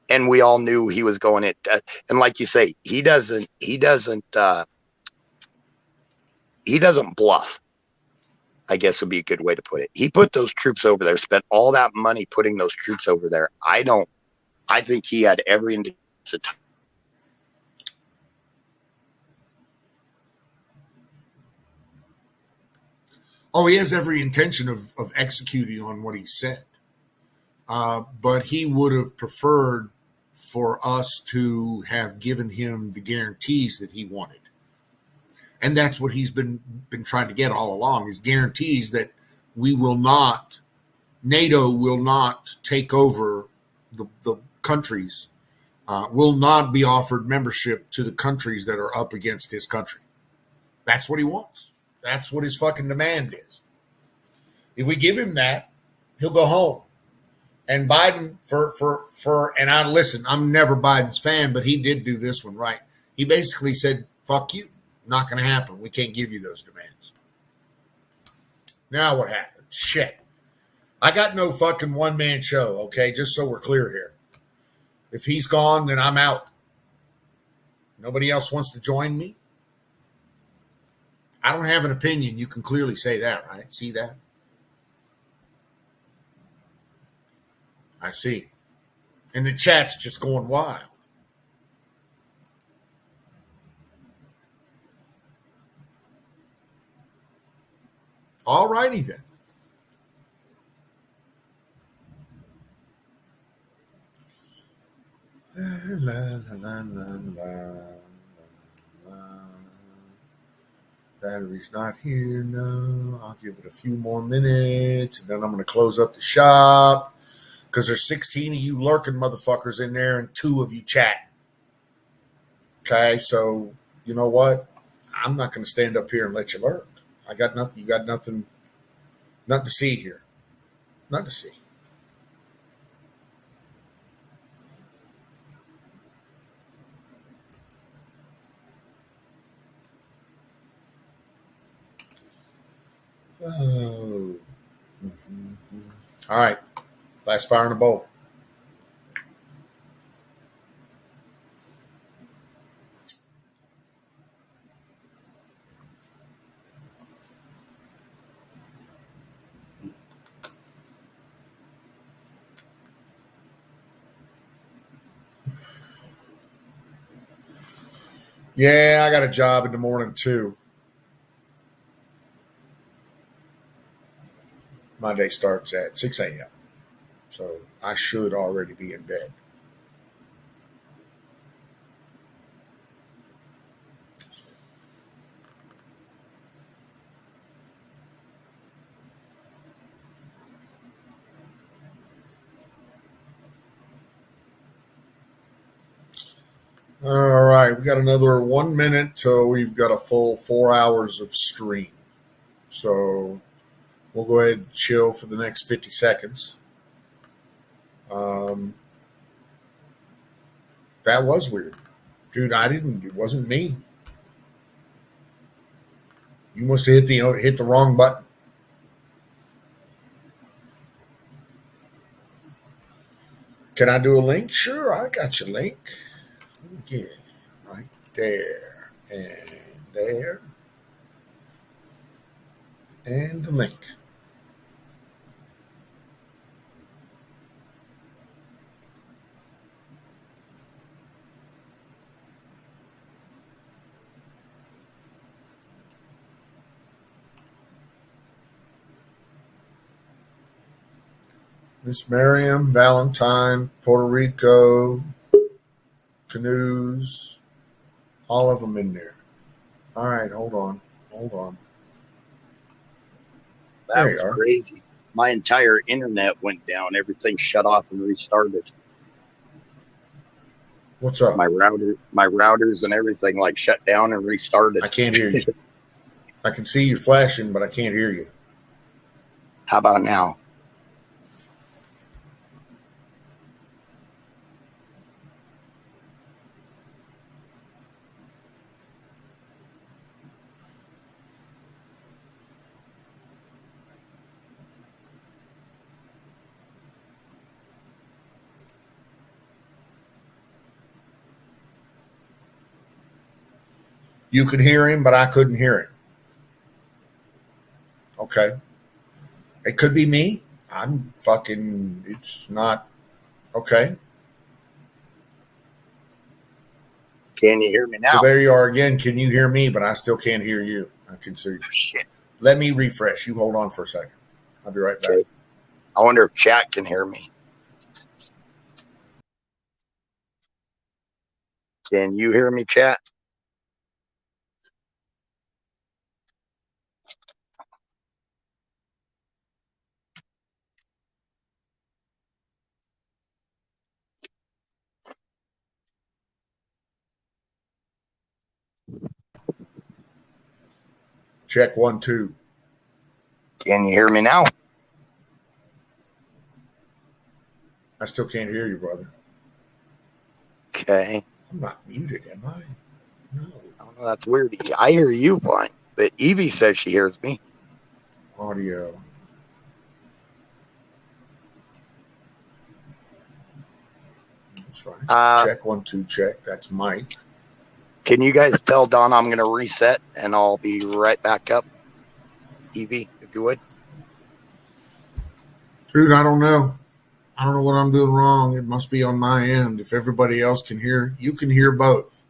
And we all knew he was going it. And like you say, he doesn't bluff, I guess would be a good way to put it. He put those troops over there, spent all that money putting those troops over there. I think he had every indication. Oh, he has every intention of executing on what he said. But he would have preferred for us to have given him the guarantees that he wanted. And that's what he's been trying to get all along, is guarantees that NATO will not take over the countries, will not be offered membership to the countries that are up against his country. That's what he wants. That's what his fucking demand is. If we give him that, he'll go home. And Biden, listen, I'm never Biden's fan, but he did do this one right. He basically said, fuck you. Not going to happen. We can't give you those demands. Now what happened? Shit. I got no fucking one-man show, okay? Just so we're clear here. If he's gone, then I'm out. Nobody else wants to join me? I don't have an opinion. You can clearly say that, right? See that? I see. And the chat's just going wild. All righty then. La, la, la, la, la, la. Battery's not here. No. I'll give it a few more minutes, and then I'm going to close up the shop because there's 16 of you lurking motherfuckers in there and 2 of you chat. Okay, so you know what? I'm not going to stand up here and let you lurk. I got nothing. You got nothing to see here. Nothing to see. Oh. All right. Last fire in the bowl. Yeah, I got a job in the morning too. My day starts at 6 a.m. So I should already be in bed. All right, we got another 1 minute till we've got a full 4 hours of stream. So we'll go ahead and chill for the next 50 seconds. That was weird. Dude, it wasn't me. You must have hit the wrong button. Can I do a link? Sure, I got your link. Yeah, right there. And there. And the link. Miss Miriam, Valentine, Puerto Rico, Canoes, all of them in there. All right, hold on. That was crazy. My entire internet went down. Everything shut off and restarted. What's up? My routers and everything like shut down and restarted. I can't hear you. I can see you flashing, but I can't hear you. How about now? You could hear him, but I couldn't hear him. Okay. It could be me. It's not. Okay. Can you hear me now? So there you are again. Can you hear me? But I still can't hear you. I can see you. Shit. Let me refresh. You hold on for a second. I'll be right back. Okay. I wonder if chat can hear me. Can you hear me, chat? Check 1, 2. Can you hear me now? I still can't hear you, brother. Okay. I'm not muted, am I? No. I don't know. That's weird. I hear you fine, but Evie says she hears me. Audio. That's right. Check 1, 2, check. That's Mike. Can you guys tell Don I'm going to reset and I'll be right back up? Evie, if you would. Dude, I don't know. I don't know what I'm doing wrong. It must be on my end. If everybody else can hear, you can hear both.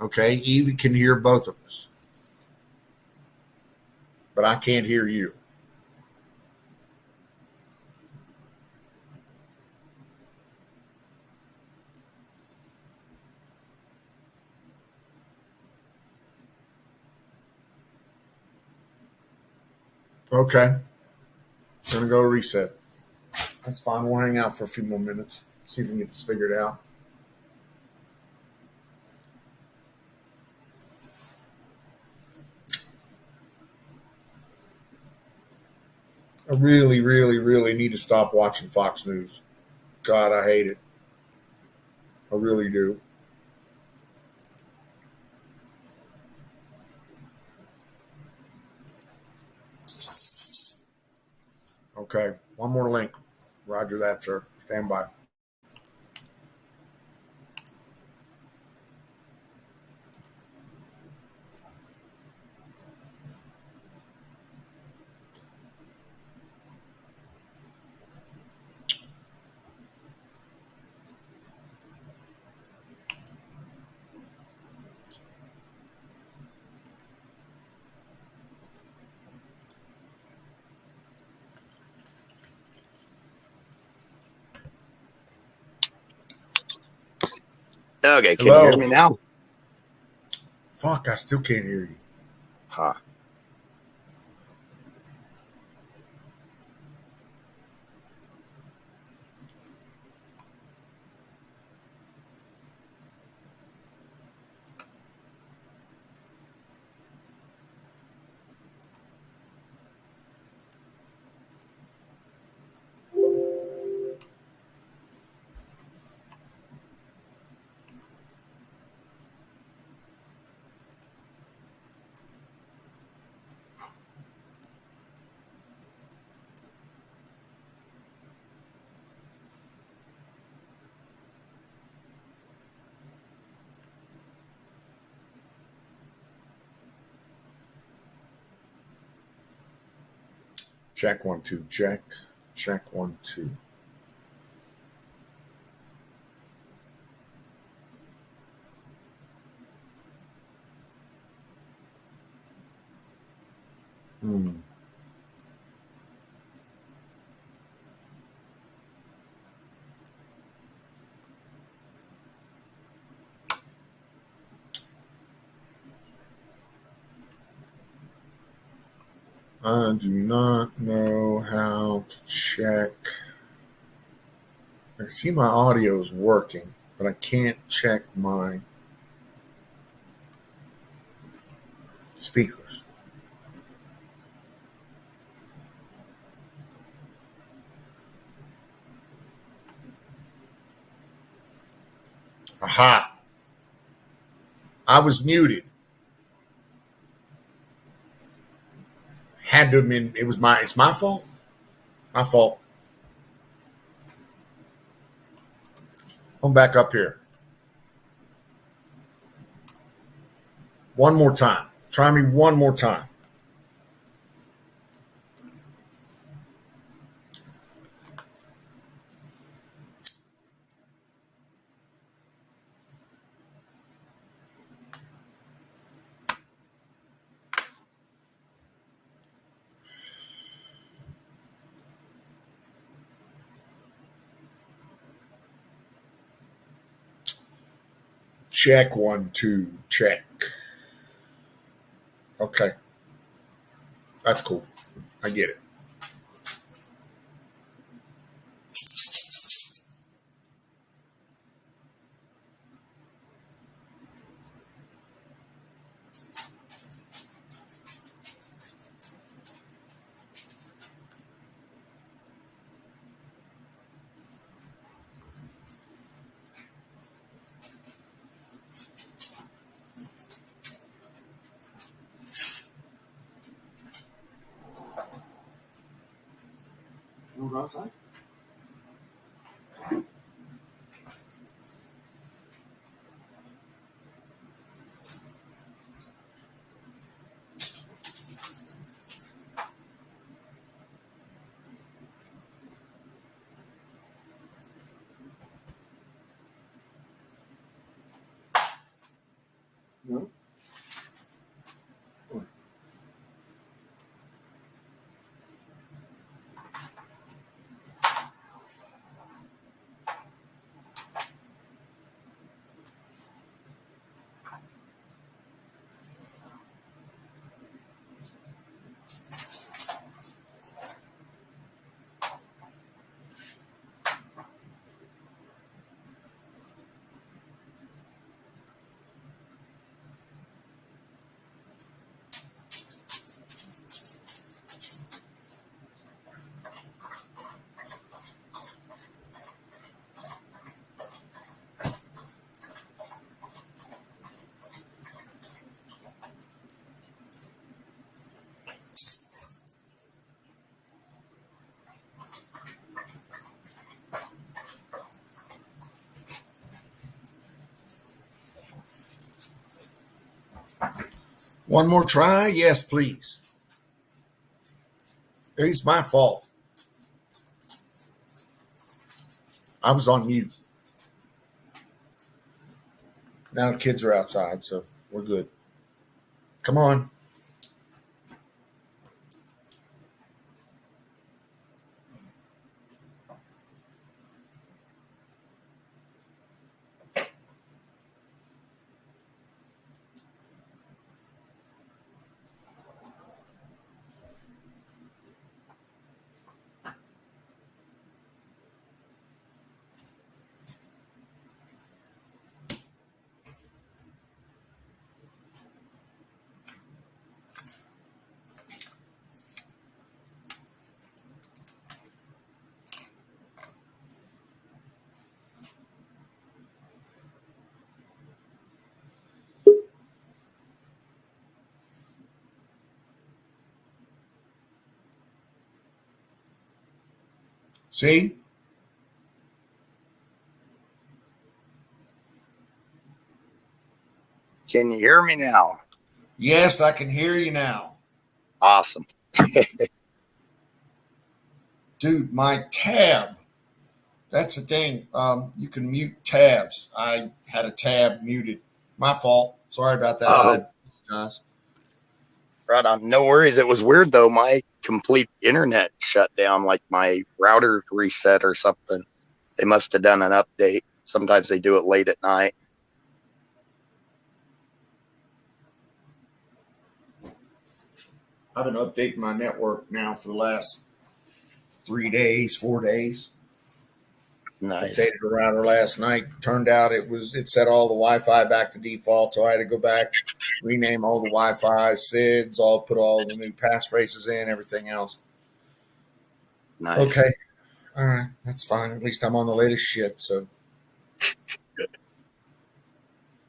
Okay? Evie can hear both of us. But I can't hear you. Okay. Gonna go reset. That's fine. We'll hang out for a few more minutes. See if we can get this figured out. I really, really, really need to stop watching Fox News. God, I hate it. I really do. Okay. One more link. Roger that, sir. Stand by. Okay, can Hello? you hear me now? Fuck, I still can't hear you. Huh. Check 1 2. Check. Check 1 2. I do not know how to check. I can see my audio is working, but I can't check my speakers. Aha! I was muted. Had to have been. It's my fault. My fault. I'm back up here. One more time. Try me one more time. Check 1 2. Check. Okay. That's cool. I get it. Outside? One more try? Yes, please. It's my fault. I was on mute. Now the kids are outside, so we're good. Come on. See? Can you hear me now? Yes, I can hear you now. Awesome. Dude, my tab. That's the thing. You can mute tabs. I had a tab muted. My fault. Sorry about that. I apologize. Right on. No worries. It was weird though. My complete internet shut down, like my router reset or something. They must have done an update. Sometimes they do it late at night. I've been updating my network now for the last 3 days, 4 days. Nice. Updated the router last night. Turned out it set all the Wi-Fi back to default, so I had to go back, rename all the Wi-Fi SIDs, put all the new passphrases in, everything else. Nice. Okay. All right. That's fine. At least I'm on the latest shit, so.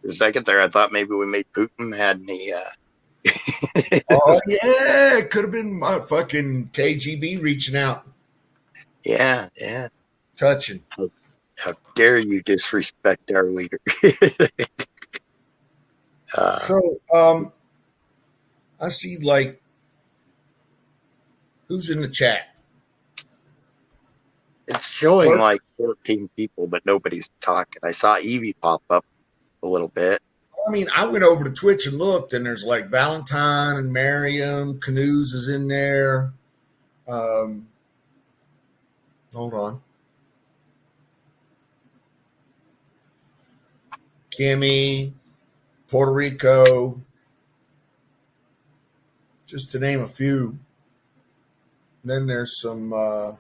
For a second there, I thought maybe we made Putin had any. Oh, yeah. It could have been my fucking KGB reaching out. Yeah. Touching. How dare you disrespect our leader? I see, like, who's in the chat? It's showing like 14 people, but nobody's talking. I saw Evie pop up a little bit. I mean, I went over to Twitch and looked, and there's like Valentine and Miriam. Canoes is in there. Hold on. Kimmy, Puerto Rico, just to name a few. And then there's some other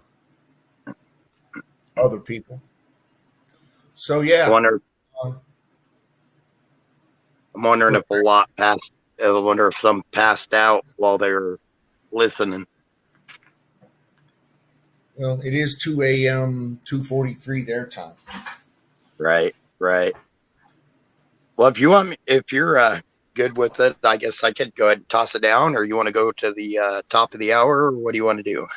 people. So, yeah. I'm wondering if a lot passed. I wonder if some passed out while they were listening. Well, it is 2 a.m., 2:43 their time. Right. Well, if you're good with it, I guess I could go ahead and toss it down, or you want to go to the top of the hour, or what do you want to do?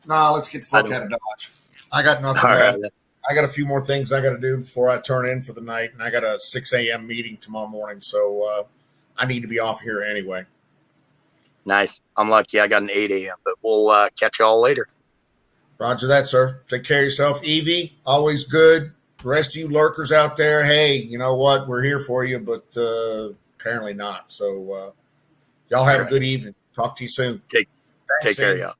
Nah, let's get the fuck out of Dodge. I got nothing left. Right. I got a few more things I got to do before I turn in for the night, and I got a 6 a.m. meeting tomorrow morning, so I need to be off here anyway. Nice. I'm lucky I got an 8 a.m., but we'll catch you all later. Roger that, sir. Take care of yourself. Evie, always good. The rest of you lurkers out there, hey, you know what? We're here for you, but apparently not. So y'all have a good evening. Talk to you soon. Take care, y'all.